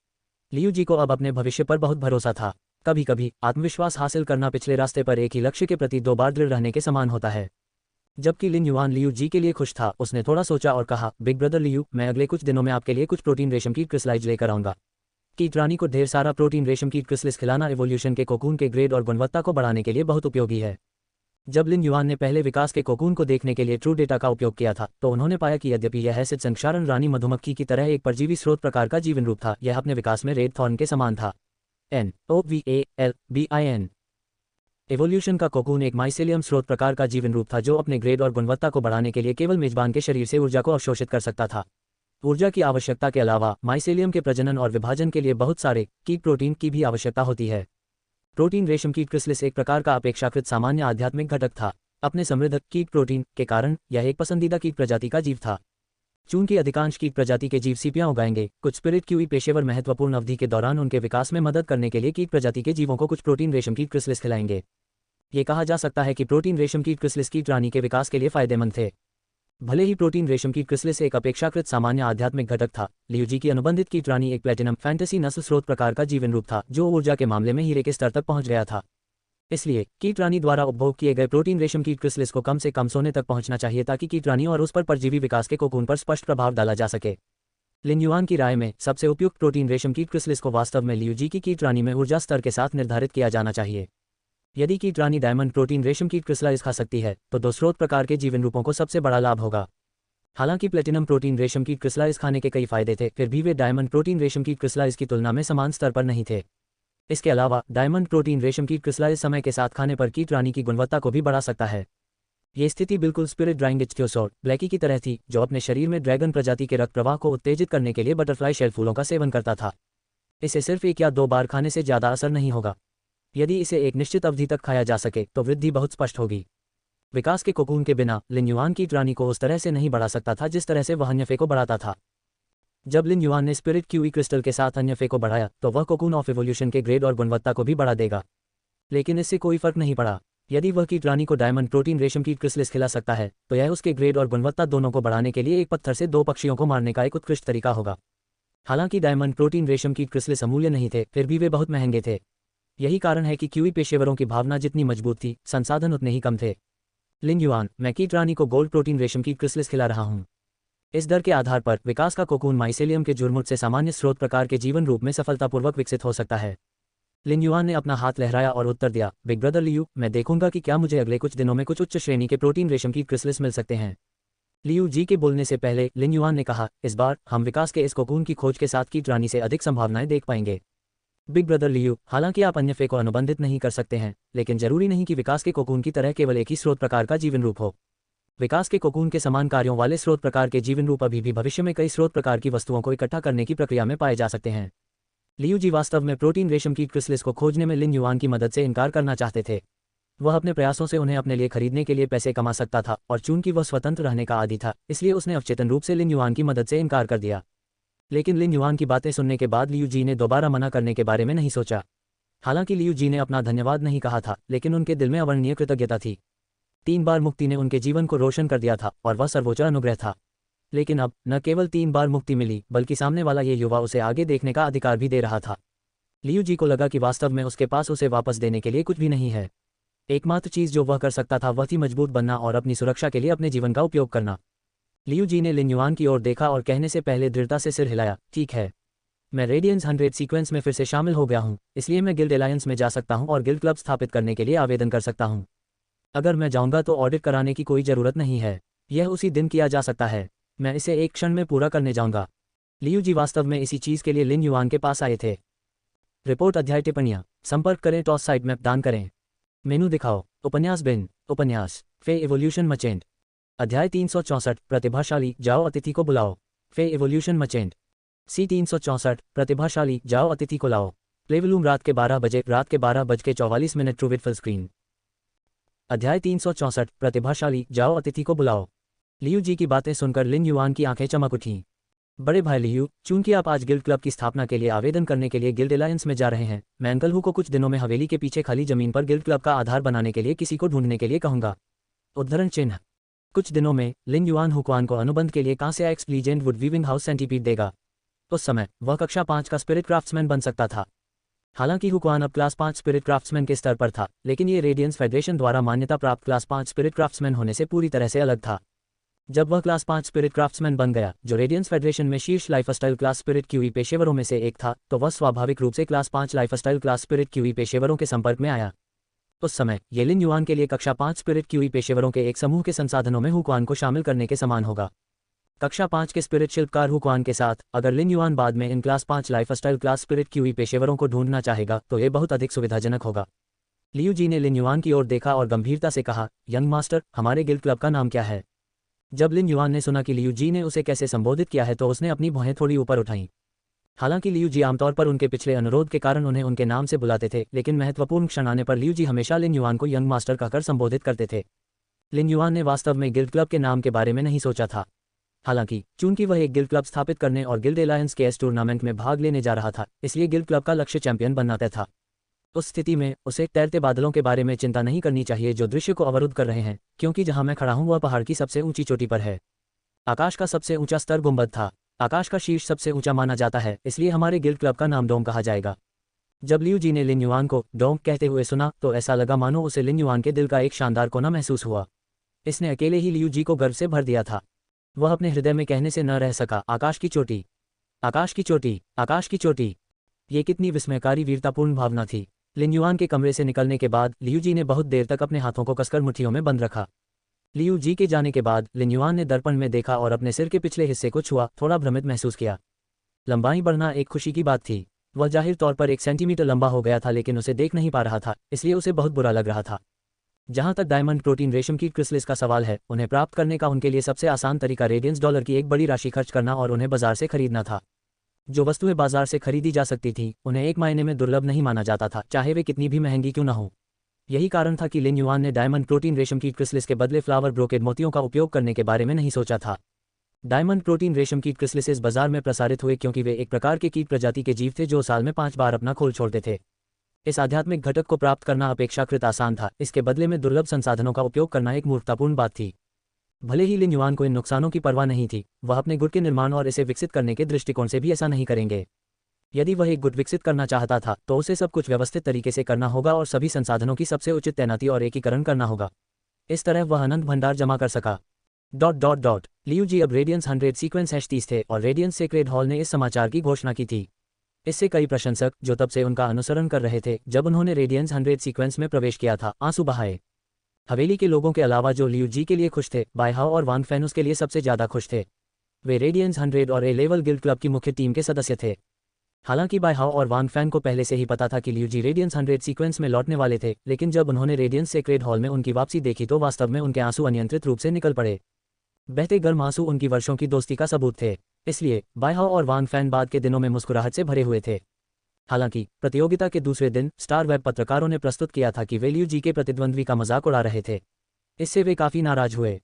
A: लियू जी को अब अपने भविष्य पर बहुत भरोसा था। कभी कभी आत्मविश्वास हासिल करना पिछले रास्ते पर एक ही लक्ष्य के प्रति 2 बार दृढ़ रहने के समान होता है। जबकि लिन युआन लियू जी के लिए खुश था, उसने थोड़ा सोचा और कहा, बिग ब्रदर लियू, मैं अगले कुछ दिनों में आपके लिए कुछ प्रोटीन रेशम कीट क्रिस्टलाइज लेकर आऊंगा। कीट रानी को ढेर सारा प्रोटीन रेशम कीट क्रिस्टल्स खिलाना एवोल्यूशन के कोकून के ग्रेड और गुणवत्ता को बढ़ाने के लिए बहुत उपयोगी है। जब लिन युआन ने पहले विकास के कोकून को देखने के लिए ट्रू डेटा का उपयोग किया था तो उन्होंने पाया कि यद्यपि यह एसिड संक्षारण रानी मधुमक्खी की तरह एक परजीवी स्रोत प्रकार का जीवन रूप था, यह अपने विकास में रेड थॉर्न के समान था। NOVALBIN। एवोल्यूशन का कोकून एक माइसेलियम स्रोत प्रकार का जीवन रूप था जो अपने ग्रेड और गुणवत्ता को बढ़ाने के लिए केवल मेजबान के शरीर से ऊर्जा को अवशोषित कर सकता था। ऊर्जा की आवश्यकता के अलावा माइसेलियम के प्रजनन और विभाजन के लिए बहुत सारे कीट प्रोटीन की भी आवश्यकता होती है। प्रोटीन रेशम कीट क्रिसलिस एक प्रकार का अपेक्षाकृत सामान्य आध्यात्मिक घटक था। अपने समृद्ध कीट प्रोटीन के कारण यह एक पसंदीदा कीट प्रजाति का जीव था। चूंकि अधिकांश कीट प्रजाति के जीव सीपियां उगाएंगे, कुछ स्पिरिट क्यूई पेशेवर महत्वपूर्ण अवधि के दौरान उनके विकास में मदद करने के लिए कीट प्रजाति के जीवों को कुछ प्रोटीन रेशम कीट क्रिसलिस खिलाएंगे। ये कहा जा सकता है कि प्रोटीन रेशम कीट क्रिसलिस कीट रानी के विकास के लिए फायदेमंद थे। भले ही प्रोटीन रेशम कीट क्रिसलिस एक अपेक्षाकृत सामान्य आध्यात्मिक घटक था, लियू जी की अनुबंधित कीट रानी एक प्लेटिनम फैंटेसी नस्ल स्रोत प्रकार का जीवन रूप था जो ऊर्जा के मामले में हीरे के स्तर तक पहुंच गया था। इसलिए कीट रानी द्वारा उपभोग किए गए प्रोटीन रेशम कीट क्रिसलिस को कम से कम सोने तक पहुंचना चाहिए ताकि कीट रानी और उस पर परजीवी विकास के कोकून पर स्पष्ट प्रभाव डाला जा सके। लिन युआन की राय में सबसे उपयुक्त प्रोटीन रेशम कीट क्रिसलिस को वास्तव में लियू जी की कीट रानी में ऊर्जा स्तर के साथ निर्धारित किया जाना चाहिए। यदि कीट रानी डायमंड प्रोटीन रेशम कीट क्रिसलाइज खा सकती है तो दो स्रोत प्रकार के जीवन रूपों को सबसे बड़ा लाभ होगा। हालांकि प्लेटिनम प्रोटीन रेशम कीट क्रिसलाइज खाने के कई फायदे थे, फिर भी वे डायमंड प्रोटीन रेशम कीट क्रिसलाइज की तुलना में समान स्तर पर नहीं थे। इसके अलावा डायमंड प्रोटीन रेशम कीट क्रिसलाइज समय के साथ खाने पर कीट रानी की गुणवत्ता को भी बढ़ा सकता है। ये स्थिति बिल्कुल स्पिरिट ड्राइंग इच्थियोसौर ब्लैकी की तरह थी, जो अपने शरीर में ड्रैगन प्रजाति के रक्त प्रवाह को उत्तेजित करने के लिए बटरफ्लाई शेल फूलों का सेवन करता था। इसे सिर्फ 1 या 2 बार खाने से ज़्यादा असर नहीं होगा। यदि इसे एक निश्चित अवधि तक खाया जा सके तो वृद्धि बहुत स्पष्ट होगी। विकास के कोकून के बिना लिन युआन कीट रानी को उस तरह से नहीं बढ़ा सकता था जिस तरह से वह अन्य फे को बढ़ाता था। जब लिन युआन ने स्पिरिट क्यूई क्रिस्टल के साथ अन्य फे को बढ़ाया तो वह कोकून ऑफ इवोल्यूशन के ग्रेड और गुणवत्ता को भी बढ़ा देगा। लेकिन इससे कोई फर्क नहीं पड़ा। यदि वह कीट रानी को डायमंड प्रोटीन रेशम कीट क्रिसलिस खिला सकता है तो यह उसके ग्रेड और गुणवत्ता दोनों को बढ़ाने के लिए एक पत्थर से 2 पक्षियों को मारने का एक उत्कृष्ट तरीका होगा। हालांकि डायमंड प्रोटीन रेशम कीट क्रिसलिस अमूल्य नहीं थे, फिर भी वे बहुत महंगे थे। यही कारण है कि क्यूई पेशेवरों की भावना जितनी मजबूत थी, संसाधन उतने ही कम थे। लिन युआन, मैं कीट रानी को गोल्ड प्रोटीन रेशम कीट क्रिसलिस खिला रहा हूं। इस दर के आधार पर विकास का कोकून माइसेलियम के जुर्मुट से सामान्य स्रोत प्रकार के जीवन रूप में सफलतापूर्वक विकसित हो सकता है। लिन युआन ने अपना हाथ लहराया और उत्तर दिया, बिग ब्रदर लियू, मैं देखूंगा कि क्या मुझे अगले कुछ दिनों में कुछ उच्च श्रेणी के प्रोटीन रेशम कीट क्रिसलिस मिल सकते हैं। लियू जी के बोलने से पहले लिन युआन ने कहा, इस बार हम विकास के इस कोकून की खोज के साथ कीट रानी से अधिक संभावनाएं देख पाएंगे। बिग ब्रदर लियू, हालांकि आप अन्य फे को अनुबंधित नहीं कर सकते हैं, लेकिन जरूरी नहीं कि विकास के कोकून की तरह केवल एक ही स्रोत प्रकार का जीवन रूप हो। विकास के कोकून के समान कार्यों वाले स्रोत प्रकार के जीवन रूप अभी भी भविष्य में कई स्रोत प्रकार की वस्तुओं को इकट्ठा करने की प्रक्रिया में पाए जा सकते हैं। लियू जी वास्तव में प्रोटीन रेशम कीट क्रिसलिस को खोजने में लिन युआन की मदद से इनकार करना चाहते थे। वह अपने प्रयासों से उन्हें अपने लिए खरीदने के लिए पैसे कमा सकता था और चूंकि वह स्वतंत्र रहने का आदी था, इसलिए उसने अवचेतन रूप से लिन युआन की मदद से इनकार कर दिया। लेकिन लिन युआन की बातें सुनने के बाद लियू जी ने दोबारा मना करने के बारे में नहीं सोचा। हालांकि लियू जी ने अपना धन्यवाद नहीं कहा था, लेकिन उनके दिल में अवर्णनीय कृतज्ञता थी। 3 बार मुक्ति ने उनके जीवन को रोशन कर दिया था और वह सर्वोच्च अनुग्रह था। लेकिन अब न केवल 3 बार मुक्ति मिली, बल्कि सामने वाला ये युवा उसे आगे देखने का अधिकार भी दे रहा था। लियू जी को लगा कि वास्तव में उसके पास उसे वापस देने के लिए कुछ भी नहीं है। एकमात्र चीज़ जो वह कर सकता था वह थी मजबूत बनना और अपनी सुरक्षा के लिए अपने जीवन का उपयोग करना। लियू जी ने लिन युआन की ओर देखा और कहने से पहले दृढ़ता से सिर हिलाया, ठीक है, मैं रेडियंस 100 सीक्वेंस में फिर से शामिल हो गया हूं, इसलिए मैं गिल्ड एलायंस में जा सकता हूं और गिल्ड क्लब स्थापित करने के लिए आवेदन कर सकता हूं। अगर मैं जाऊंगा तो ऑडिट कराने की कोई ज़रूरत नहीं है, यह उसी दिन किया जा सकता है। मैं इसे एक क्षण में पूरा करने जाऊंगा। लियू जी वास्तव में इसी चीज़ के लिए लिन युआन के पास आए थे। रिपोर्ट अध्याय टिप्पणियाँ, संपर्क करें, टॉस साइड मैप दान करें, मेनू दिखाओ, उपन्यास बिन, उपन्यास फे इवोल्यूशन मचेंट, अध्याय 364, प्रतिभाशाली, जाओ अतिथि को बुलाओ, फे इवोल्यूशन मचेंट, सी 364, प्रतिभाशाली, जाओ अतिथि को लाओ, प्लेवलूम, रात के 12 बजे, रात के 12:44 ट्रू विद फुल स्क्रीन। अध्याय 364, प्रतिभाशाली, जाओ अतिथि को बुलाओ। लियू जी की बातें सुनकर लिन युआन की आंखें चमक उठीं। बड़े भाई लियू, चूंकि आप आज गिल्ड क्लब की स्थापना के लिए आवेदन करने के लिए गिल्ड एलायंस में जा रहे हैं, मैं अंकल हु को कुछ दिनों में हवेली के पीछे खाली जमीन पर गिल्ड क्लब का आधार बनाने के लिए किसी को ढूंढने के लिए कहूंगा। उद्धरण चिन्ह। कुछ दिनों में लिन युआन हुक्वान को अनुबंध के लिए कांस्य X legend wood weaving house centipede देगा। उस समय वह कक्षा 5 का स्पिरिट क्राफ्ट्समैन बन सकता था। हालांकि हुक्वान अब क्लास 5 स्पिरिट क्राफ्ट्समैन के स्तर पर था, लेकिन ये रेडियंस फेडरेशन द्वारा मान्यता प्राप्त क्लास 5 स्पिरिट क्राफ्ट्समैन होने से पूरी तरह से अलग था। जब वह क्लास 5 स्पिरिट क्राफ्ट्समैन बन गया, जो रेडियंस फेडरेशन में शीर्ष लाइफस्टाइल क्लास स्पिरिट क्यूई पेशेवरों में से एक था, तो वह स्वाभाविक रूप से class 5 lifestyle class spirit QE पेशेवरों के संपर्क में आया। उस समय ये लिन युआन के लिए कक्षा 5 स्पिरिट क्यूई पेशेवरों के एक समूह के संसाधनों में हुक्वान को शामिल करने के समान होगा। कक्षा 5 के स्पिरिट शिल्पकार हुक्वान के साथ अगर लिन युआन बाद में in class 5 lifestyle class spirit QE पेशेवरों को ढूंढना चाहेगा तो ये बहुत अधिक सुविधाजनक होगा। लियू जी ने लिन युआन की ओर देखा और गंभीरता से कहा, यंग मास्टर, हमारे गिल्ड क्लब का नाम क्या है? जब लिन युआन ने सुना कि लियू जी ने उसे कैसे संबोधित किया है तो उसने अपनी भौहें थोड़ी ऊपर उठाईं। हालांकि लियू जी आमतौर पर उनके पिछले अनुरोध के कारण उन्हें उनके नाम से बुलाते थे, लेकिन महत्वपूर्ण क्षण आने पर लियू जी हमेशा लिन युआन को यंग मास्टर कहकर संबोधित करते थे। लिन युआन ने वास्तव में गिल्ड क्लब के नाम के बारे में नहीं सोचा था। हालांकि चूंकि वह एक गिल्ड क्लब स्थापित करने और गिल्ड एलायंस के इस टूर्नामेंट में भाग लेने जा रहा था, इसलिए गिल्ड क्लब का लक्ष्य चैंपियन बनना तय था। उस स्थिति में उसे तैरते बादलों के बारे में चिंता नहीं करनी चाहिए जो दृश्य को अवरुद्ध कर रहे हैं, क्योंकि जहां मैं खड़ा हूं वह पहाड़ की सबसे ऊंची चोटी पर है। आकाश का सबसे ऊंचा स्तर गुंबद था। आकाश का शीर्ष सबसे ऊंचा माना जाता है, इसलिए हमारे गिल्ड क्लब का नाम डोम कहा जाएगा। जब लियू जी ने लिन युआन को डोम कहते हुए सुना तो ऐसा लगा मानो उसे लिन युआन के दिल का एक शानदार कोना महसूस हुआ। इसने अकेले ही लियू जी को गर्व से भर दिया था। वह अपने हृदय में कहने से न रह सका, आकाश की चोटी, आकाश की चोटी, आकाश की चोटी। ये कितनी विस्मयकारी वीरतापूर्ण भावना थी। लिन युआन के कमरे से निकलने के बाद लियू जी ने बहुत देर तक अपने हाथों को कसकर मुट्ठियों में बंद रखा। लियू जी के जाने के बाद लिन युआन ने दर्पण में देखा और अपने सिर के पिछले हिस्से को छुआ, थोड़ा भ्रमित महसूस किया। लंबाई बढ़ना एक खुशी की बात थी। वह जाहिर तौर पर 1 सेंटीमीटर लंबा हो गया था, लेकिन उसे देख नहीं पा रहा था, इसलिए उसे बहुत बुरा लग रहा था। जहां तक डायमंड प्रोटीन रेशम की क्रिस्टल्स का सवाल है, उन्हें प्राप्त करने का उनके लिए सबसे आसान तरीका रेडियंस डॉलर की एक बड़ी राशि खर्च करना और उन्हें बाजार से खरीदना था। जो वस्तुएं बाजार से खरीदी जा सकती थीं, उन्हें एक मायने में दुर्लभ नहीं माना जाता था, चाहे वे कितनी भी महंगी क्यों न हो। यही कारण था कि लिन युआन ने डायमंड प्रोटीन रेशम की क्रिस्टल्स के बदले फ्लावर ब्रोकेड मोतियों का उपयोग करने के बारे में नहीं सोचा था। डायमंड प्रोटीन रेशम की क्रिस्टल्स बाजार में प्रसारित हुए क्योंकि वे एक प्रकार के कीट प्रजाति के जीव थे जो साल में 5 बार अपना खोल छोड़ते थे। इस आध्यात्मिक घटक को प्राप्त करना अपेक्षाकृत आसान था, इसके बदले में दुर्लभ संसाधनों का उपयोग करना एक मूर्खतापूर्ण बात थी। भले ही लिन युआन को इन नुकसानों की परवाह नहीं थी, वह अपने गुट के निर्माण और इसे विकसित करने के दृष्टिकोण से भी ऐसा नहीं करेंगे। यदि वह एक गुट विकसित करना चाहता था तो उसे सब कुछ व्यवस्थित तरीके से करना होगा और सभी संसाधनों की सबसे उचित तैनाती और एकीकरण करना होगा। इस तरह वह अनंत भंडार जमा कर सका। लियू जी अब रेडियंस 100 सीक्वेंस #30 थे और रेडियंस सेक्रेड हॉल ने इस समाचार की घोषणा की थी। इससे कई प्रशंसक, जो तब से उनका अनुसरण कर रहे थे जब उन्होंने रेडियंस 100 सीक्वेंस में प्रवेश किया था, आंसू बहाए। हवेली के लोगों के अलावा जो लियू जी के लिए खुश थे, बायहाओ और वांग फैन उसके लिए सबसे ज्यादा खुश थे। वे रेडियंस 100 और ए लेवल गिल्ड क्लब की मुख्य टीम के सदस्य थे। हालांकि बायहाओ और वांग फैन को पहले से ही पता था कि लियू जी रेडियंस 100 सीक्वेंस में लौटने वाले थे, लेकिन जब उन्होंने रेडियंस सेक्रेड हॉल में उनकी वापसी देखी तो वास्तव में उनके आंसू अनियंत्रित रूप से निकल पड़े। बहते गर्म आंसू उनकी वर्षों की दोस्ती का सबूत थे, इसलिए बायहाओ और वांग फैन बाद के दिनों में मुस्कुराहट से भरे हुए थे। हालांकि प्रतियोगिता के दूसरे दिन स्टार वेब पत्रकारों ने प्रस्तुत किया था कि वे लियू जी के प्रतिद्वंद्वी का मजाक उड़ा रहे थे। इससे वे काफी नाराज हुए।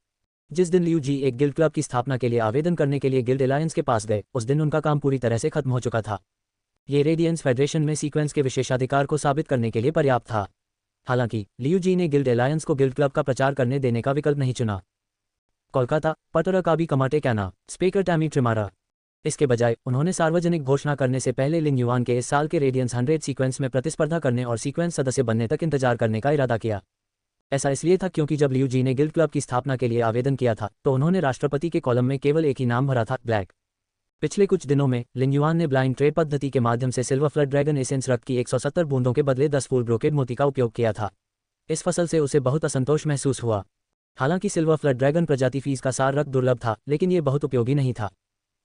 A: जिस दिन लियू जी एक गिल्ड क्लब की स्थापना के लिए आवेदन करने के लिए गिल्ड एलायंस के पास गए, उस दिन उनका काम पूरी तरह से खत्म हो चुका था। ये रेडियंस फेडरेशन में सीक्वेंस के विशेषाधिकार को साबित करने के लिए पर्याप्त था। हालांकि लियू जी ने गिल्ड एलायंस को गिल्ड क्लब का प्रचार करने देने का विकल्प नहीं चुना। कोलकाता, पटरकाबी कमाटे कैना, स्पीकर टैमी ट्रिमारा। इसके बजाय उन्होंने सार्वजनिक घोषणा करने से पहले लिन युआन के इस साल के रेडियंस 100 सीक्वेंस में प्रतिस्पर्धा करने और सीक्वेंस सदस्य बनने तक इंतजार करने का इरादा किया। ऐसा इसलिए था क्योंकि जब लियू जी ने गिल्ड क्लब की स्थापना के लिए आवेदन किया था तो उन्होंने राष्ट्रपति के कॉलम में केवल एक ही नाम भरा था, ब्लैक। पिछले कुछ दिनों में लिन युआन ने ब्लाइंड ट्रेड पद्धति के माध्यम से सिल्वर फ्लड ड्रैगन एसेंस रक्त की 170 बूंदों के बदले 10 फूल ब्रोकेड मोती का उपयोग किया था। इस फसल से उसे बहुत असंतोष महसूस हुआ। हालांकि सिल्वर फ्लड ड्रैगन प्रजाति फीस का सार रक्त दुर्लभ था, लेकिन ये बहुत उपयोगी नहीं था।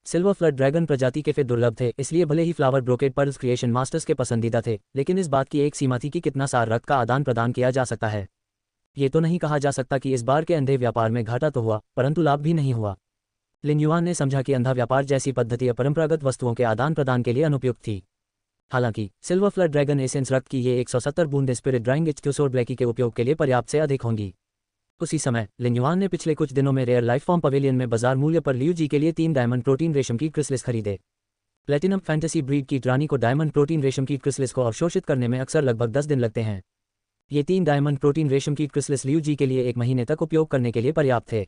A: सिल्वर फ्लड ड्रैगन प्रजाति के फिर दुर्लभ थे, इसलिए भले ही flower brocade pearls creation masters के पसंदीदा थे, लेकिन इस बात की एक सीमा थी कि कितना सार रक्त का आदान प्रदान किया जा सकता है। ये तो नहीं कहा जा सकता कि इस बार के अंधे व्यापार में घाटा तो हुआ, परंतु लाभ भी नहीं हुआ। लिन युआन ने समझा कि अंधा व्यापार जैसी पद्धति अपरंपरागत वस्तुओं के आदान प्रदान के लिए अनुपयुक्त थी। हालांकि सिल्वर फ्लड ड्रैगन एसेंस रक्त की ये 170 बूंदें स्पिरिट ड्राइंग इच्क्यूसोर ब्लैकी के उपयोग के लिए पर्याप्त से अधिक होंगी। उसी समय लिन युआन ने पिछले कुछ दिनों में रेयर लाइफ फॉर्म पवेलियन में बाजार मूल्य पर लियू जी के लिए 3 डायमंड प्रोटीन रेशम की क्रिस्टल्स खरीदे। प्लेटिनम फैंटेसी ब्रीड की रानी को डायमंड प्रोटीन रेशम की क्रिस्टल्स को अवशोषित करने में अक्सर लगभग 10 दिन लगते हैं। ये 3 डायमंड प्रोटीन रेशम की क्रिस्टल्स लियू जी के लिए 1 महीने तक उपयोग करने के लिए पर्याप्त थे।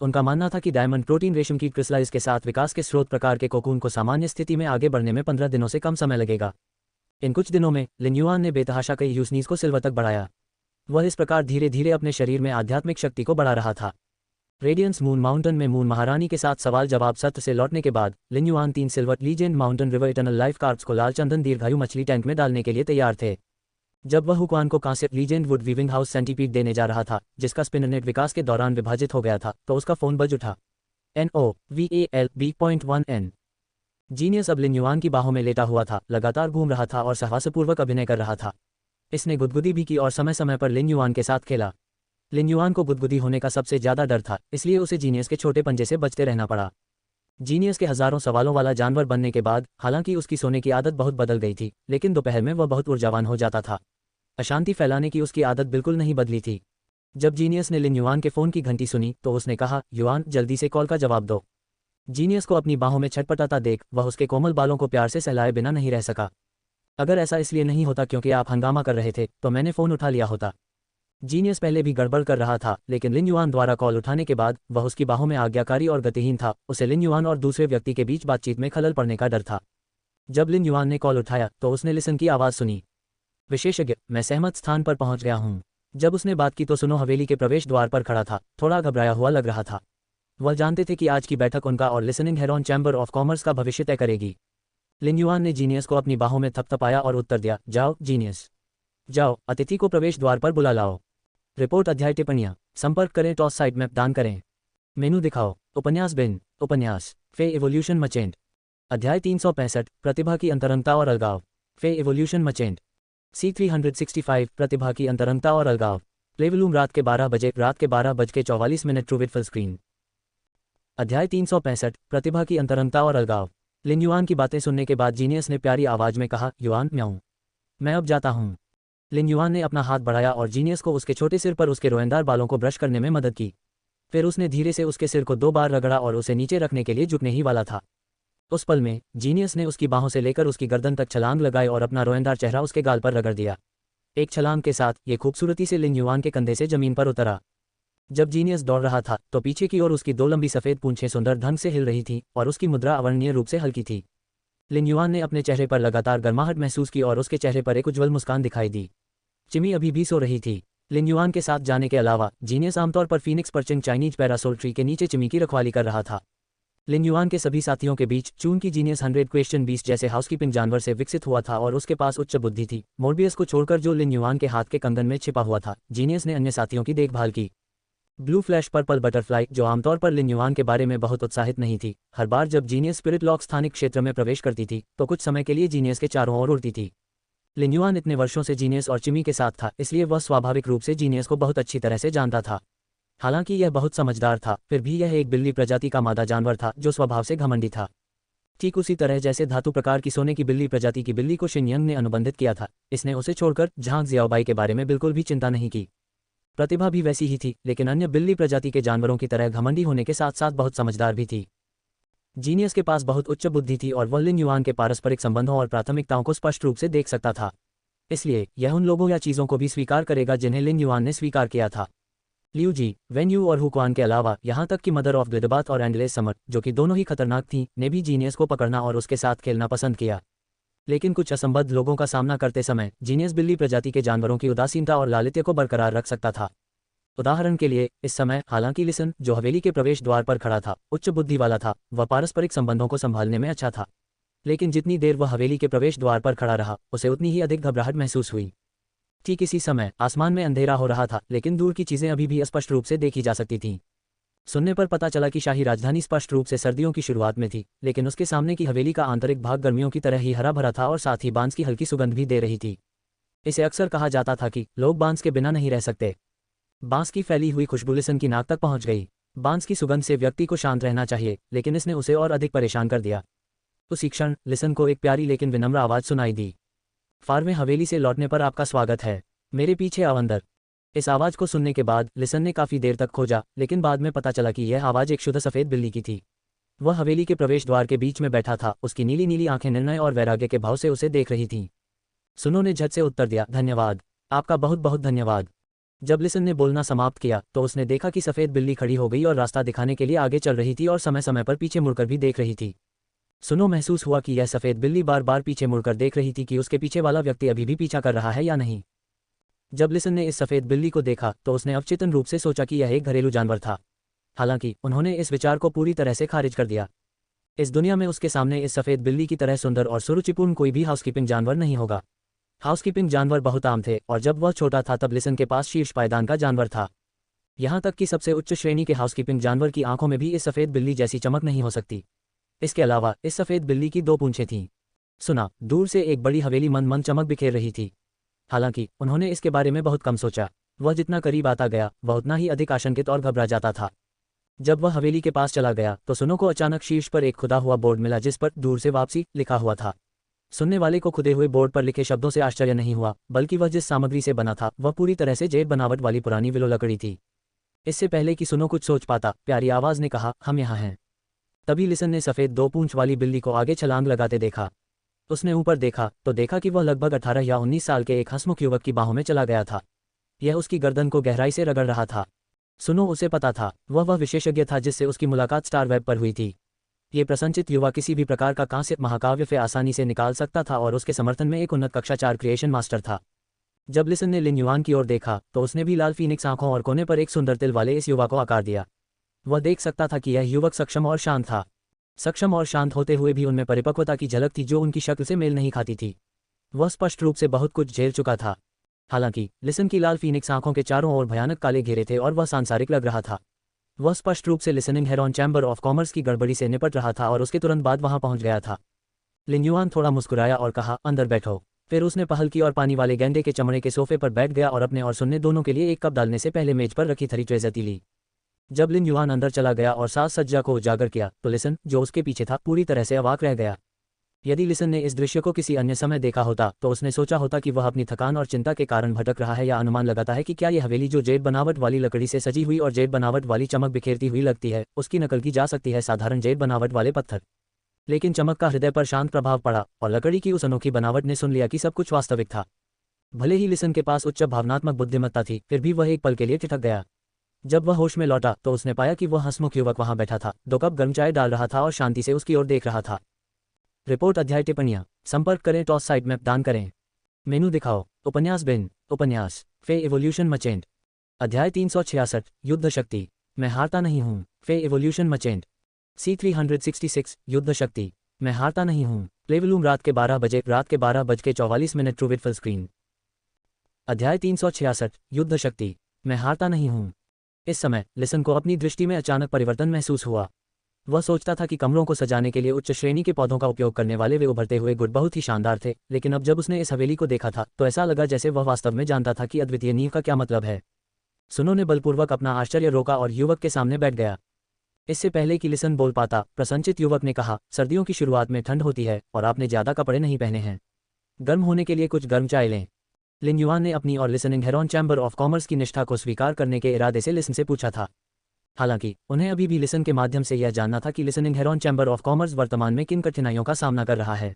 A: उनका मानना था कि डायमंड प्रोटीन रेशम की क्रिस्टल्स के साथ विकास के स्रोत प्रकार के कोकून को सामान्य स्थिति में आगे बढ़ने में 15 दिनों से कम समय लगेगा। इन कुछ दिनों में लिन युआन ने बेतहाशा कई यूसनीज को सिल्वर तक बढ़ाया। वह इस प्रकार धीरे धीरे अपने शरीर में आध्यात्मिक शक्ति को बढ़ा रहा था। रेडियंस मून माउंटेन में मून महारानी के साथ सवाल जवाब सत्र से लौटने के बाद Lin Yuan 3 silver legend mountain river eternal life carps को लाल चंदन दीर्घायु मछली टैंक में डालने के लिए तैयार थे। जब वह हुक्वान को कांस्य legend wood weaving house centipede देने जा रहा था, जिसका स्पिनरनेट विकास के दौरान विभाजित हो गया था, तो उसका फोन बज उठा। NOVALB.1N जीनियस अब लिन युआन की बाहों में लेटा हुआ था, लगातार घूम रहा था और साहसपूर्वक अभिनय कर रहा था। इसने गुदगुदी भी की और समय समय पर लिन युआन के साथ खेला। लिन युआन को गुदगुदी होने का सबसे ज्यादा डर था, इसलिए उसे जीनियस के छोटे पंजे से बचते रहना पड़ा। जीनियस के हजारों सवालों वाला जानवर बनने के बाद हालांकि उसकी सोने की आदत बहुत बदल गई थी, लेकिन दोपहर में वह बहुत ऊर्जावान हो जाता था। अशांति फैलाने की उसकी आदत बिल्कुल नहीं बदली थी। जब जीनियस ने लिन युआन के फोन की घंटी सुनी तो उसने कहा, युआन जल्दी से कॉल का जवाब दो। जीनियस को अपनी बाहों में छटपटाता देख वह उसके कोमल बालों को प्यार से सहलाए बिना नहीं रह सका। अगर ऐसा इसलिए नहीं होता क्योंकि आप हंगामा कर रहे थे तो मैंने फ़ोन उठा लिया होता। जीनियस पहले भी गड़बड़ कर रहा था, लेकिन लिन युआन द्वारा कॉल उठाने के बाद वह उसकी बाहों में आज्ञाकारी और गतिहीन था। उसे लिन युआन और दूसरे व्यक्ति के बीच बातचीत में खलल पड़ने का डर था। जब लिन युआन ने कॉल उठाया तो उसने लिसन की आवाज़ सुनी। विशेषज्ञ, मैं सहमत स्थान पर पहुंच गया हूं। जब उसने बात की तो सुनो हवेली के प्रवेश द्वार पर खड़ा था, थोड़ा घबराया हुआ लग रहा था। वह जानते थे कि आज की बैठक उनका और listening heron chamber of commerce का भविष्य तय करेगी। लिन युआन ने जीनियस को अपनी बाहों में थपथपाया और उत्तर दिया, जाओ जीनियस, जाओ, अतिथि को प्रवेश द्वार पर बुला लाओ। रिपोर्ट अध्याय टिप्पणियाँ, संपर्क करें, टॉस साइट मैप दान करें, मेनू दिखाओ, उपन्यास बिन, उपन्यास फे एवोल्यूशन मचेंट, अध्याय 365, प्रतिभा की अंतरंगता और अलगाव, फे एवोल्यूशन मचेंट, C365, प्रतिभा की अंतरंगता और अलगाव, प्लेवलूम, रात के 12 बजे, रात के 12:44 ट्रूविट फुल स्क्रीन। अध्याय 365, प्रतिभा की अंतरंगता और अलगाव। लिन युआन की बातें सुनने के बाद जीनियस ने प्यारी आवाज में कहा, युआन, मैं अब जाता हूँ। लिन युआन ने अपना हाथ बढ़ाया और जीनियस को उसके छोटे सिर पर उसके रोएंदार बालों को ब्रश करने में मदद की। फिर उसने धीरे से उसके सिर को 2 बार रगड़ा और उसे नीचे रखने के लिए झुकने ही वाला था। उस पल में जीनियस ने उसकी बाहों से लेकर उसकी गर्दन तक छलांग लगाई और अपना रोएंदार चेहरा उसके गाल पर रगड़ दिया। एक छलांग के साथ ये खूबसूरती से लिन युआन के कंधे से जमीन पर उतरा। जब जीनियस दौड़ रहा था तो पीछे की ओर उसकी 2 लंबी सफ़ेद पूंछें सुंदर ढंग से हिल रही थीं और उसकी मुद्रा अवर्णनीय रूप से हल्की थी। लिन युआन ने अपने चेहरे पर लगातार गर्माहट महसूस की और उसके चेहरे पर एक उज्ज्वल मुस्कान दिखाई दी। चिमी अभी भी सो रही थी। लिन युआन के साथ जाने के अलावा जीनियस आमतौर पर Phoenix perching Chinese parasol tree के नीचे चिमी की रखवाली कर रहा था। लिन युआन के सभी साथियों के बीच चून की जीनियस 100 जैसे हाउसकीपिंग जानवर से विकसित हुआ था और उसके पास उच्च बुद्धि थी। मोर्बियस को छोड़कर जो लिन युआन के हाथ के कंगन में छिपा हुआ था, जीनियस ने अन्य साथियों की देखभाल की। ब्लू फ्लैश पर्पल बटरफ्लाई, जो आमतौर पर लिन युआन के बारे में बहुत उत्साहित नहीं थी, हर बार जब जीनियस स्पिरिट लॉक स्थानिक क्षेत्र में प्रवेश करती थी तो कुछ समय के लिए जीनियस के चारों ओर उड़ती थी। लिन युआन इतने वर्षों से जीनियस और चिमी के साथ था, इसलिए वह स्वाभाविक रूप से जीनियस को बहुत अच्छी तरह से जानता था। हालांकि यह बहुत समझदार था, फिर भी यह एक बिल्ली प्रजाति का मादा जानवर था जो स्वभाव से घमंडी था। ठीक उसी तरह जैसे धातु प्रकार की सोने की बिल्ली प्रजाति की बिल्ली को शिनयंग ने अनुबंधित किया था, इसने उसे छोड़कर झांग जियाओबाई के बारे में बिल्कुल भी चिंता नहीं की। प्रतिभा भी वैसी ही थी, लेकिन अन्य बिल्ली प्रजाति के जानवरों की तरह घमंडी होने के साथ साथ बहुत समझदार भी थी। जीनियस के पास बहुत उच्च बुद्धि थी और वह लिन युआन के पारस्परिक संबंधों और प्राथमिकताओं को स्पष्ट रूप से देख सकता था। इसलिए यह उन लोगों या चीज़ों को भी स्वीकार करेगा जिन्हें लिन युआन ने स्वीकार किया था। लियू जी, वेन यू और हुक्वान के अलावा यहाँ तक कि मदर ऑफ ग्लिडबाथ और एंडलेस समर, जो कि दोनों ही खतरनाक थीं, ने भी जीनियस को पकड़ना और उसके साथ खेलना पसंद किया। लेकिन कुछ असंबद्ध लोगों का सामना करते समय जीनियस बिल्ली प्रजाति के जानवरों की उदासीनता और लालित्य को बरकरार रख सकता था। उदाहरण के लिए, इस समय हालांकि लिसन, जो हवेली के प्रवेश द्वार पर खड़ा था, उच्च बुद्धि वाला था, वह पारस्परिक संबंधों को संभालने में अच्छा था। लेकिन जितनी देर वह हवेली के प्रवेश द्वार पर खड़ा रहा, उसे उतनी ही अधिक घबराहट महसूस हुई। ठीक इसी समय आसमान में अंधेरा हो रहा था, लेकिन दूर की चीजें अभी भी स्पष्ट रूप से देखी जा सकती थीं। सुनने पर पता चला कि शाही राजधानी स्पष्ट रूप से सर्दियों की शुरुआत में थी, लेकिन उसके सामने की हवेली का आंतरिक भाग गर्मियों की तरह ही हरा भरा था और साथ ही बांस की हल्की सुगंध भी दे रही थी। इसे अक्सर कहा जाता था कि लोग बांस के बिना नहीं रह सकते। बांस की फैली हुई खुशबू लिसन की नाक तक पहुंच गई। बांस की सुगंध से व्यक्ति को शांत रहना चाहिए, लेकिन इसने उसे और अधिक परेशान कर दिया। उसी क्षण लिसन को एक प्यारी लेकिन विनम्र आवाज सुनाई दी। फार्मे हवेली से लौटने पर आपका स्वागत है, मेरे पीछे आओ अंदर। इस आवाज को सुनने के बाद लिसन ने काफी देर तक खोजा, लेकिन बाद में पता चला कि यह आवाज एक शुद्ध सफेद बिल्ली की थी। वह हवेली के प्रवेश द्वार के बीच में बैठा था, उसकी नीली नीली आंखें निर्णय और वैराग्य के भाव से उसे देख रही थीं। सुनो ने झट से उत्तर दिया, धन्यवाद, आपका बहुत बहुत धन्यवाद। जब लिसन ने बोलना समाप्त किया तो उसने देखा कि सफेद बिल्ली खड़ी हो गई और रास्ता दिखाने के लिए आगे चल रही थी और समय समय पर पीछे मुड़कर भी देख रही थी। सुनो महसूस हुआ कि यह सफेद बिल्ली बार बार पीछे मुड़कर देख रही थी कि उसके पीछे वाला व्यक्ति अभी भी पीछा कर रहा है या नहीं। जब लिसन ने इस सफेद बिल्ली को देखा तो उसने अवचेतन रूप से सोचा कि यह एक घरेलू जानवर था। हालांकि उन्होंने इस विचार को पूरी तरह से खारिज कर दिया। इस दुनिया में उसके सामने इस सफेद बिल्ली की तरह सुंदर और सुरुचिपूर्ण कोई भी हाउसकीपिंग जानवर नहीं होगा। हाउसकीपिंग जानवर बहुत आम थे और जब वह छोटा था तब लिसन के पास शीर्ष पायदान का जानवर था। यहाँ तक कि सबसे उच्च श्रेणी के हाउसकीपिंग जानवर की आंखों में भी इस सफेद बिल्ली जैसी चमक नहीं हो सकती। इसके अलावा इस सफेद बिल्ली की 2 पूंछें थीं। सुना, दूर से एक बड़ी हवेली मंद मंद चमक बिखेर रही थी। हालांकि उन्होंने इसके बारे में बहुत कम सोचा। वह जितना करीब आता गया वह उतना ही अधिक आशंकित और घबरा जाता था। जब वह हवेली के पास चला गया तो सुनो को अचानक शीर्ष पर एक खुदा हुआ बोर्ड मिला जिस पर दूर से वापसी लिखा हुआ था। सुनने वाले को खुदे हुए बोर्ड पर लिखे शब्दों से आश्चर्य नहीं हुआ, बल्कि वह जिस सामग्री से बना था वह पूरी तरह से जेड बनावट वाली पुरानी विलो लकड़ी थी। इससे पहले कि सुनो कुछ सोच पाता, प्यारी आवाज ने कहा, हम यहाँ हैं। तभी लिसन ने सफ़ेद 2 पूंछ वाली बिल्ली को आगे छलांग लगाते देखा। उसने ऊपर देखा तो देखा कि वह लगभग 18 या 19 साल के एक हंसमुख युवक की बाहों में चला गया था। यह उसकी गर्दन को गहराई से रगड़ रहा था। सुनो उसे पता था, वह विशेषज्ञ था जिससे उसकी मुलाकात स्टार वेब पर हुई थी। ये प्रसन्नचित युवा किसी भी प्रकार का कांस्य महाकाव्य से आसानी से निकाल सकता था और उसके समर्थन में एक उन्नत कक्षा 4 क्रिएशन मास्टर था। जब लिसन ने लिन युआन की ओर देखा तो उसने भी लाल फीनिक्स आंखों और कोने पर एक सुंदर तिल वाले इस युवा को आकार दिया। वह देख सकता था कि यह युवक सक्षम और शांत था। सक्षम और शांत होते हुए भी उनमें परिपक्वता की झलक थी जो उनकी शक्ल से मेल नहीं खाती थी। वह स्पष्ट रूप से बहुत कुछ झेल चुका था। हालांकि लिसन की लाल फीनिक्स आंखों के चारों ओर भयानक काले घेरे थे और वह सांसारिक लग रहा था। वह स्पष्ट रूप से listening heron chamber of commerce की गड़बड़ी से निपट रहा था और उसके तुरंत बाद वहां पहुंच गया था। लिन युआन थोड़ा मुस्कुराया और कहा, अंदर बैठो। फिर उसने पहल की और पानी वाले गेंडे के चमड़े के सोफे पर बैठ गया और अपने और सुनने दोनों के लिए एक कप डालने से पहले मेज पर रखी थरी ट्रेजर ली। जब लिन युआन अंदर चला गया और साज सज्जा को उजागर किया तो लिसन, जो उसके पीछे था, पूरी तरह से अवाक रह गया। यदि लिसन ने इस दृश्य को किसी अन्य समय देखा होता तो उसने सोचा होता कि वह अपनी थकान और चिंता के कारण भटक रहा है या अनुमान लगाता है कि क्या यह हवेली जो जेड बनावट वाली लकड़ी से सजी हुई और जेड बनावट वाली चमक बिखेरती हुई लगती है उसकी नकल की जा सकती है साधारण जेड बनावट वाले पत्थर। लेकिन चमक का हृदय पर शांत प्रभाव पड़ा और लकड़ी की उस अनोखी बनावट ने सुन लिया कि सब कुछ वास्तविक था। भले ही लिसन के पास उच्च भावनात्मक बुद्धिमत्ता थी, फिर भी वह एक पल के लिए ठिठक गया। जब वह होश में लौटा तो उसने पाया कि वह हंसमुख युवक वहां बैठा था, 2 कप गर्म चाय डाल रहा था और शांति से उसकी ओर देख रहा था। रिपोर्ट अध्याय टिप्पणियां संपर्क करें टॉस साइट मैप दान करें मेनू दिखाओ उपन्यास बिन उपन्यास फे एवोल्यूशन मचेंट अध्याय 366 युद्ध शक्ति मैं हारता नहीं हूं फे एवोल्यूशन मचेंट C366 युद्ध शक्ति मैं हारता नहीं हूं प्लेवलूम रात के 12 बजे रात के 12:44 ट्रूविट फुल स्क्रीन अध्याय 366 युद्ध शक्ति मैं हारता नहीं हूं। इस समय लिसन को अपनी दृष्टि में अचानक परिवर्तन महसूस हुआ। वह सोचता था कि कमरों को सजाने के लिए उच्च श्रेणी के पौधों का उपयोग करने वाले वे उभरते हुए गुड बहुत ही शानदार थे, लेकिन अब जब उसने इस हवेली को देखा था तो ऐसा लगा जैसे वह वास्तव में जानता था कि अद्वितीय नींव का क्या मतलब है। सुनो ने बलपूर्वक अपना आश्चर्य रोका और युवक के सामने बैठ गया। इससे पहले कि लिसन बोल पाता, प्रसन्नचित युवक ने कहा, सर्दियों की शुरुआत में ठंड होती है और आपने ज्यादा कपड़े नहीं पहने हैं। गर्म होने के लिए कुछ गर्म चाय लें। लिन युआन ने अपनी और listening heron chamber of commerce की निष्ठा को स्वीकार करने के इरादे से लिसन से पूछा था। हालांकि उन्हें अभी भी लिसन के माध्यम से यह जानना था कि listening heron chamber of commerce वर्तमान में किन कठिनाइयों का सामना कर रहा है।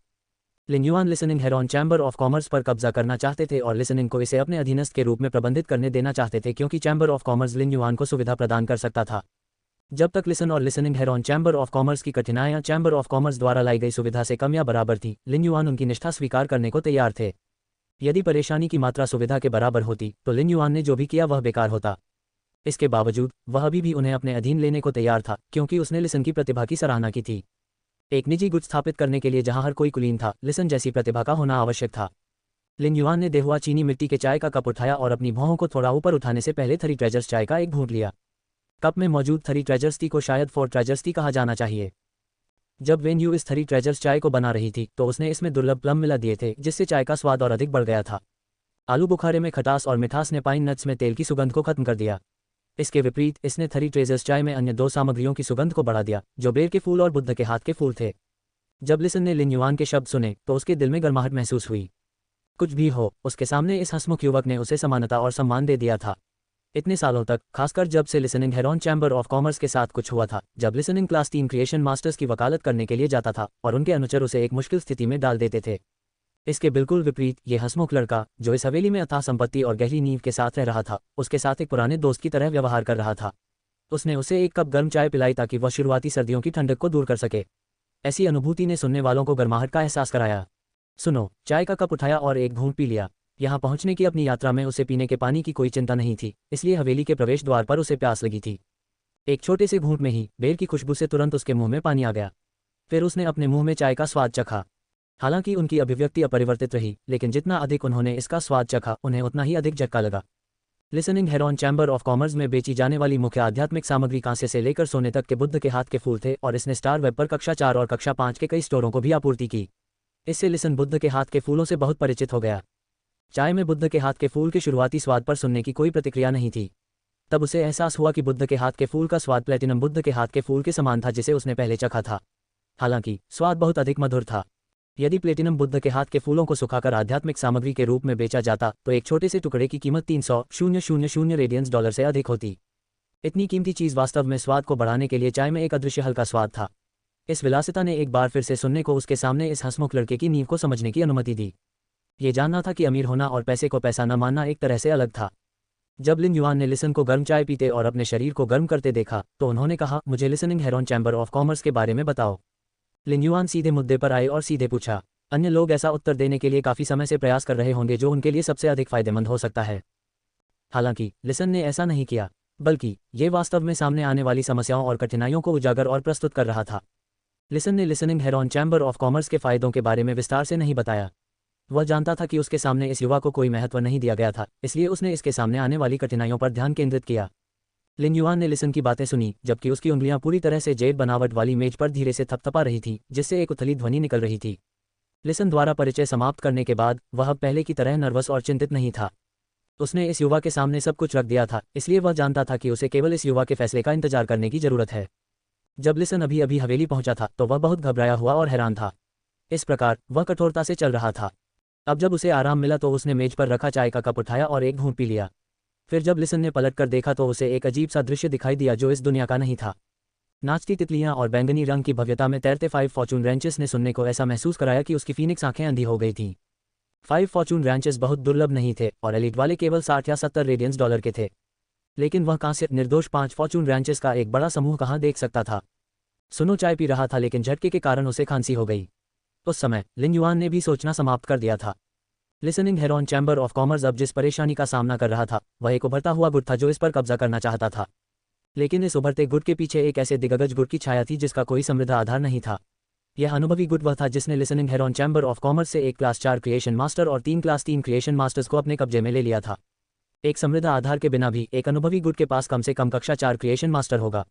A: Lin Yuan listening heron chamber of commerce पर कब्जा करना चाहते थे और लिसनिंग को इसे अपने अधीनस्थ के रूप में प्रबंधित करने देना चाहते थे क्योंकि chamber of commerce Lin Yuan को सुविधा प्रदान कर सकता था। जब तक लिसन और listening heron chamber of commerce की कठिनाइयां चैम्बर ऑफ कॉमर्स द्वारा लाई गई सुविधा से कम या बराबर थी, लिन युआन उनकी निष्ठा स्वीकार करने को तैयार थे। यदि परेशानी की मात्रा सुविधा के बराबर होती तो लिन युआन ने जो भी किया वह बेकार होता। इसके बावजूद वह अभी भी उन्हें अपने अधीन लेने को तैयार था क्योंकि उसने लिसन की प्रतिभा की सराहना की थी। एक निजी गुट स्थापित करने के लिए जहां हर कोई कुलीन था, लिसन जैसी प्रतिभा का होना आवश्यक था। लिन युआन ने देहुआ चीनी मिट्टी के चाय का कप उठाया और अपनी भौहों को थोड़ा ऊपर उठाने से पहले 3 ट्रेजर्स चाय का एक घूंट लिया। कप में मौजूद 3 ट्रेजर्स टी को शायद 4 ट्रेजर्स टी कहा जाना चाहिए। जब वेन यू इस 3 ट्रेजर्स चाय को बना रही थी तो उसने इसमें दुर्लभ प्लम मिला दिए थे जिससे चाय का स्वाद और अधिक बढ़ गया था। आलू बुखारे में खटास और मिठास ने पाइन नट्स में तेल की सुगंध को खत्म कर दिया। इसके विपरीत इसने 3 ट्रेजर्स चाय में अन्य 2 सामग्रियों की सुगंध को बढ़ा दिया, जो बेर के फूल और बुद्ध के हाथ के फूल थे। जब लिसन ने लिन युआन के शब्द सुने तो उसके दिल में गर्माहट महसूस हुई। कुछ भी हो, उसके सामने इस हंसमुख युवक ने उसे समानता और सम्मान दे दिया था। इतने सालों तक, खासकर जब से listening heron chamber of commerce के साथ कुछ हुआ था, जब लिसनिंग क्लास 3 क्रिएशन मास्टर्स की वकालत करने के लिए जाता था और उनके अनुचर उसे एक मुश्किल स्थिति में डाल देते थे। इसके बिल्कुल विपरीत ये हंसमुख लड़का, जो इस हवेली में अथाह संपत्ति और गहरी नींव के साथ रह रहा था, उसके साथ एक पुराने दोस्त की तरह व्यवहार कर रहा था। उसने उसे एक कप गर्म चाय पिलाई ताकि वह शुरुआती सर्दियों की ठंडक को दूर कर सके। ऐसी अनुभूति ने सुनने वालों को गर्माहट का एहसास कराया। सुनो, चाय का कप उठाया और एक घूंट पी लिया। यहाँ पहुंचने की अपनी यात्रा में उसे पीने के पानी की कोई चिंता नहीं थी, इसलिए हवेली के प्रवेश द्वार पर उसे प्यास लगी थी। एक छोटे से घूंट में ही बेर की खुशबू से तुरंत उसके मुंह में पानी आ गया। फिर उसने अपने मुंह में चाय का स्वाद चखा। हालांकि उनकी अभिव्यक्ति अपरिवर्तित रही, लेकिन जितना अधिक उन्होंने इसका स्वाद चखा उन्हें उतना ही अधिक झटका लगा। Listening heron chamber of commerce में बेची जाने वाली मुख्य आध्यात्मिक सामग्री कांसे से लेकर सोने तक के बुद्ध के हाथ के फूल थे और इसने स्टार वेब पर कक्षा 4 और कक्षा 5 के कई स्टोरों को भी आपूर्ति की। इससे लिसन बुद्ध के हाथ के फूलों से बहुत परिचित हो गया। चाय में बुद्ध के हाथ के फूल के शुरुआती स्वाद पर सुनने की कोई प्रतिक्रिया नहीं थी। तब उसे एहसास हुआ कि बुद्ध के हाथ के फूल का स्वाद प्लेटिनम बुद्ध के हाथ के फूल के समान था जिसे उसने पहले चखा था। हालांकि स्वाद बहुत अधिक मधुर था। यदि प्लेटिनम बुद्ध के हाथ के फूलों को सुखाकर आध्यात्मिक सामग्री के रूप में बेचा जाता तो एक छोटे से टुकड़े की कीमत 300,000 रेडियंस डॉलर से अधिक होती। इतनी कीमती चीज़ वास्तव में स्वाद को बढ़ाने के लिए चाय में एक अदृश्य हल्का स्वाद था। इस विलासिता ने एक बार फिर से सुनने को उसके सामने इस हंसमुख लड़के की नींव को समझने की अनुमति दी। ये जानना था कि अमीर होना और पैसे को पैसा न मानना एक तरह से अलग था। जब लिन युआन ने लिसन को गर्म चाय पीते और अपने शरीर को गर्म करते देखा तो उन्होंने कहा, मुझे listening heron chamber of commerce के बारे में बताओ। लिन युआन सीधे मुद्दे पर आए और सीधे पूछा। अन्य लोग ऐसा उत्तर देने के लिए काफ़ी समय से प्रयास कर रहे होंगे जो उनके लिए सबसे अधिक फायदेमंद हो सकता है। हालांकि लिसन ने ऐसा नहीं किया, बल्कि ये वास्तव में सामने आने वाली समस्याओं और कठिनाइयों को उजागर और प्रस्तुत कर रहा था। लिसन ने listening heron chamber of commerce के फायदों के बारे में विस्तार से नहीं बताया। वह जानता था कि उसके सामने इस युवा को कोई महत्व नहीं दिया गया था, इसलिए उसने इसके सामने आने वाली कठिनाइयों पर ध्यान केंद्रित किया। लिन युआन ने लिसन की बातें सुनी, जबकि उसकी उंगलियां पूरी तरह से जेड बनावट वाली मेज पर धीरे से थपथपा रही थी, जिससे एक उथली ध्वनि निकल रही थी। लिसन द्वारा परिचय समाप्त करने के बाद वह अब पहले की तरह नर्वस और चिंतित नहीं था। उसने इस युवा के सामने सब कुछ रख दिया था, इसलिए वह जानता था कि उसे केवल इस युवा के फैसले का इंतजार करने की जरूरत है। जब लिसन अभी अभी हवेली पहुंचा था तो वह बहुत घबराया हुआ और हैरान था। इस प्रकार वह कठोरता से चल रहा था। अब जब उसे आराम मिला तो उसने मेज पर रखा चाय का कप उठाया और एक घूंट पी लिया। फिर जब लिसन ने पलट कर देखा तो उसे एक अजीब सा दृश्य दिखाई दिया जो इस दुनिया का नहीं था। नाचती तितलियां और बैंगनी रंग की भव्यता में तैरते 5 फॉर्चून रैंचेस ने सुनने को ऐसा महसूस कराया कि उसकी फीनिक्स आंखें अंधी हो गई थीं। 5 फॉर्चून रैंचेस बहुत दुर्लभ नहीं थे और एलिट वाले केवल 60 या 70 रेडियंस डॉलर के थे। लेकिन वह कांस्य निर्दोष 5 फॉर्चून रैंचेस का एक बड़ा समूह कहाँ देख सकता था। सुनो चाय पी रहा था लेकिन झटके के कारण उसे खांसी हो गई। उस समय लिन युआन ने भी सोचना समाप्त कर दिया था। Listening heron chamber of commerce अब जिस परेशानी का सामना कर रहा था वह एक उभरता हुआ गुट था जो इस पर कब्जा करना चाहता था। लेकिन इस उभरते गुट के पीछे एक ऐसे दिग्गज गुट की छाया थी जिसका कोई समृद्ध आधार नहीं था। यह अनुभवी गुट वह था जिसने listening heron chamber of commerce से एक क्लास 4 क्रिएशन मास्टर और 3 क्लास 3 क्रिएशन मास्टर्स को अपने कब्जे में ले लिया था। एक समृद्ध आधार के बिना भी एक अनुभवी गुट के पास कम से कम कक्षा 4 क्रिएशन मास्टर होगा।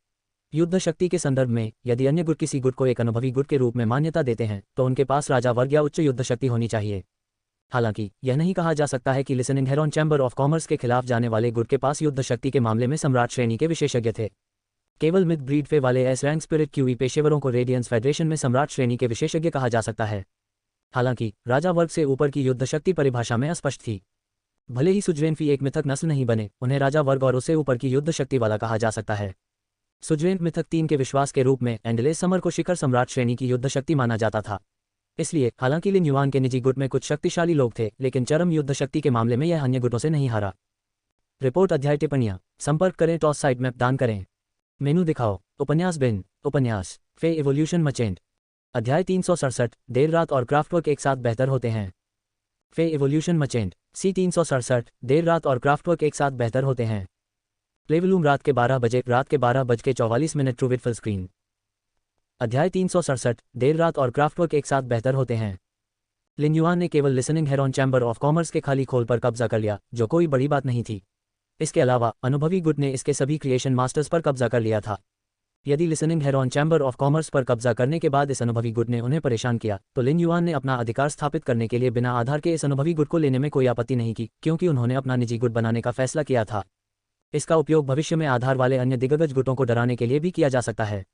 A: युद्ध शक्ति के संदर्भ में यदि अन्य गुट किसी गुट को एक अनुभवी गुट के रूप में मान्यता देते हैं तो उनके पास राजा वर्ग या उच्च युद्ध शक्ति होनी चाहिए। हालांकि यह नहीं कहा जा सकता है कि listening heron chamber of commerce के खिलाफ जाने वाले गुट के पास युद्ध शक्ति के मामले में सम्राट श्रेणी के विशेषज्ञ थे। केवल मिड ब्रीड फे वाले एस रैंक स्पिरिट क्यूई पेशेवरों को रेडियंस फेडरेशन में सम्राट श्रेणी के विशेषज्ञ कहा जा सकता है। हालांकि राजा वर्ग से ऊपर की युद्ध शक्ति परिभाषा में अस्पष्ट थी। भले ही सुजरेन फी एक मिथक नस्ल नहीं बने, उन्हें राजा वर्ग और उससे ऊपर की युद्ध शक्ति वाला कहा जा सकता है। सुजरेन मिथक 3 के विश्वास के रूप में एंडलेस समर को शिखर सम्राट श्रेणी की युद्ध शक्ति माना जाता था। इसलिए हालांकि लिन युआन के निजी गुट में कुछ शक्तिशाली लोग थे, लेकिन चरम युद्ध शक्ति के मामले में यह अन्य गुटों से नहीं हारा। रिपोर्ट अध्याय टिप्पणियां संपर्क करें टॉस साइट मैप दान करें मेनू दिखाओ उपन्यास बिन उपन्यास फे इवोल्यूशन मचेंट अध्याय 367 देर रात और क्राफ्टवर्क एक साथ बेहतर होते हैं। फे इवोल्यूशन मचेंट सी 367 देर रात और क्राफ्टवर्क एक साथ बेहतर होते हैं। प्लेवलूम रात के 12 बजे रात के 12:44 ट्रू विद फुल स्क्रीन। अध्याय 367 देर रात और क्राफ्टवर्क एक साथ बेहतर होते हैं। लिन युआन ने केवल listening heron chamber of commerce के खाली खोल पर कब्जा कर लिया, जो कोई बड़ी बात नहीं थी। इसके अलावा अनुभवी गुट ने इसके सभी क्रिएशन मास्टर्स पर कब्जा कर लिया था। यदि listening heron chamber of commerce पर कब्जा करने के बाद इस अनुभवी गुट ने उन्हें परेशान किया तो लिन युआन ने अपना अधिकार स्थापित करने के लिए बिना आधार के इस अनुभवी गुट को लेने में कोई आपत्ति नहीं की, क्योंकि उन्होंने अपना निजी गुट बनाने का फैसला किया था। इसका उपयोग भविष्य में आधार वाले अन्य दिग्गज गुटों को डराने के लिए भी किया जा सकता है।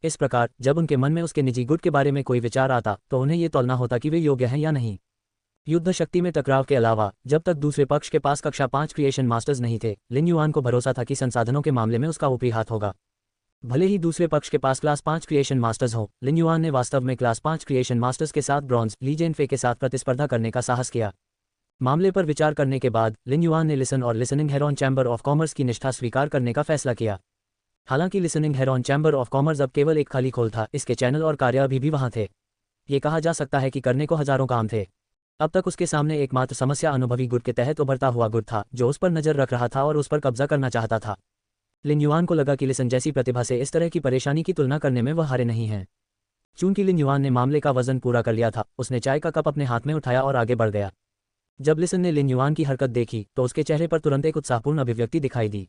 A: इस प्रकार जब उनके मन में उसके निजी गुट के बारे में कोई विचार आता तो उन्हें ये तौलना होता कि वे योग्य हैं या नहीं। युद्ध शक्ति में टकराव के अलावा जब तक दूसरे पक्ष के पास कक्षा 5 क्रिएशन मास्टर्स नहीं थे, लिन युआन को भरोसा था कि संसाधनों के मामले में उसका ऊपरी हाथ होगा। भले ही दूसरे पक्ष के पास क्लास 5 क्रिएशन मास्टर्स हो, लिन युआन ने वास्तव में क्लास 5 क्रिएशन मास्टर्स के साथ ब्रॉन्ज लीजेंड फे के साथ प्रतिस्पर्धा करने का साहस किया। मामले पर विचार करने के बाद लिन युआन ने लिसन और listening heron chamber of commerce की निष्ठा स्वीकार करने का फैसला किया। हालांकि listening heron chamber of commerce अब केवल एक खाली खोल था, इसके चैनल और कार्य अभी भी वहां थे। ये कहा जा सकता है कि करने को हजारों काम थे। अब तक उसके सामने एकमात्र समस्या अनुभवी गुट के तहत उभरता हुआ गुट था, जो उस पर नजर रख रहा था और उस पर कब्जा करना चाहता था। लिन युआन को लगा कि लिसन जैसी प्रतिभा से इस तरह की परेशानी की तुलना करने में वह हारे नहीं हैं। चूंकि लिन युआन ने मामले का वजन पूरा कर लिया था, उसने चाय का कप अपने हाथ में उठाया और आगे बढ़ गया। जब लिसन ने लिन युआन की हरकत देखी तो उसके चेहरे पर तुरंत एक उत्साहपूर्ण अभिव्यक्ति दिखाई दी।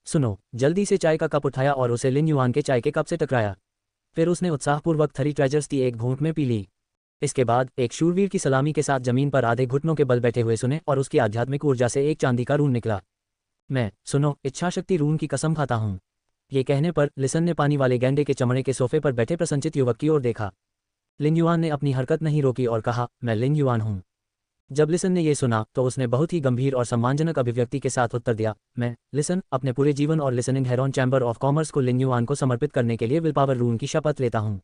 A: सुनो, जल्दी से चाय का कप उठाया और उसे लिन युआन के चाय के कप से टकराया। फिर उसने उत्साहपूर्वक थरी ट्रेजर्स टी एक घूंट में पी ली। इसके बाद एक शूरवीर की सलामी के साथ जमीन पर आधे घुटनों के बल बैठे हुए सुने और उसकी आध्यात्मिक ऊर्जा से एक चांदी का रून निकला। मैं, सुनो, इच्छाशक्ति रून की कसम खाता हूँ। ये कहने पर लिसन ने पानी वाले गैंडे के चमड़े के सोफे पर बैठे प्रसन्नचित युवक की ओर देखा। लिन युआन ने अपनी हरकत नहीं रोकी और कहा, मैं लिन युआन हूँ। जब लिसन ने यह सुना तो उसने बहुत ही गंभीर और सम्मानजनक अभिव्यक्ति के साथ उत्तर दिया, मैं, लिसन, अपने पूरे जीवन और listening heron chamber of commerce को लिन युआन को समर्पित करने के लिए विल पावर रून की शपथ लेता हूँ।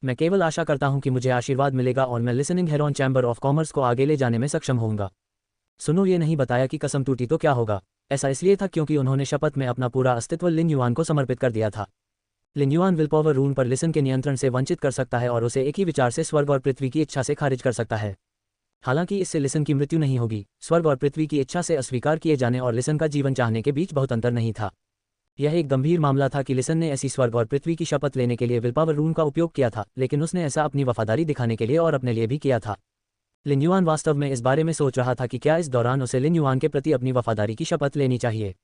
A: मैं केवल आशा करता हूँ कि मुझे आशीर्वाद मिलेगा और मैं listening heron chamber of commerce को आगे ले जाने में सक्षम होऊंगा। सुनो, ये नहीं बताया कि कसम टूटी तो क्या होगा। ऐसा इसलिए था क्योंकि उन्होंने शपथ में अपना पूरा अस्तित्व लिन युआन को समर्पित कर दिया था। लिन युआन विल पावर रून पर लिसन के नियंत्रण से वंचित कर सकता है और उसे एक ही विचार से स्वर्ग और पृथ्वी की इच्छा से खारिज कर सकता है। हालांकि इससे लिसन की मृत्यु नहीं होगी, स्वर्ग और पृथ्वी की इच्छा से अस्वीकार किए जाने और लिसन का जीवन चाहने के बीच बहुत अंतर नहीं था। यह एक गंभीर मामला था कि लिसन ने ऐसी स्वर्ग और पृथ्वी की शपथ लेने के लिए विल पावर रून का उपयोग किया था, लेकिन उसने ऐसा अपनी वफादारी दिखाने के लिए और अपने लिए भी किया था। लिन युआन वास्तव में इस बारे में सोच रहा था कि क्या इस दौरान उसे लिन युआन के प्रति अपनी वफादारी की शपथ लेनी चाहिए।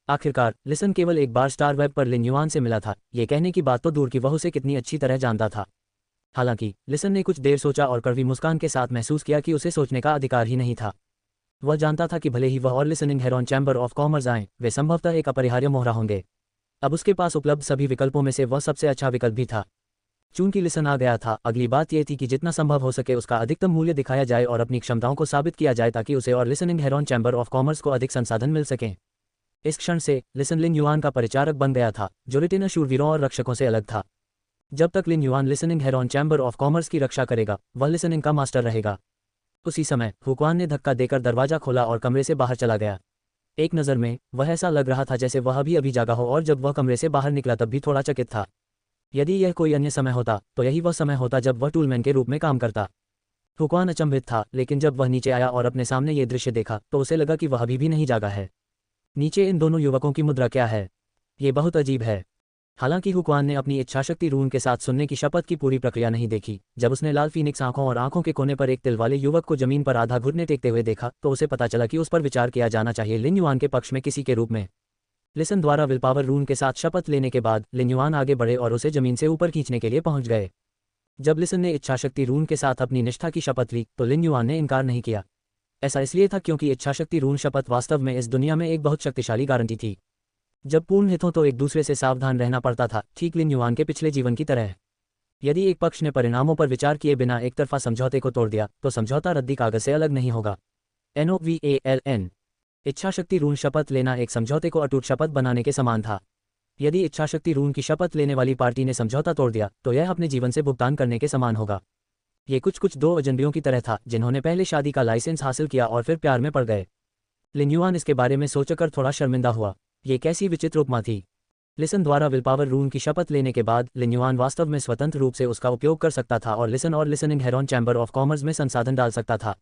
A: आखिरकार लिसन केवल एक बार स्टार वेब पर लिन युआन से मिला था, ये कहने की बात तो दूर की, वह उसे कितनी अच्छी तरह जानता था। हालांकि लिसन ने कुछ देर सोचा और कड़वी मुस्कान के साथ महसूस किया कि उसे सोचने का अधिकार ही नहीं था। वह जानता था कि भले ही वह और listening heron chamber of commerce आएं, वे संभवतः एक अपरिहार्य मोहरा होंगे। अब उसके पास उपलब्ध सभी विकल्पों में से वह सबसे अच्छा विकल्प भी था। चूंकि लिसन आ गया था, अगली बात यह थी कि जितना संभव हो सके उसका अधिकतम मूल्य दिखाया जाए और अपनी क्षमताओं को साबित किया जाए ताकि उसे और listening heron chamber of commerce को अधिक संसाधन मिल सकें। इस क्षण से लिसन लिन युआन का परिचारक बन गया था, जो रिटेनर शूरवीरों और रक्षकों से अलग था। जब तक Lin Yuan listening heron chamber of commerce की रक्षा करेगा, वह लिसनिंग का मास्टर रहेगा। उसी समय हुक्वान ने धक्का देकर दरवाजा खोला और कमरे से बाहर चला गया। एक नज़र में वह ऐसा लग रहा था जैसे वह अभी जागा हो, और जब वह कमरे से बाहर निकला तब भी थोड़ा चकित था। यदि यह कोई अन्य समय होता तो यही वह समय होता जब वह टूलमैन के रूप में काम करता। हुक्वान अचंभित था, लेकिन जब वह नीचे आया और अपने सामने ये दृश्य देखा तो उसे लगा कि वह अभी भी नहीं जागा है। नीचे इन दोनों युवकों की मुद्रा क्या है? ये बहुत अजीब है। हालांकि हुक्वान ने अपनी इच्छाशक्ति रून के साथ सुनने की शपथ की पूरी प्रक्रिया नहीं देखी। जब उसने लाल फीनिक्स आंखों और आंखों के कोने पर एक तिल वाले युवक को जमीन पर आधा घुटने टेकते हुए देखा तो उसे पता चला कि उस पर विचार किया जाना चाहिए लिन युआन के पक्ष में किसी के रूप में। लिसन द्वारा विल पावर रून के साथ शपथ लेने के बाद लिन युआन आगे बढ़े और उसे जमीन से ऊपर खींचने के लिए पहुंच गए। जब लिसन ने इच्छाशक्ति रून के साथ अपनी निष्ठा की शपथ ली तो लिन युआन ने इनकार नहीं किया। ऐसा इसलिए था क्योंकि इच्छाशक्ति रून शपथ वास्तव में इस दुनिया में एक बहुत शक्तिशाली गारंटी थी। जब पूर्ण हितों तो एक दूसरे से सावधान रहना पड़ता था, ठीक लिन युआन के पिछले जीवन की तरह। यदि एक पक्ष ने परिणामों पर विचार किए बिना एक तरफा समझौते को तोड़ दिया तो समझौता रद्दी कागज से अलग नहीं होगा। NOVALN इच्छाशक्ति रून शपथ लेना एक समझौते को अटूट शपथ बनाने के समान था। यदि इच्छाशक्ति रून की शपथ लेने वाली पार्टी ने समझौता तोड़ दिया तो यह अपने जीवन से भुगतान करने के समान होगा। ये कुछ दो अजनबियों की तरह था जिन्होंने पहले शादी का लाइसेंस हासिल किया और फिर प्यार में पड़ गए। लिन युआन इसके बारे में सोचकर थोड़ा शर्मिंदा हुआ। ये कैसी विचित्र उपमा थी। लिसन द्वारा विल पावर रून की शपथ लेने के बाद लिन युआन वास्तव में स्वतंत्र रूप से उसका उपयोग कर सकता था और लिसन और listening heron chamber of commerce में संसाधन डाल सकता था।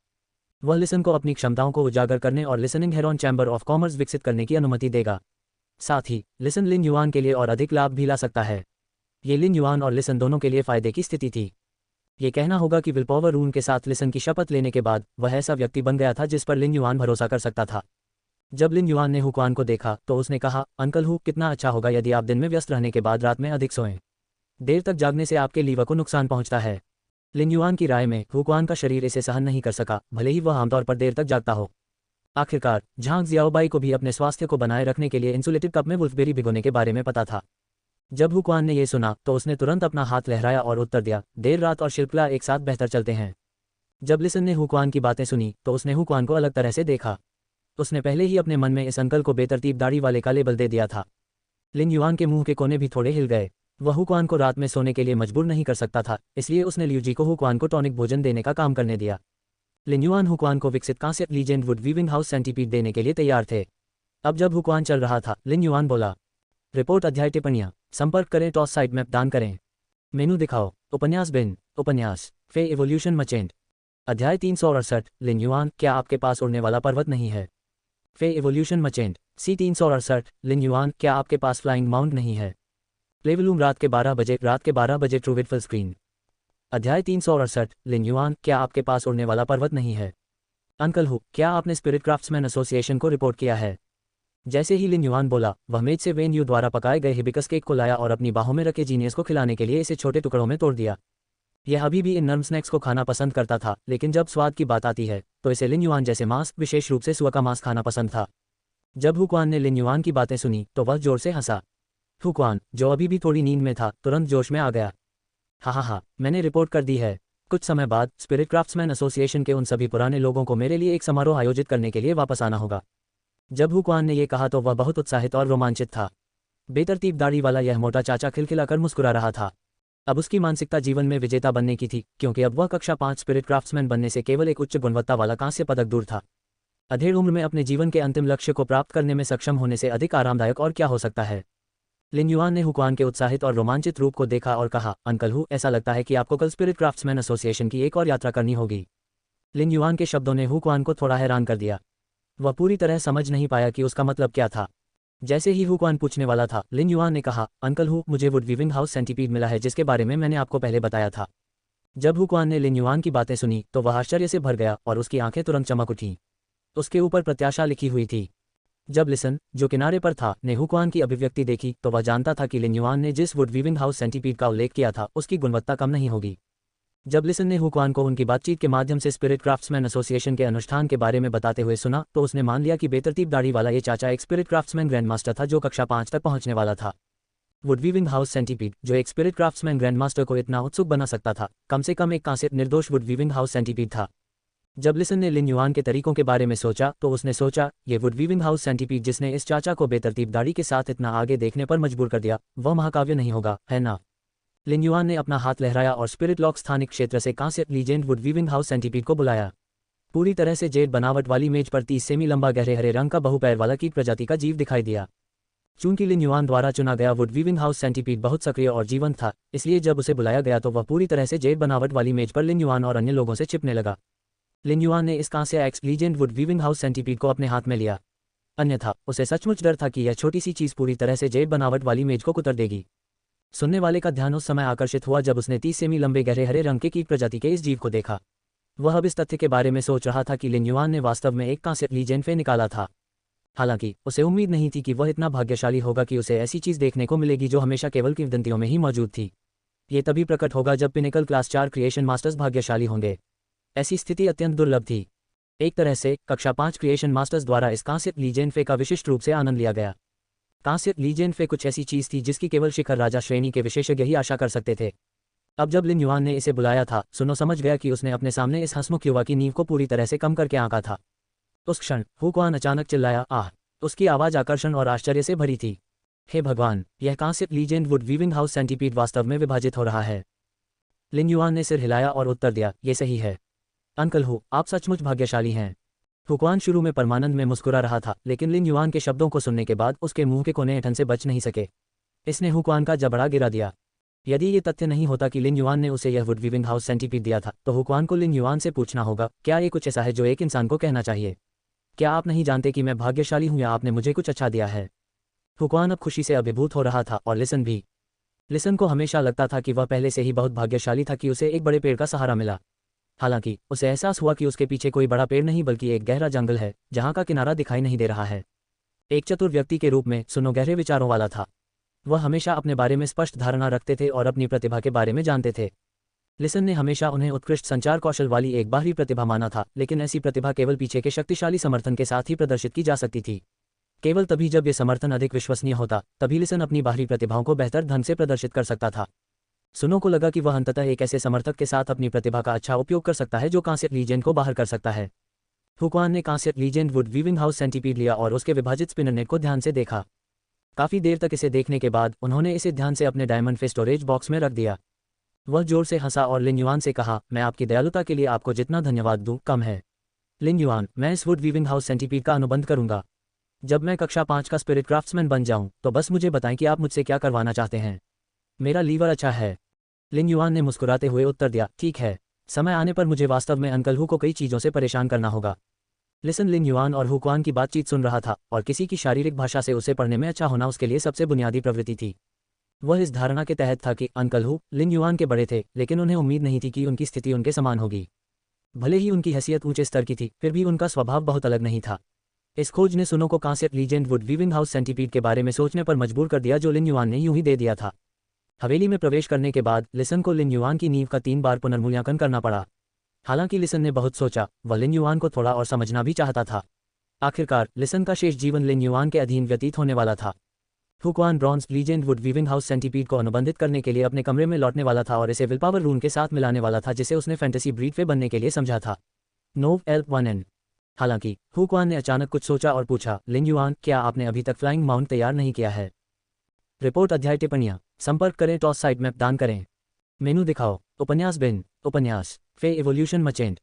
A: वह लिसन को अपनी क्षमताओं को उजागर करने और listening heron chamber of commerce विकसित करने की अनुमति देगा। साथ ही लिसन लिन युआन के लिए और अधिक लाभ भी ला सकता है। ये लिन युआन और लिसन दोनों के लिए फायदे की स्थिति थी। ये कहना होगा कि विल पावर रून के साथ लिसन की शपथ लेने के बाद वह ऐसा व्यक्ति बन गया था जिस पर लिन युआन भरोसा कर सकता था। जब लिन युआन ने हुक्वान को देखा तो उसने कहा, अंकल हुक, कितना अच्छा होगा यदि आप दिन में व्यस्त रहने के बाद रात में अधिक सोएं। देर तक जागने से आपके लीवर को नुकसान पहुंचता है। लिन युआन की राय में हुक्वान का शरीर इसे सहन नहीं कर सका, भले ही वह आमतौर पर देर तक जागता हो। आखिरकार झांग जियाओबाई को भी अपने स्वास्थ्य को बनाए रखने के लिए इंसुलेटेड कप में वुल्फबेरी भिगोने के बारे में पता था। जब हुक्वान ने यह सुना तो उसने तुरंत अपना हाथ लहराया और उत्तर दिया, देर रात और शिल्पकला एक साथ बेहतर चलते हैं। जब लिसन ने हुक्वान की बातें सुनी तो उसने हुक्वान को अलग तरह से देखा। उसने पहले ही अपने मन में इस अंकल को बेतरतीब दाढ़ी वाले का लेबल दे दिया था। लिन युआन के मुंह के कोने भी थोड़े हिल गए। वह हुक्वान को रात में सोने के लिए मजबूर नहीं कर सकता था, इसलिए उसने लियूजी को हुक्वान को टॉनिक भोजन देने का काम करने दिया। लिन युआन हुक्वान को विकसित कांस्य legend wood weaving house centipede देने के लिए तैयार थे। अब जब हुक्वान चल रहा था, लिन युआन बोला, रिपोर्ट अध्याय टिप्पणियां, संपर्क करें, टॉस साइट मैप दान करें, मेनू दिखाओ, उपन्यास बिन, उपन्यास फे एवोल्यूशन मचेंट। अध्याय 368, लिन युआन, क्या आपके पास उड़ने वाला पर्वत नहीं है? फे एवोल्यूशन मचेंट। सी 368, लिन युआन, क्या आपके पास फ्लाइंग माउंट नहीं है? प्लेवलूम रात के 12 बजे ट्रूविड फुल स्क्रीन। अध्याय 368, लिन युआन, क्या आपके पास उड़ने वाला पर्वत नहीं है? अंकल हु, क्या आपने स्पिरिट क्राफ्ट्समैन एसोसिएशन को रिपोर्ट किया है? जैसे ही लिन युआन बोला, वह मेज से वेन यू द्वारा पकाए गए हिबिस्कस केक को लाया और अपनी बाहों में रखे जीनियस को खिलाने के लिए इसे छोटे टुकड़ों में तोड़ दिया। यह अभी भी इन नर्म स्नैक्स को खाना पसंद करता था, लेकिन जब स्वाद की बात आती है तो इसे लिन युआन जैसे मांस, विशेष रूप से सुअर का मांस खाना पसंद था। जब हुक्वान ने लिन युआन की बातें सुनी तो वह जोर से हंसा। हुक्वान, जो अभी भी थोड़ी नींद में था, तुरंत जोश में आ गया। हा, मैंने रिपोर्ट कर दी है। कुछ समय बाद स्पिरिट क्राफ्ट्समैन एसोसिएशन के उन सभी पुराने लोगों को मेरे लिए एक समारोह आयोजित करने के लिए वापस आना होगा। जब हुक्वान ने यह कहा तो वह बहुत उत्साहित और रोमांचित था। बेतरतीब दाढ़ी वाला यह मोटा चाचा खिलखिलाकर मुस्कुरा रहा था। अब उसकी मानसिकता जीवन में विजेता बनने की थी, क्योंकि अब वह कक्षा 5 स्पिरिट क्राफ्ट्समैन बनने से केवल एक उच्च गुणवत्ता वाला कांस्य पदक दूर था। अधेड़ उम्र में अपने जीवन के अंतिम लक्ष्य को प्राप्त करने में सक्षम होने से अधिक आरामदायक और क्या हो सकता है। लिन युआन ने हुक्वान के उत्साहित और रोमांचित रूप को देखा और कहा, अंकल हु, ऐसा लगता है कि आपको कल स्पिरिट क्राफ्ट्समैन एसोसिएशन की एक और यात्रा करनी होगी। लिन युआन के शब्दों ने हुक्वान को थोड़ा हैरान कर दिया। वह पूरी तरह समझ नहीं पाया कि उसका मतलब क्या था। जैसे ही हुक्वान पूछने वाला था, लिन युआन ने कहा, अंकल हु, मुझे वुड वीविंग हाउस सेंटीपीड मिला है जिसके बारे में मैंने आपको पहले बताया था। जब हुक्वान ने लिन युआन की बातें सुनी तो वह आश्चर्य से भर गया और उसकी आंखें तुरंत चमक उठीं। उसके ऊपर प्रत्याशा लिखी हुई थी। जब लिसन, जो किनारे पर था, ने हुक्वान की अभिव्यक्ति देखी तो वह जानता था कि लिन युआन ने जिस वुड वीविंग हाउस सेंटीपीड का उल्लेख किया था उसकी गुणवत्ता कम नहीं होगी। जब लिसन ने हुक्वान को उनकी बातचीत के माध्यम से स्पिरिट क्राफ्ट्समैन एसोसिएशन के अनुष्ठान के बारे में बताते हुए सुना तो उसने मान लिया कि बेतरतीब दाढ़ी वाला ये चाचा एक स्पिरिट क्राफ्ट्समैन ग्रैंड मास्टर था जो कक्षा 5 तक पहुंचने वाला था। वुड वीविंग हाउस सेंटीपीड, जो एक स्पिरिट क्राफ्ट्समैन ग्रैंड मास्टर को इतना उत्सुक बना सकता था, कम से कम एक कांस्य निर्दोष वुड वीविंग हाउस सेंटीपीड था। जब लिसन ने लिन युआन के तरीकों के बारे में सोचा तो उसने सोचा, ये वुड वीविंग हाउस सेंटीपीड जिसने इस चाचा को बेतरतीब दाढ़ी के साथ इतना आगे देखने पर मजबूर कर दिया, वह महाकाव्य नहीं होगा, है ना? लिन युआन ने अपना हाथ लहराया और स्पिरिट लॉक स्थानिक क्षेत्र से कांस्य legend wood weaving house centipede को बुलाया। पूरी तरह से जेड बनावट वाली मेज पर 30 सेमी लंबा गहरे हरे रंग का बहुपैर वाला कीट प्रजाति का जीव दिखाई दिया। चूंकि लिन युआन द्वारा चुना गया वुड वीविंग हाउस सेंटीपीड बहुत सक्रिय और जीवंत था, इसलिए जब उसे बुलाया गया तो वह पूरी तरह से जेड बनावट वाली मेज पर लिन युआन और अन्य लोगों से चिपने लगा। लिन युआन ने इस कांस्य X legend wood weaving house centipede को अपने हाथ में लिया, अन्यथा उसे सचमुच डर था कि यह छोटी सी चीज पूरी तरह से जेड बनावट वाली मेज को कुतर देगी। सुनने वाले का ध्यान उस समय आकर्षित हुआ जब उसने 30 सेमी लंबे गहरे हरे रंग के कीट प्रजाति के इस जीव को देखा। वह अब इस तथ्य के बारे में सोच रहा था कि लिन युआन ने वास्तव में एक कांस्य लीजेंड फे निकाला था। हालांकि उसे उम्मीद नहीं थी कि वह इतना भाग्यशाली होगा कि उसे ऐसी चीज देखने को मिलेगी जो हमेशा केवल किंवदंतियों में ही मौजूद थी। ये तभी प्रकट होगा जब पिनेकल क्लास 4 क्रिएशन मास्टर्स भाग्यशाली होंगे। ऐसी स्थिति अत्यंत दुर्लभ थी। एक तरह से कक्षा 5 क्रिएशन मास्टर्स द्वारा इस कांस्य लीजेंड फे का विशिष्ट रूप से आनंद लिया गया। कांस्य लीजेंड फे कुछ ऐसी चीज थी जिसकी केवल शिखर राजा श्रेणी के विशेषज्ञ ही आशा कर सकते थे। अब जब लिन युआन ने इसे बुलाया था, सुनो समझ गया कि उसने अपने सामने इस हंसमुख युवा की नींव को पूरी तरह से कम करके आंका था। उस क्षण हुक्वान अचानक चिल्लाया, आह! उसकी आवाज आकर्षण और आश्चर्य से भरी थी। हे भगवान, यह कांस्य legend wood weaving house centipede वास्तव में विभाजित हो रहा है। लिन युआन ने सिर हिलाया और उत्तर दिया, ये सही है अंकल हु, आप सचमुच भाग्यशाली हैं। हुक्वान शुरू में परमानंद में मुस्कुरा रहा था, लेकिन लिन युआन के शब्दों को सुनने के बाद उसके मुंह के कोने ऐंठन से बच नहीं सके। इसने हुक्वान का जबड़ा गिरा दिया। यदि ये तथ्य नहीं होता कि लिन युआन ने उसे यह वुड वीविंग हाउस सेंटीपीड दिया था, तो हुक्वान को लिन युआन से पूछना होगा, क्या ये कुछ ऐसा है जो एक इंसान को कहना चाहिए? क्या आप नहीं जानते कि मैं भाग्यशाली हूं या आपने मुझे कुछ अच्छा दिया है? हुक्वान अब खुशी से अभिभूत हो रहा था और लिसन भी। लिसन को हमेशा लगता था कि वह पहले से ही बहुत भाग्यशाली था कि उसे एक बड़े पेड़ का सहारा मिला। हालांकि उसे एहसास हुआ कि उसके पीछे कोई बड़ा पेड़ नहीं बल्कि एक गहरा जंगल है जहां का किनारा दिखाई नहीं दे रहा है। एक चतुर व्यक्ति के रूप में सुनो गहरे विचारों वाला था। वह हमेशा अपने बारे में स्पष्ट धारणा रखते थे और अपनी प्रतिभा के बारे में जानते थे। लिसन ने हमेशा उन्हें उत्कृष्ट संचार कौशल वाली एक बाहरी प्रतिभा माना था, लेकिन ऐसी प्रतिभा केवल पीछे के शक्तिशाली समर्थन के साथ ही प्रदर्शित की जा सकती थी। केवल तभी जब ये समर्थन अधिक विश्वसनीय होता, तभी लिसन अपनी बाहरी प्रतिभाओं को बेहतर ढंग से प्रदर्शित कर सकता था। सुनो को लगा कि वह अंततः एक ऐसे समर्थक के साथ अपनी प्रतिभा का अच्छा उपयोग कर सकता है जो कांस्य लीजेंड को बाहर कर सकता है। हुक्वान ने कांस्य legend wood weaving house centipede लिया और उसके विभाजित स्पिनर नेट को ध्यान से देखा। काफी देर तक इसे देखने के बाद उन्होंने इसे ध्यान से अपने डायमंड फे स्टोरेज बॉक्स में रख दिया। वह जोर से हंसा और लिन युआन से कहा, मैं आपकी दयालुता के लिए आपको जितना धन्यवाद दूं कम है। लिन युआन, मैं इस वुड वीविंग हाउस सेंटीपीड का अनुबंध करूंगा। जब मैं कक्षा 5 का स्पिरिट क्राफ्ट्समैन बन जाऊं तो बस मुझे बताएं कि आप मुझसे क्या करवाना चाहते हैं। मेरा लीवर अच्छा है। लिन युआन ने मुस्कुराते हुए उत्तर दिया, ठीक है, समय आने पर मुझे वास्तव में अंकल हु को कई चीजों से परेशान करना होगा। लिसन लिन युआन और हुक्वान की बातचीत सुन रहा था और किसी की शारीरिक भाषा से उसे पढ़ने में अच्छा होना उसके लिए सबसे बुनियादी प्रवृत्ति थी। वह इस धारणा के तहत था कि अंकल हु लिन युआन के बड़े थे, लेकिन उन्हें उम्मीद नहीं थी कि उनकी स्थिति उनके समान होगी। भले ही उनकी हैसियत ऊंचे स्तर की थी, फिर भी उनका स्वभाव बहुत अलग नहीं था। इस खोज ने सुनो को कांस्य legend wood weaving house centipede के बारे में सोचने पर मजबूर कर दिया जो लिन युआन ने यूं ही दे दिया था। हवेली में प्रवेश करने के बाद लिसन को लिन युआन की नींव का 3 बार पुनर्मूल्यांकन करना पड़ा। हालांकि लिसन ने बहुत सोचा, वह लिन युआन को थोड़ा और समझना भी चाहता था। आखिरकार लिसन का शेष जीवन लिन युआन के अधीन व्यतीत होने वाला था। हुक्वान bronze legend wood weaving house centipede को अनुबंधित करने के लिए अपने कमरे में लौटने वाला था और इसे विलपावर रून के साथ मिलाने वाला था, जिसे उसने फैंटेसी ब्रीड पे बनने के लिए समझा था। Now L1N। हालांकि हुक्वान ने अचानक कुछ सोचा और पूछा, लिन युआन, क्या आपने अभी तक फ्लाइंग माउंट तैयार नहीं किया है? रिपोर्ट अध्याय टिप्पणियां संपर्क करें टॉस साइट मैप दान करें। मेनू दिखाओ। उपन्यास बिन उपन्यास फे इवोल्यूशन मचेंट।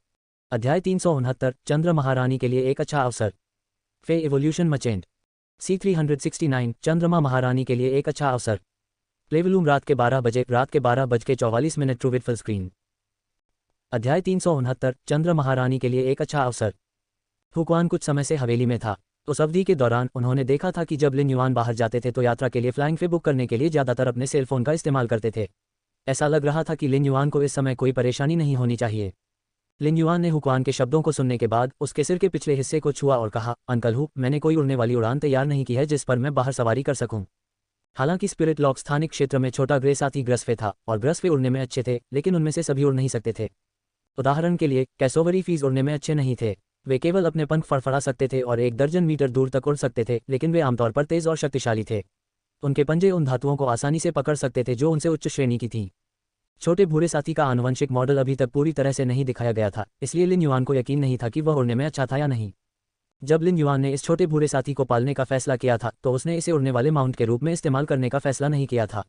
A: अध्याय 369 चंद्र महारानी के लिए एक अच्छा अवसर। फे इवोल्यूशन मचेंट C369 चंद्रमा महारानी के लिए एक अच्छा अवसर। प्लेवलूम रात के 12:44 ट्रू विथ फुल स्क्रीन। अध्याय 369 चंद्र महारानी के लिए एक अच्छा अवसर। हुक्वान कुछ समय से हवेली में था। उस अवधि के दौरान उन्होंने देखा था कि जब लिन युआन बाहर जाते थे तो यात्रा के लिए फ्लाइंग फे बुक करने के लिए ज़्यादातर अपने सेलफोन का इस्तेमाल करते थे। ऐसा लग रहा था कि लिन युआन को इस समय कोई परेशानी नहीं होनी चाहिए। लिन युआन ने हुक्वान के शब्दों को सुनने के बाद उसके सिर के पिछले हिस्से को छुआ और कहा, अंकल हु, मैंने कोई उड़ने वाली उड़ान तैयार नहीं की है जिस पर मैं बाहर सवारी कर सकूं। हालांकि स्पिरिट लॉक स्थानिक क्षेत्र में छोटा ग्रे साथी ग्रसफे था और ग्रसफे उड़ने में अच्छे थे, लेकिन उनमें से सभी उड़ नहीं सकते थे। उदाहरण के लिए कैसोवरी फीस उड़ने में अच्छे नहीं थे। वे केवल अपने पंख फड़फड़ा सकते थे और 1 दर्जन मीटर दूर तक उड़ सकते थे, लेकिन वे आमतौर पर तेज और शक्तिशाली थे। उनके पंजे उन धातुओं को आसानी से पकड़ सकते थे जो उनसे उच्च श्रेणी की थीं। छोटे भूरे साथी का आनुवंशिक मॉडल अभी तक पूरी तरह से नहीं दिखाया गया था, इसलिए लिन युआन को यकीन नहीं था कि वह उड़ने में अच्छा था या नहीं। जब लिन युआन ने इस छोटे भूरे साथी को पालने का फैसला किया था तो उसने इसे उड़ने वाले माउंट के रूप में इस्तेमाल करने का फैसला नहीं किया था।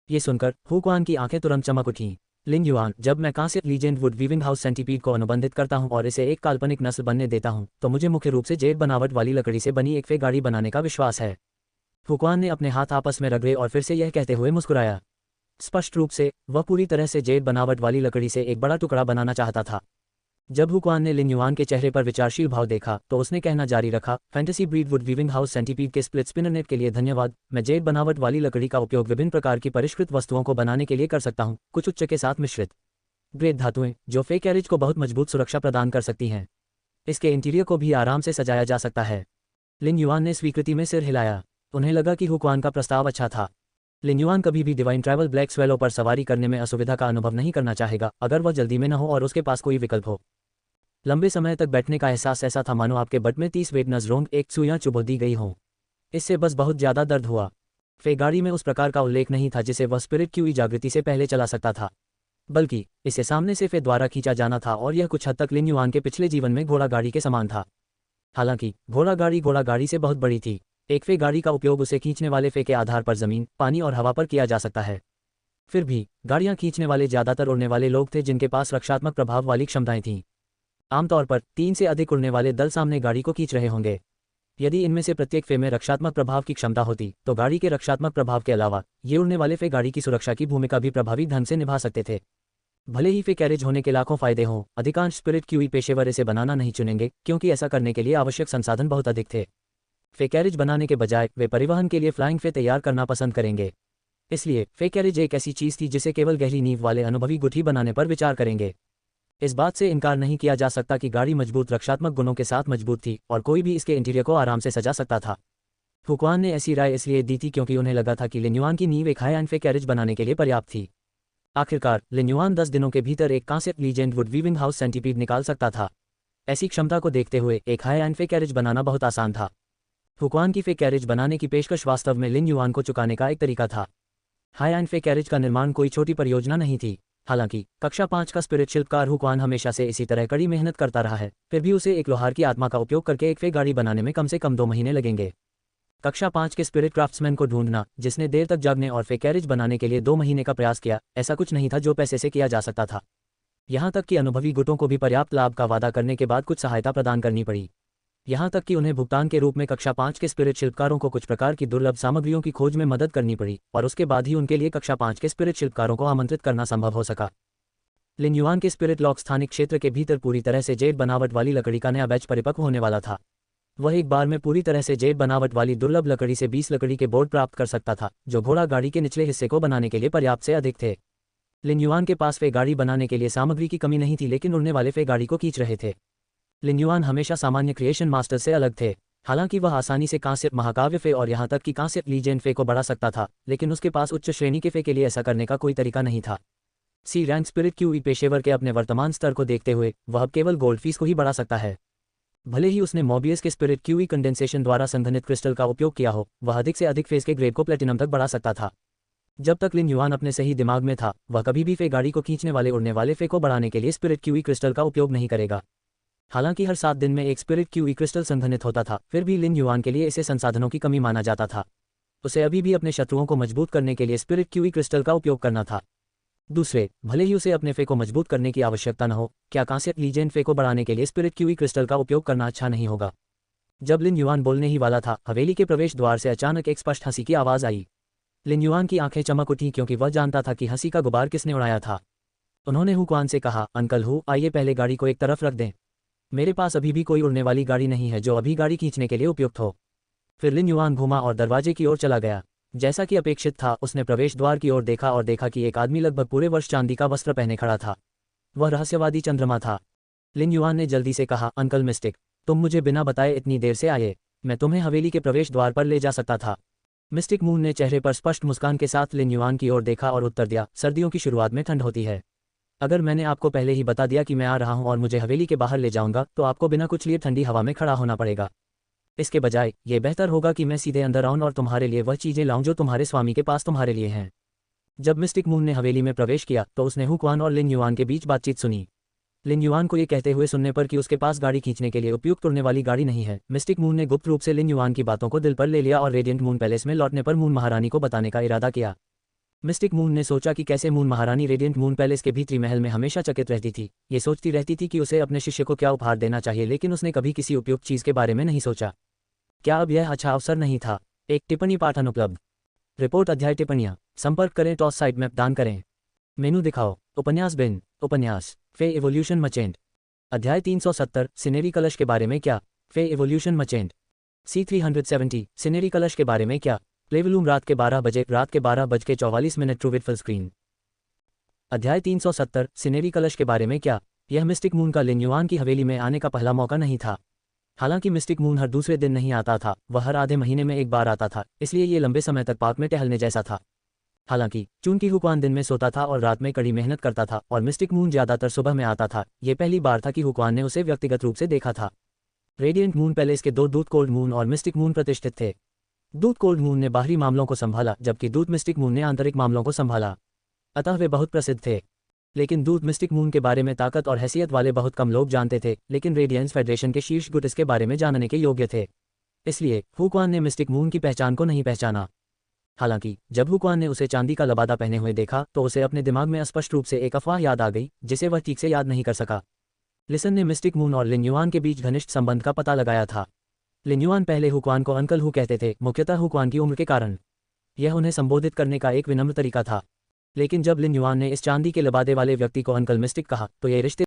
A: ये सुनकर हुक्वान की आंखें तुरंत चमक उठीं। लिन युआन, जब मैं कांस्य legend wood weaving house centipede को अनुबंधित करता हूं और इसे एक काल्पनिक नस्ल बनने देता हूं, तो मुझे मुख्य रूप से जेड बनावट वाली लकड़ी से बनी एक फे गाड़ी बनाने का विश्वास है। हुक्वान ने अपने हाथ आपस में रगड़े और फिर से यह कहते हुए मुस्कुराया। स्पष्ट रूप से वह पूरी तरह से जेड बनावट वाली लकड़ी से एक बड़ा टुकड़ा बनाना चाहता था। जब हुक्वान ने लिन युआन के चेहरे पर विचारशील भाव देखा तो उसने कहना जारी रखा, fantasy breed would weaving house centipede के स्प्लिट स्पिनर नेट के लिए धन्यवाद। मैं जेड बनावट वाली लकड़ी का उपयोग विभिन्न प्रकार की परिष्कृत वस्तुओं को बनाने के लिए कर सकता हूं, कुछ उच्च के साथ मिश्रित ग्रेड धातुएं जो फे कैरिज को बहुत मजबूत सुरक्षा प्रदान कर सकती हैं। इसके इंटीरियर को भी आराम से सजाया जा सकता है। लिन युआन ने स्वीकृति में सिर हिलाया। उन्हें लगा कि हुक्वान का प्रस्ताव अच्छा था। लिन युआन कभी भी डिवाइन ट्रैवल ब्लैक स्वेलो पर सवारी करने में असुविधा का अनुभव नहीं करना चाहेगा अगर वह जल्दी में न हो और उसके पास कोई विकल्प हो। लंबे समय तक बैठने का एहसास ऐसा था मानो आपके बट में 30 वेट नजरोंग एक सुइयां चुभो दी गई हों। इससे बस बहुत ज़्यादा दर्द हुआ। फे गाड़ी में उस प्रकार का उल्लेख नहीं था जिसे वह स्पिरिट क्यूई जागृति से पहले चला सकता था, बल्कि इसे सामने से फे द्वारा खींचा जाना था और यह कुछ हद तक लिन युआन के पिछले जीवन में घोड़ा गाड़ी के समान था। हालांकि घोड़ा गाड़ी से बहुत बड़ी थी। एक फे गाड़ी का उपयोग उसे खींचने वाले फे के आधार पर जमीन, पानी और हवा पर किया जा सकता है। फिर भी गाड़ियां खींचने वाले ज़्यादातर उड़ने वाले लोग थे जिनके पास रक्षात्मक प्रभाव वाली क्षमताएं थीं। आमतौर पर 3 से अधिक उड़ने वाले दल सामने गाड़ी को खींच रहे होंगे। यदि इनमें से प्रत्येक फे में रक्षात्मक प्रभाव की क्षमता होती तो गाड़ी के रक्षात्मक प्रभाव के अलावा ये उड़ने वाले फे गाड़ी की सुरक्षा की भूमिका भी प्रभावी ढंग से निभा सकते थे। भले ही फे कैरेज होने के लाखों फायदे हों, अधिकांश स्पिरिट क्यूई पेशेवर इसे बनाना नहीं चुनेंगे क्योंकि ऐसा करने के लिए आवश्यक संसाधन बहुत अधिक थे। फे कैरेज बनाने के बजाय वे परिवहन के लिए फ्लाइंग फे तैयार करना पसंद करेंगे। इसलिए फे कैरेज एक ऐसी चीज़ थी जिसे केवल गहरी नींव वाले अनुभवी गुठी बनाने पर विचार करेंगे। इस बात से इनकार नहीं किया जा सकता कि गाड़ी मजबूत रक्षात्मक गुणों के साथ मजबूत थी और कोई भी इसके इंटीरियर को आराम से सजा सकता था। हुक्वान ने ऐसी राय इसलिए दी थी क्योंकि उन्हें लगा था कि लिन युआन की नींव एक हाई एंड फे कैरेज बनाने के लिए पर्याप्त थी। आखिरकार लिन युआन 10 दिनों के भीतर एक कांस्य legend wood weaving house centipede निकाल सकता था। ऐसी क्षमता को देखते हुए एक हाई एंड फे कैरेज बनाना बहुत आसान था। हुक्वान की फे कैरेज बनाने की पेशकश वास्तव में लिन युआन को चुकाने का एक तरीका था। हाई एंड फे कैरेज का निर्माण कोई छोटी परियोजना नहीं थी। हालांकि कक्षा 5 का स्पिरिट शिल्पकार हुक्वान हमेशा से इसी तरह कड़ी मेहनत करता रहा है, फिर भी उसे एक लोहार की आत्मा का उपयोग करके एक फे गाड़ी बनाने में कम से कम 2 महीने लगेंगे। कक्षा 5 के स्पिरिट क्राफ्ट्समैन को ढूंढना जिसने देर तक जागने और फे कैरेज बनाने के लिए 2 महीने का प्रयास किया, ऐसा कुछ नहीं था जो पैसे से किया जा सकता था। यहाँ तक कि अनुभवी गुटों को भी पर्याप्त लाभ का वादा करने के बाद कुछ सहायता प्रदान करनी पड़ी। यहाँ तक कि उन्हें भुगतान के रूप में कक्षा 5 के स्पिरिट शिल्पकारों को कुछ प्रकार की दुर्लभ सामग्रियों की खोज में मदद करनी पड़ी और उसके बाद ही उनके लिए कक्षा 5 के स्पिरिट शिल्पकारों को आमंत्रित करना संभव हो सका। लिन युआन के स्पिरिट लॉक स्थानिक क्षेत्र के भीतर पूरी तरह से जेड बनावट वाली लकड़ी का नया बैच परिपक्व होने वाला था। वह एक बार में पूरी तरह से जेड बनावट वाली दुर्लभ लकड़ी से 20 लकड़ी के बोर्ड प्राप्त कर सकता था, जो घोड़ा गाड़ी के निचले हिस्से को बनाने के लिए पर्याप्त से अधिक थे। लिन युआन के पास फे गाड़ी बनाने के लिए सामग्री की कमी नहीं थी, लेकिन उड़ने वाले फे गाड़ी को खींच रहे थे। लिन युआन हमेशा सामान्य क्रिएशन मास्टर से अलग थे। हालांकि वह आसानी से कांस्य महाकाव्य फे और यहाँ तक कि कांस्य लीजेंड फे को बढ़ा सकता था, लेकिन उसके पास उच्च श्रेणी के फे के लिए ऐसा करने का कोई तरीका नहीं था। सी रैंक स्पिरिट क्यूई पेशेवर के अपने वर्तमान स्तर को देखते हुए वह अब केवल गोल्ड फीस को ही बढ़ा सकता है। भले ही उसने मोबियस के स्पिरिट क्यूई कंडेंसेशन द्वारा संघनित क्रिस्टल का उपयोग किया हो, वह अधिक से अधिक फेस के ग्रेड को प्लेटिनम तक बढ़ा सकता था। जब तक लिन युआन अपने सही दिमाग में था, वह कभी भी फे गाड़ी को खींचने वाले उड़ने वाले फे को बढ़ाने के लिए स्पिरिट क्यूई क्रिस्टल का उपयोग नहीं करेगा। हालांकि हर 7 दिन में एक स्पिरिट क्यूई क्रिस्टल संघनित होता था, फिर भी लिन युआन के लिए इसे संसाधनों की कमी माना जाता था। उसे अभी भी अपने शत्रुओं को मजबूत करने के लिए स्पिरिट क्यूई क्रिस्टल का उपयोग करना था। दूसरे, भले ही उसे अपने फे को मजबूत करने की आवश्यकता न हो, क्या कांस्य लीजेंड फे को बढ़ाने के लिए स्पिरिट क्यूई क्रिस्टल का उपयोग करना अच्छा नहीं होगा? जब लिन युआन बोलने ही वाला था, हवेली के प्रवेश द्वार से अचानक एक स्पष्ट हंसी की आवाज आई। लिन युआन की आंखें चमक उठी क्योंकि वह जानता था कि हंसी का गुबार किसने उड़ाया था। उन्होंने हु क्वान से कहा, अंकल हु, आइए पहले गाड़ी को एक तरफ रख दें। मेरे पास अभी भी कोई उड़ने वाली गाड़ी नहीं है जो अभी गाड़ी खींचने के लिए उपयुक्त हो। फिर लिन युआन घूमा और दरवाजे की ओर चला गया। जैसा कि अपेक्षित था, उसने प्रवेश द्वार की ओर देखा और देखा कि एक आदमी लगभग पूरे वर्ष चांदी का वस्त्र पहने खड़ा था। वह रहस्यवादी चंद्रमा था। लिन युआन ने जल्दी से कहा, अंकल मिस्टिक, तुम मुझे बिना बताए इतनी देर से आए, मैं तुम्हें हवेली के प्रवेश द्वार पर ले जा सकता था। मिस्टिक मून ने चेहरे पर स्पष्ट मुस्कान के साथ लिन युआन की ओर देखा और उत्तर दिया, सर्दियों की शुरुआत में ठंड होती है। अगर मैंने आपको पहले ही बता दिया कि मैं आ रहा हूं और मुझे हवेली के बाहर ले जाऊंगा, तो आपको बिना कुछ लिए ठंडी हवा में खड़ा होना पड़ेगा। इसके बजाय ये बेहतर होगा कि मैं सीधे अंदर आऊं और तुम्हारे लिए वह चीजें लाऊं जो तुम्हारे स्वामी के पास तुम्हारे लिए हैं। जब मिस्टिक मून ने हवेली में प्रवेश किया तो उसने हु क्वान और लिन युआन के बीच बातचीत सुनी। लिन युआन को ये कहते हुए सुनने पर कि उसके पास गाड़ी खींचने के लिए उपयुक्त उड़ने वाली गाड़ी नहीं है, मिस्टिक मून ने गुप्त रूप से लिन युआन की बातों को दिल पर ले लिया और रेडियंट मून पैलेस में लौटने पर मून महारानी को बताने का इरादा किया। मिस्टिक मून ने सोचा कि कैसे मून महारानी रेडियंट मून पैलेस के भीतरी महल में हमेशा चकित रहती थी। ये सोचती रहती थी कि उसे अपने शिष्य को क्या उपहार देना चाहिए, लेकिन उसने कभी किसी उपयुक्त चीज के बारे में नहीं सोचा। क्या अब यह अच्छा अवसर नहीं था? एक टिप्पणी पाठ अनुपलब्ध। रिपोर्ट अध्याय टिप्पणियां संपर्क करें, टॉस साइट मैप दान करें, मेनू दिखाओ, उपन्यास बिन, उपन्यास फे एवोल्यूशन मचेंट, अध्याय 370 सिनेरी कलश के बारे में क्या, फे एवोल्यूशन मचेंट, C370 सिनेरी कलश के बारे में क्या, प्लेवलूम रात के 12 बजे, रात के 12:44 ट्रूविट फुल स्क्रीन। अध्याय 370 सिनेरी कलश के बारे में क्या। यह मिस्टिक मून का लिन युआन की हवेली में आने का पहला मौका नहीं था। हालांकि मिस्टिक मून हर दूसरे दिन नहीं आता था, वह हर आधे महीने में एक बार आता था, इसलिए ये लंबे समय तक पार्क में टहलने जैसा था। हालांकि चूंकि हु क्वान दिन में सोता था और रात में कड़ी मेहनत करता था और मिस्टिक मून ज्यादातर सुबह में आता था, ये पहली बार था कि हु क्वान ने उसे व्यक्तिगत रूप से देखा था। रेडियंट मून पैलेस के 2 दूत कोल्ड मून और मिस्टिक मून प्रतिष्ठित थे। दूत कोल्ड मून ने बाहरी मामलों को संभाला, जबकि दूत मिस्टिक मून ने आंतरिक मामलों को संभाला। अतः वे बहुत प्रसिद्ध थे। लेकिन दूत मिस्टिक मून के बारे में ताकत और हैसियत वाले बहुत कम लोग जानते थे, लेकिन रेडियंस फेडरेशन के शीर्ष गुट इसके बारे में जानने के योग्य थे। इसलिए हु क्वान ने मिस्टिक मून की पहचान को नहीं पहचाना। हालांकि जब हु क्वान ने उसे चांदी का लबादा पहने हुए देखा तो उसे अपने दिमाग में स्पष्ट रूप से एक अफवाह याद आ गई, जिसे वह ठीक से याद नहीं कर सका। लिसन ने मिस्टिक मून और लिन युआन के बीच घनिष्ठ संबंध का पता लगाया था। लिन युआन पहले हु क्वान को अंकल हु कहते थे, मुख्यतः हु क्वान की उम्र के कारण। यह उन्हें संबोधित करने का एक विनम्र तरीका था। लेकिन जब लिन युआन ने इस चांदी के लबादे वाले व्यक्ति को अंकल मिस्टिक कहा, तो ये रिश्ते